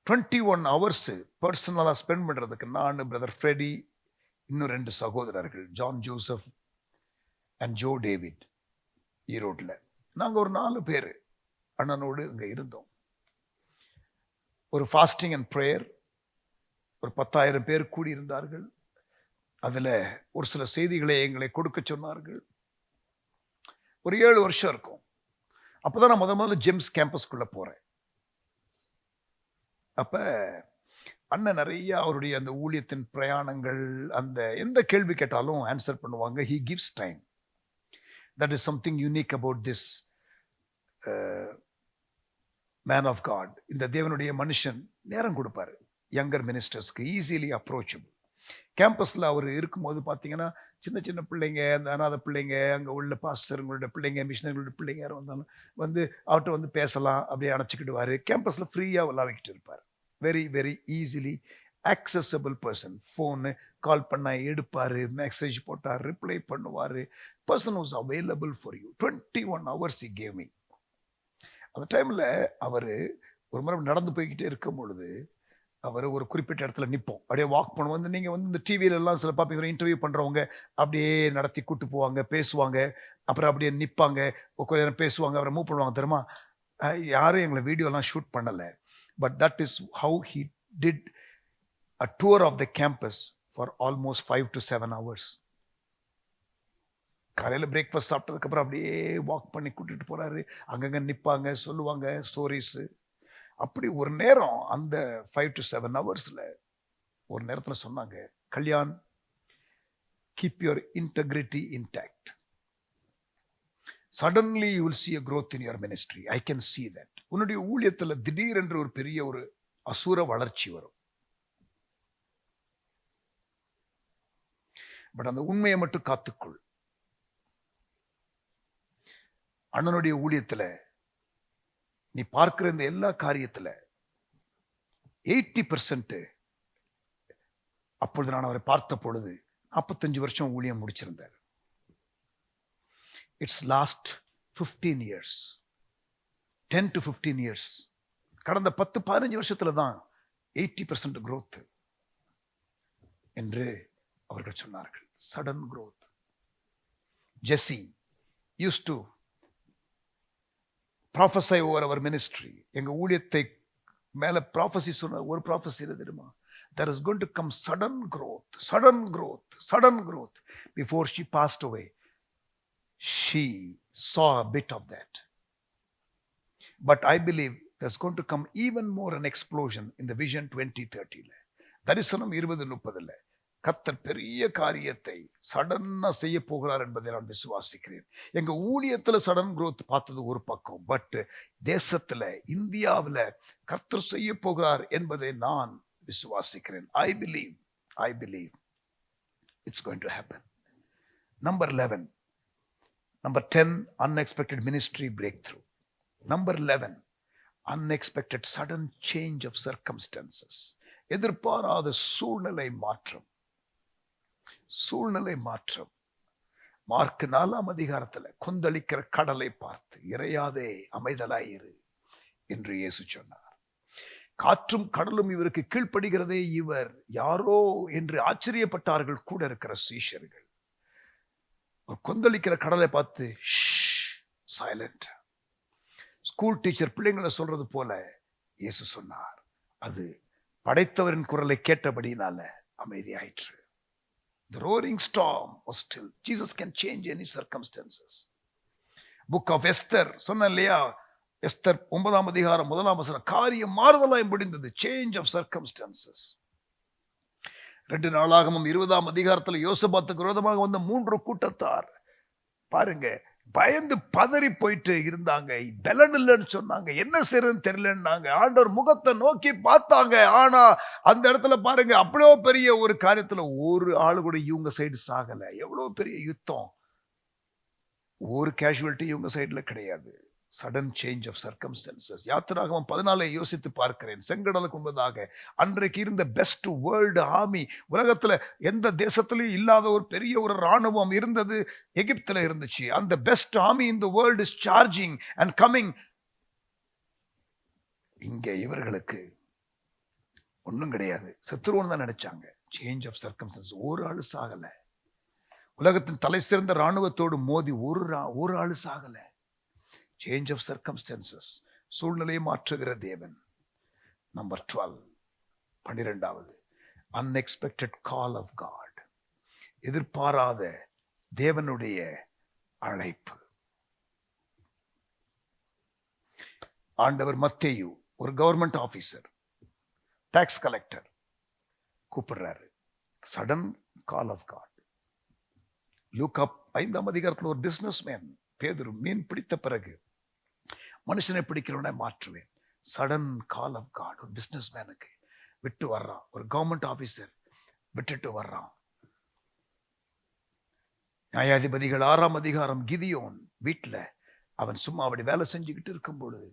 21 hours பர்சனலா ஸ்பெண்ட் பண்றதுக்கு நான், பிரதர் ஃப்ரெடி, இன்னும் 2 சகோதரர்கள் John Joseph and Joe David ஈரோட்ல, நாங்க ஒரு 4 பேர் அண்ணனோடு இங்க இருந்தோம். ஒரு ஃபாஸ்டிங் அண்ட் ப்ரேயர், ஒரு 10,000 பேர் கூடியிருந்தார்கள். அதுல ஒரு சில செய்திகளை எங்களை கொடுக்க சொன்னார்கள். ஒரு 7 வருஷம் இருக்கும். அப்பதான் நான் முதல்ல ஜெம்ஸ் கேம்பஸ்குள்ள போறேன். அப்ப அண்ணன் நிறைய அவருடைய அந்த ஊழியத்தின் பிரயாணங்கள், அந்த எந்த கேள்வி கேட்டாலும் ஆன்சர் பண்ணுவாங்க. He gives time. That is something unique about this man of God. இந்த தேவனுடைய மனுஷன் நேரம் கொடுப்பாரு யங்கர் மினிஸ்டர்ஸ்க்கு, ஈஸிலி அப்ரோச்சபிள். கேம்பஸில் அவர் இருக்கும்போது பார்த்தீங்கன்னா சின்ன சின்ன பிள்ளைங்க, அந்த அநாத பிள்ளைங்க, அங்கே உள்ள பாஸ்டருங்களோட பிள்ளைங்க, மிஷினரிகளோட பிள்ளைங்க யாரும் வந்தாலும் வந்து அவர்கிட்ட வந்து பேசலாம், அப்படியே அணைச்சிக்கிடுவார். கேம்பஸில் ஃப்ரீயாக விளாவிக்கிட்டு இருப்பார். Very very easily accessible person. Phone call பண்ண எடுப்பார், மெசேஜ் போட்டார், ரிப்ளை பண்ணுவார். Person was available for you 21 hours he gave me. அந்த டைமில் அவர் ஒரு முறை நடந்து போய்கிட்டே இருக்கும் பொழுது அவர் ஒரு குறிப்பிட்ட இடத்துல நிற்போம், அப்படியே வாக் பண்ணுவோம். வந்து நீங்கள் வந்து இந்த டிவியிலெல்லாம் சில பார்ப்பீங்க, இன்டர்வியூ பண்ணுறவங்க அப்படியே நடத்தி கூட்டு போவாங்க, பேசுவாங்க, அப்புறம் அப்படியே நிற்பாங்க, கொஞ்ச நேரம் பேசுவாங்க, அவரை மூவ் பண்ணுவாங்க. தெரியுமா, யாரும் எங்களை வீடியோலாம் ஷூட் பண்ணலை. But that is how he did a tour of the campus for almost 5 to 7 hours. காலையில் பிரேக்ஃபாஸ்ட் சாப்பிட்டதுக்கப்புறம் அப்படியே வாக் பண்ணி கூட்டிகிட்டு போகிறாரு. அங்கங்கே நிற்பாங்க, சொல்லுவாங்க ஸ்டோரிஸு. அப்படி ஒரு நேரம் அந்த 5 to 7 hours ஒரு நேரத்தில் சொன்னாங்க, Kalyan, keep your integrity intact. Suddenly you will see a growth in your ministry. I can see that. உன்னுடைய ஊழியத்தில் திடீரென்று ஒரு பெரிய ஒரு அசுர வளர்ச்சி வரும். பட் அந்த உண்மையை மட்டும் காத்துக்கொள். அண்ணனுடைய ஊழியத்தில் நீ பார்க்கிற இந்த எல்லா காரியத்தில் 80% அப்பொழுது நான் அவரை பார்த்த பொழுது 45 வருஷம் ஊழியம் முடிச்சிருந்தார். It's last 15 years, 10 to 15 years. கடந்த 10-15 வருஷத்துல தான் 80% growth என்று அவர்கள் சொன்னார்கள். Sudden growth. Jesi used to prophesy over our ministry. எங்க ஊழியத்தை மேல prophecy சொன்ன ஒரு prophecy தெரியுமா, there is going to come sudden growth, sudden growth, sudden growth. Before she passed away, she saw a bit of that. But I believe there's going to come even more an explosion in the vision 2030. தரிசனம் 2030 கர்த்தர் பெரிய காரியத்தை சடனா செய்ய போகிறார் என்பதை நான் விசுவாசிக்கிறேன். எங்க ஊழியத்துல சடன் growth பார்த்தது ஒரு பக்கம், பட் தேசத்துல, இந்தியாவில் கர்த்தர் செய்ய போகிறார் என்பதை நான் விசுவாசிக்கிறேன். I believe it's going to happen. Number 11, number 10, unexpected ministry breakthrough. Number 11, unexpected sudden change of circumstances. எதிர்பாராத சூழ்நிலை மாற்றம். மார்க் 4ஆம் அதிகாரத்தில் கொந்தளிக்கிற கடலை பார்த்து இறையாதே அமைதலாயிரு என்று இயேசு சொன்னார். காற்றும் கடலும் இவருக்கு கீழ்ப்படுகிறதே, இவர் யாரோ என்று ஆச்சரியப்பட்டார்கள் கூட இருக்கிற சீஷர்கள். ஒரு கொந்தளிக்கிற கடலை பார்த்து சைலண்ட். ஸ்கூல் டீச்சர் பிள்ளைங்களை சொல்றது போல இயேசு சொன்னார். அது படைத்தவரின் குரலை கேட்டபடினால அமைதியாயிற்று. The roaring storm was still. Jesus can change any circumstances. Book of Esther சொன்ன இல்லையா, எஸ்தர் 9ஆம் அதிகாரம் 1ஆம் வசனம், காரியம் மாறுதலாய் முடிந்தது. Change of circumstances. 2 நாளாகமும் 20ஆம் அதிகாரத்தில் யோசபாத்துக்கு விரோதமாக வந்த 3 கூட்டத்தார் பாருங்க, பயந்து பதறி போயிட்டு இருந்தாங்க. பலன் இல்லைன்னு சொன்னாங்க, என்ன செய்யறதுன்னு தெரியலன்னாங்க. ஆண்டவர் முகத்தை நோக்கி பார்த்தாங்க. ஆனா அந்த இடத்துல பாருங்க, அவ்வளோ பெரிய ஒரு காரியத்துல ஒரு ஆளு கூட இவங்க சைடு சாகல. எவ்வளவு பெரிய யுத்தம், ஒரு கேஷுவலிட்டி இவங்க சைடுல கிடையாது. Sudden change of circumstances. யாத்திராகமம் 14 யோசித்து பார்க்கிறேன். செங்கடலுக்கு முன்பதாக அன்றைக்கு இருந்த பெஸ்ட் வேர்ல்டு ஆர்மி, உலகத்துல எந்த தேசத்திலையும் இல்லாத ஒரு பெரிய ஒரு ராணுவம் இருந்தது, எகிப்துல இருந்துச்சு. அந்த best army in the world is charging and coming. இங்க இவர்களுக்கு ஒன்றும் கிடையாது, செத்துருவோன்னு தான் நினைச்சாங்க. Change of circumstances. ஒரு ஆளு சாகல. உலகத்தின் தலை சிறந்த ராணுவத்தோடு மோதி ஒரு ஆளு சாகல. Change of circumstances. சூழ்நிலையை மாற்றுகிற தேவன். நம்பர் 12, 12வது, அன்எக்ஸ்பெக்டட் கால் ஆஃப் காட். எதிர்பாராத தேவனுடைய அழைப்பு. ஆண்டவர் மத்தேயு ஒரு கவர்மெண்ட் ஆபீசர், டாக்ஸ் கலெக்டர் கூப்பிடுறாரு. Sudden call of God. Luke 5ஆம் அதிகாரத்தில் ஒரு பிசினஸ் மேன் பேதுரு மீன் பிடித்த பிறகு மனுஷனை பிடிக்கிறவனை மாற்றுவேன். Sudden call of God. ஒரு பிசினஸ் மேனுக்கு விட்டு வர்றான், ஒரு கவர்மெண்ட் ஆபீசர் விட்டுட்டு வர்றான். நியாயாதிபதிகள் 6ஆம் அதிகாரம், கிதியோன் வீட்டுல அவன் சும்மா அப்படி வேலை செஞ்சுக்கிட்டு இருக்கும் பொழுது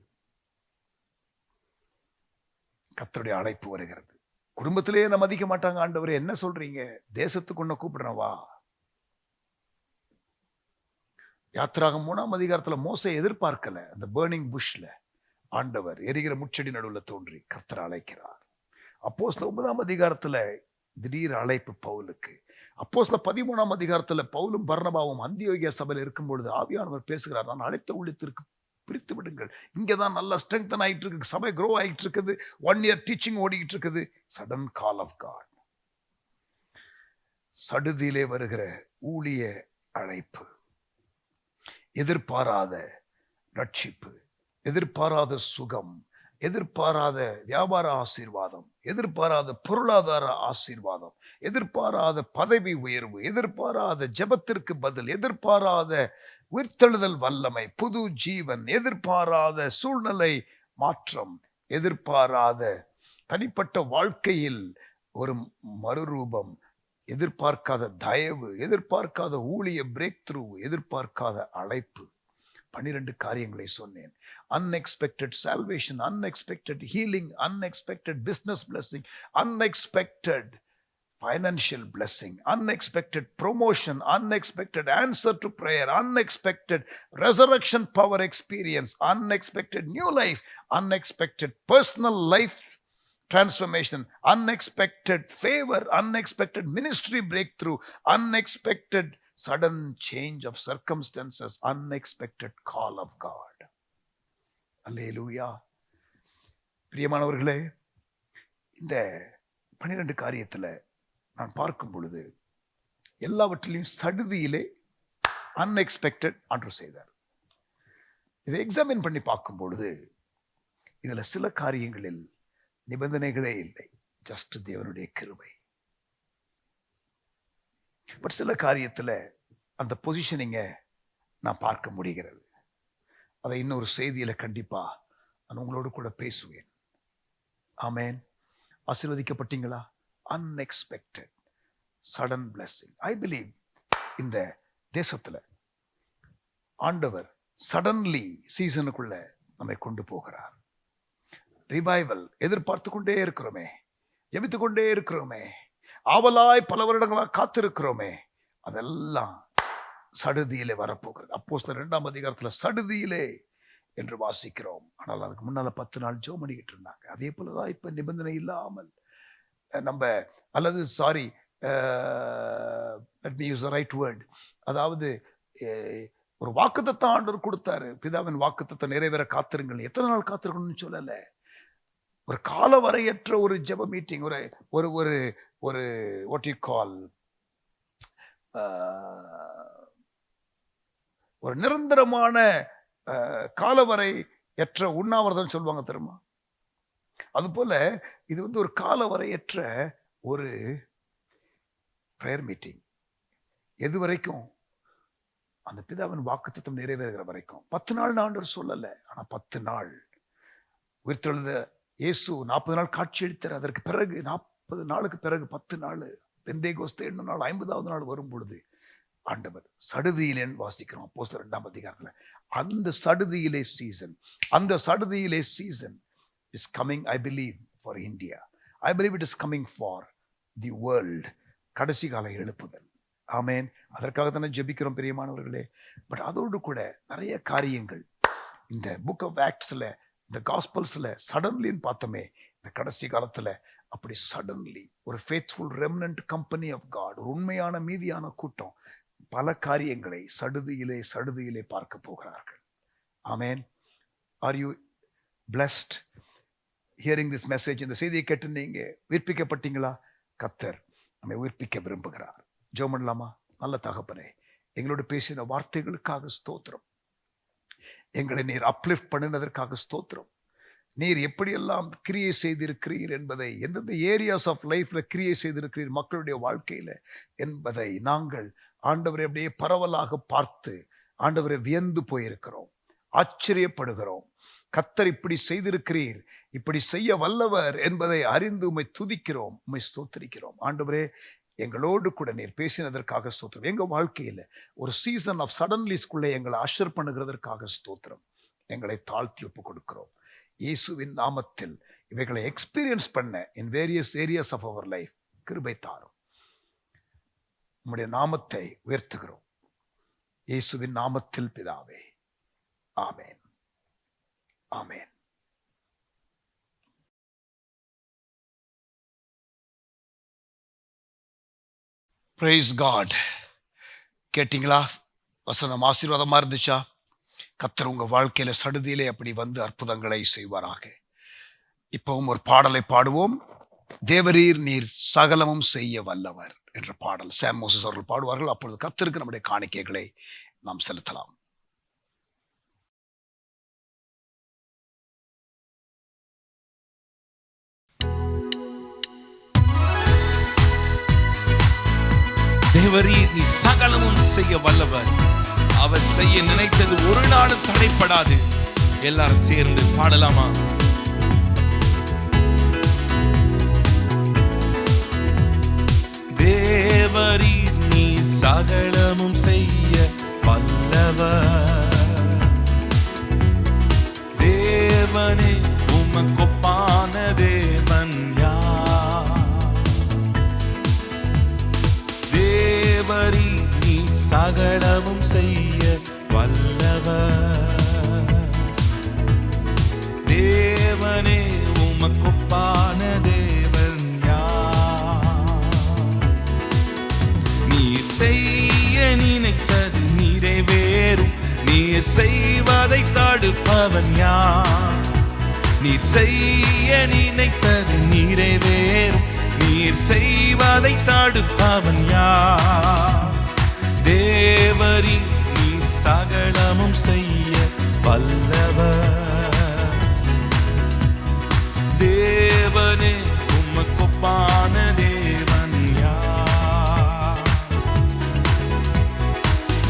கர்த்தருடைய அழைப்பு வருகிறது. குடும்பத்திலேயே நம்ம மதிக்க மாட்டாங்க. ஆண்டவரே என்ன சொல்றீங்க, தேசத்துக்கு ஒன்ன கூப்பிடுறேன் வா. யாத்திராகம் 3ஆம் அதிகாரத்துல மோசே எதிர்பார்க்கல. அந்த பர்னிங் புஷ்ல ஆண்டவர் எரிகிற முச்செடி நடுவில் தோன்றி கர்த்தர் அழைக்கிறார். அப்போஸ்தலர் 9ஆம் அதிகாரத்துல திடீர் அழைப்பு பவுலுக்கு. அப்போஸ்தலர் 13ஆம் அதிகாரத்துல பவுலும் பர்னபாவும் அந்தியோகியா சபையில் இருக்கும் பொழுது ஆவியானவர் பேசுகிறார், நான் அழைத்த ஊழியத்திற்கு பிரித்து விடுங்கள். இங்கதான் நல்லா ஸ்ட்ரெங்தன் ஆகிட்டு இருக்கு, சபை க்ரோ ஆகிட்டு இருக்குது, 1 இயர் டீச்சிங் ஓடிக்கிட்டு இருக்குது. Sudden call of God. சடுதியிலே வருகிற ஊழிய அழைப்பு. எதிர்பாராத ரட்சிப்பு, எதிர்பாராத சுகம், எதிர்பாராத வியாபார ஆசீர்வாதம், எதிர்பாராத பொருளாதார ஆசீர்வாதம், எதிர்பாராத பதவி உயர்வு, எதிர்பாராத ஜெபத்திற்கு பதில், எதிர்பாராத உயிர்த்தெழுதல் வல்லமை, புது ஜீவன், எதிர்பாராத சூழ்நிலை மாற்றம், எதிர்பாராத தனிப்பட்ட வாழ்க்கையில் ஒரு மறுரூபம், எதிர்பார்க்காத தயவு, எதிர்பார்க்காத ஊழிய பிரேக் த்ரூ, எதிர்பார்க்காத அழைப்பு. 12 காரியங்களை சொன்னேன். Unexpected salvation, unexpected healing, unexpected business blessing, unexpected financial blessing, unexpected promotion, unexpected answer to prayer, unexpected resurrection power experience, unexpected new life, unexpected personal life transformation, unexpected favor, unexpected ministry breakthrough, unexpected sudden change of circumstances, unexpected call of God. Hallelujah. பிரியமானவர்களே, இந்த 12 காரியத்துல நான் பார்க்கும் பொழுது எல்லாவற்றிலையும் சடுதியிலே unexpected ஆண்டவர் செய்தார். இதை examine பண்ணி பார்க்கும் பொழுது இதுல சில காரியங்களில் நிபந்தனைகளே இல்லை, ஜஸ்ட் தேவனுடைய கிருபை. பட் சில காரியத்துல அந்த பொசிஷனிங்க நான் பார்க்க முடிகிறது. அதை இன்னொரு செய்தியில கண்டிப்பா நான் உங்களோடு கூட பேசுவேன். ஆமென். ஆசீர்வதிக்கப்பட்டீங்களா? Unexpected sudden blessing. I believe இந்த தேசத்துல ஆண்டவர் சடன்லி சீசனுக்குள்ள நம்மை கொண்டு போகிறார். ரிவைவல் எதிர்பார்த்து கொண்டே இருக்கிறோமே, ஜெபித்து கொண்டே இருக்கிறோமே, ஆவலாய் பல வருடங்களாக காத்திருக்கிறோமே, அதெல்லாம் சடுதியிலே வரப்போகிறது. அப்போஸ்தலர் 2ஆம் அதிகாரத்துல சடுதியிலே என்று வாசிக்கிறோம். ஆனால் அதுக்கு முன்னால 10 நாள் ஜெபம் பண்ணிக்கிட்டு இருந்தாங்க. அதே போலதான் இப்ப நிபந்தனை இல்லாமல் நம்ம, அல்லது sorry, let me use the right word, அதாவது ஒரு வாக்குத்தத்தம் ஆண்டவர் கொடுத்தாரு. பிதாவின் வாக்குத்தத்தை நிறைவேற காத்திருங்கள். எத்தனை நாள் காத்திருக்கணும்னு சொல்லல. ஒரு கால வரையற்ற ஒரு ஜெப மீட்டிங், ஒரு ஒரு ஒரு ஒரு what you call, ஒரு நிரந்தரமான காலவரையற்ற உண்ணாவிரதம் சொல்லுவாங்க தெரியுமா? அதுபோல இது ஒரு காலவரையற்ற ஒரு பிரேயர் மீட்டிங். எது வரைக்கும்? அந்த பிதாவின் வாக்குத்தத்தம் நிறைவேறுகிற வரைக்கும். 10 நாள் ஆண்டவர் சொல்லல. ஆனா 10 நாள் உயிர்த்தெழுந்த இயேசு 40 நாள் காட்சி அளித்தார். அதற்கு பிறகு 40 நாளுக்கு பிறகு 10 நாள் பெந்தேகோஸ்தே என்னும் நாள் 50வது நாள் வரும் பொழுது ஆண்டவர் சடுதியிலேன்னு வாசிக்கிறோம் அப்போஸ்தலர் 2ஆம் அதிகாரத்துல. அந்த சடுதியிலே சீசன், அந்த சடுதியிலே season is coming, I believe, for India. I believe it is coming for the world. கடைசி கால எழுப்புதல். ஆமேன். அதற்காக தானே ஜெபிக்கிறோம் பிரியமானவர்களே. பட் அதோடு கூட நிறைய காரியங்கள் இந்த புக் ஆஃப் ஆக்ட்ஸ்ல, இந்த காஸ்பல்ஸ்ல சடன்லின்னு பார்த்தோமே. இந்த கடைசி காலத்துல அப்படி சடன்லி ஒரு faithful remnant company of God, ஒரு உண்மையான மீதியான கூட்டம் பல காரியங்களை சடுதியிலே பார்க்க போகிறார்கள். ஆமேன். Are you blessed hearing this message? இந்த செய்தியை கேட்டு நீங்க உயிர்ப்பிக்கப்பட்டீங்களா? கர்த்தர் நம்மை உயிர்ப்பிக்க விரும்புகிறார். ஜெபம் பண்ணலாமா? நல்ல தகப்பனே, எங்களோடு பேசின வார்த்தைகளுக்காக ஸ்தோத்திரம். எங்களை நீர் அப்லிஃப்ட் பண்ணினதற்காக ஸ்தோத்திரம். நீர் எப்படியெல்லாம் கிரியை செய்திருக்கிறீர் என்பதை, எந்தெந்த ஏரியாஸ் ஆஃப் லைஃப்ல கிரியை செய்திருக்கிறீர் மக்களுடைய வாழ்க்கையில என்பதை நாங்கள் ஆண்டவரை அப்படியே பரவலாக பார்த்து ஆண்டவரை வியந்து போயிருக்கிறோம், ஆச்சரியப்படுகிறோம். கர்த்தர் இப்படி செய்திருக்கிறீர், இப்படி செய்ய வல்லவர் என்பதை அறிந்து உம்மை துதிக்கிறோம், உம்மை ஸ்தோத்திரிக்கிறோம். ஆண்டவரே, எங்களோடு கூட நீர் பேசினதற்காக ஸ்தோத்திரம். எங்க வாழ்க்கையில ஒரு சீசன் ஆஃப் சடன்லிஸ்குள்ளே எங்களை அஷர் பண்ணுகிறதற்காக ஸ்தோத்திரம். எங்களை தாழ்த்தி ஒப்பு கொடுக்கிறோம். இயேசுவின் நாமத்தில் இவைகளை எக்ஸ்பீரியன்ஸ் பண்ண in various areas of our life கிருபை தாரும். உம்முடைய நாமத்தை உயர்த்துகிறோம். இயேசுவின் நாமத்தில் பிதாவே, ஆமேன், ஆமேன். Praise God. கேட்டீங்களா? வசனம் ஆசீர்வாதமா இருந்துச்சா? கர்த்தர் உங்க வாழ்க்கையில சடுதியிலே அப்படி வந்து அற்புதங்களை செய்வாராக. இப்பவும் ஒரு பாடலை பாடுவோம். தேவரீர் நீர் சகலமும் செய்ய வல்லவர் என்ற பாடல் சாம் மோசஸ் அவர்கள் பாடுவார்கள். அப்பொழுது கர்த்தருக்கு நம்முடைய காணிக்கைகளை நாம் செலுத்தலாம். தேவரீர் நீ சகலமும் செய்ய வல்லவர். அவர் செய்ய நினைத்தது ஒரு நாளும் தடைப்படாது. எல்லாரும் சேர்ந்து பாடலாமா? தேவரீர் நீ சகலமும் செய்ய வல்லவர். தேவனே உமக்கொப்பான தேவன் யார்? தேவரீர் நீ சகலமும் செய்ய வல்லவர். தேவனே உமக்கொப்பான தேவன் யார்? நீர் செய்ய நினைத்தது நிறைவேறும். நீர் செய்வதை தடுப்பவன் யார்? நீர் செய்ய நினைத்தது நிறைவேறும். நீர் செய்வதை தடுப்பவன் யார்? தேவரீர் நீர் சகலமும் செய்ய வல்லவர். தேவனே உமக்கொப்பான தேவன் யார்?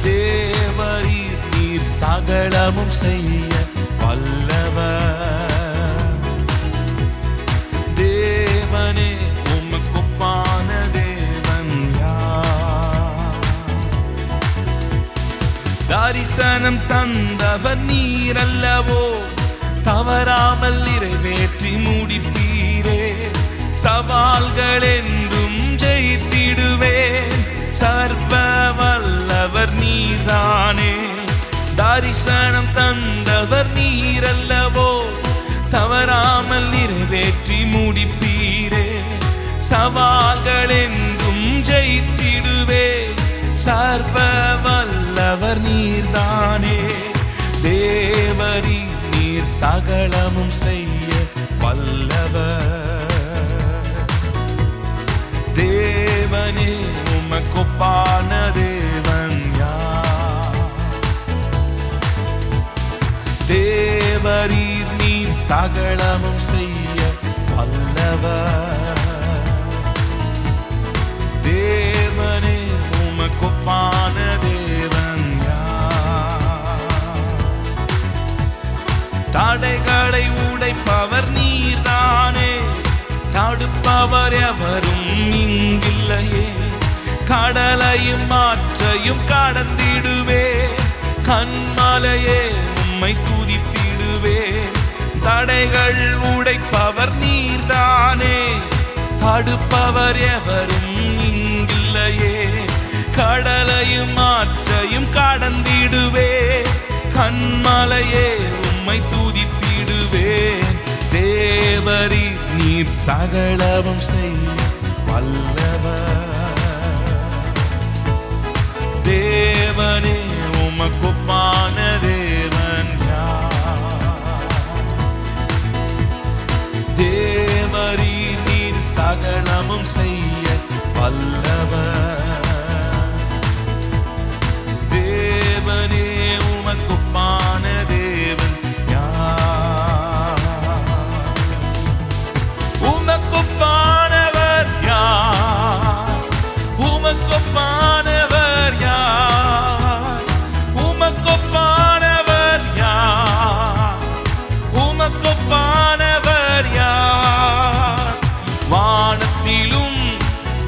தேவரீர் நீர் சகலமும் செய்ய வல்லவர். தேவனே உமக்கொப்பான தேவன் யார்? தரிசனம் தந்தவர் நீர் அல்லவோ, தவறாமல் நிறைவேற்றி முடிப்பீரே. சவால்கள் என்றும் ஜெயித்திடுவேன். சர்வ வல்லவர் நீர்தானே. தரிசனம் தந்தவர் நீர் சவால்கள் என்றும் ஜெயித்திடுவே. சர்வ வல்லவர் நீர்தானே, தேவரீ நீர் சகலமும் செய்ய வல்லவர். தேவனே உமக்கொப்பான தேவன் யார்? தேவரீர் நீர் சகலமும் செய்ய வல்லவர். தேவனே உமக்கொப்பான தேவன் யார்? தடைகளை உடைப்பவர் நீர்தானே, தடுப்பவர் எவரும் இங்கில்லையே. கடலையும் மாற்றையும் கடந்திடுவே, கண்மலையே உம்மை துதித்திடுவே. தடைகள் உடைப்பவர் நீர்தானே, தடுப்பவர் எவரும் இங்கில்லையே. கடலையும் மாற்றையும் கடந்திடுவே, கண்மலையே உம்மை துதித்திடுவே. தேவரீ நீர் சகலமும் செய்ய வல்லவர். தேவனே உமக்கொப்பான தேவன் யார்? தேவரீ நீர் சகலமும் செய்ய வல்லவர். தேவனே உமக்கொப்பான தேவன் யார்? உமக்கொப்பானவர் யார்? உமக்கொப்பானவர் யார்? உமக்கொப்பானவர் யார்? உமக்கொப்பானவர் யார்? வானத்திலும்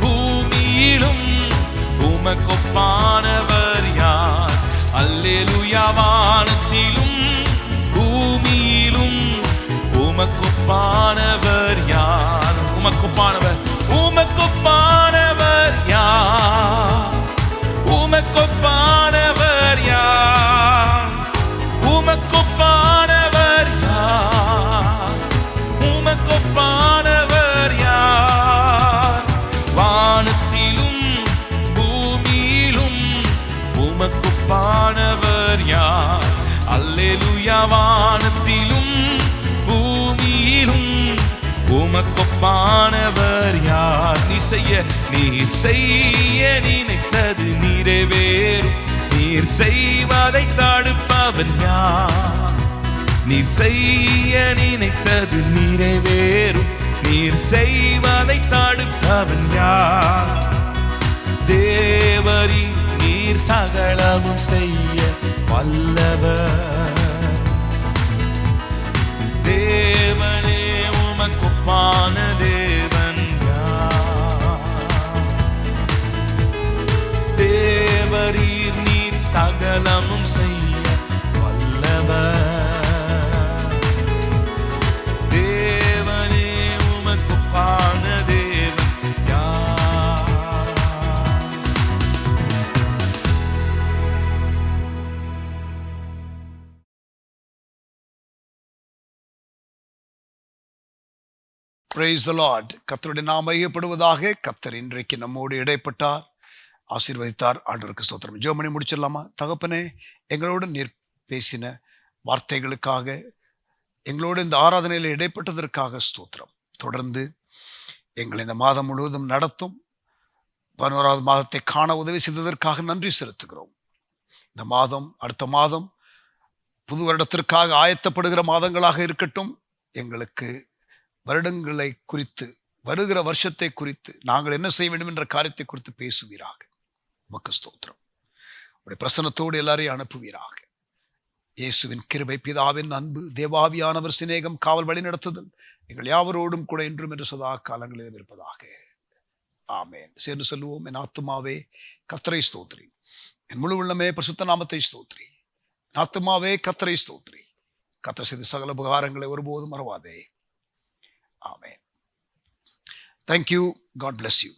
பூமியிலும் உமக்கொப்பானவர் யார்? அல்லேலூயா. வானத்திலும் பூமியிலும் உமக்கொப்பானவர் யார்? உமக்கொப்பானவர், உமக்கொப்பானவர் யார்? உமக்கொப்பானவர் யார்? உமக்கொப்பானவர் யார்? உமக்கொப்பானவர் யார்? வானத்திலும் பூமியிலும் உமக்கொப்பானவர் யார்? அல்லேலூயா. வானத்திலும் பூமியிலும் உமக்கொப்பானவர் யார்? நீ செய்ய நினைத்தது நிறைவேறும். நீர் செய்வதை தடுப்பவன் யார்? நீர் செய்ய நினைத்தது நிறைவேறும். நீர் செய்வதை தடுப்பவன் யார்? தேவரீ நீர் சகலமும் செய்ய வல்லவர். தேவனே உமக்கொப்பான தேவன் யார்? தேவரீர் நீர் சகலமும் செய்ய வல்லவர். தேவனே உமக்கொப்பான தேவன் யார்? Praise the Lord. கர்த்தருடைய நாமம் மகிமைப்படுவதாக. கர்த்தர் இன்றைக்கு நம்மோடு இடைப்பட்டார், ஆசீர்வதித்தார். ஆண்டவருக்கு ஸ்தோத்திரம். ஜெபம் பண்ணி முடிச்சிடலாமா? தகப்பனே, எங்களோடு நீர் பேசின வார்த்தைகளுக்காக, எங்களோடு இந்த ஆராதனையில் இடைப்பட்டதற்காக ஸ்தோத்திரம். தொடர்ந்து எங்களை இந்த மாதம் முழுவதும் நடத்தும். 11வது மாதத்தை காண உதவி செய்ததற்காக நன்றி செலுத்துகிறோம். இந்த மாதம், அடுத்த மாதம் புது வருடத்திற்காக ஆயத்தப்படுகிற மாதங்களாக இருக்கட்டும். எங்களுக்கு வருடங்களை குறித்து, வருகிற வருஷத்தை குறித்து நாங்கள் என்ன செய்ய வேண்டும் என்ற காரியத்தை குறித்து பேசுவீராக. உமக்கு ஸ்தோத்திரம். உடைய பிரசன்னத்தோடு எல்லாரையும் அனுப்புவீராக. இயேசுவின் கிருபை, பிதாவின் அன்பு, தேவாவியானவர் சிநேகம், காவல் வழி நடத்துதல் எங்கள் யாவரோடும் கூட என்றும் என்று சதா காலங்களிலும் இருப்பதாக. ஆமேன். சேர்ந்து சொல்லுவோம். என் ஆத்துமாவே கர்த்தரை ஸ்தோத்திரி, என் முழு உள்ளமே பரிசுத்த நாமத்தை ஸ்தோத்திரி. என் ஆத்துமாவே கர்த்தரை ஸ்தோத்திரி, கர்த்தர் செய்த சகல உபகாரங்களை ஒருபோதும் மறவாதே. Amen. Thank you. God bless you.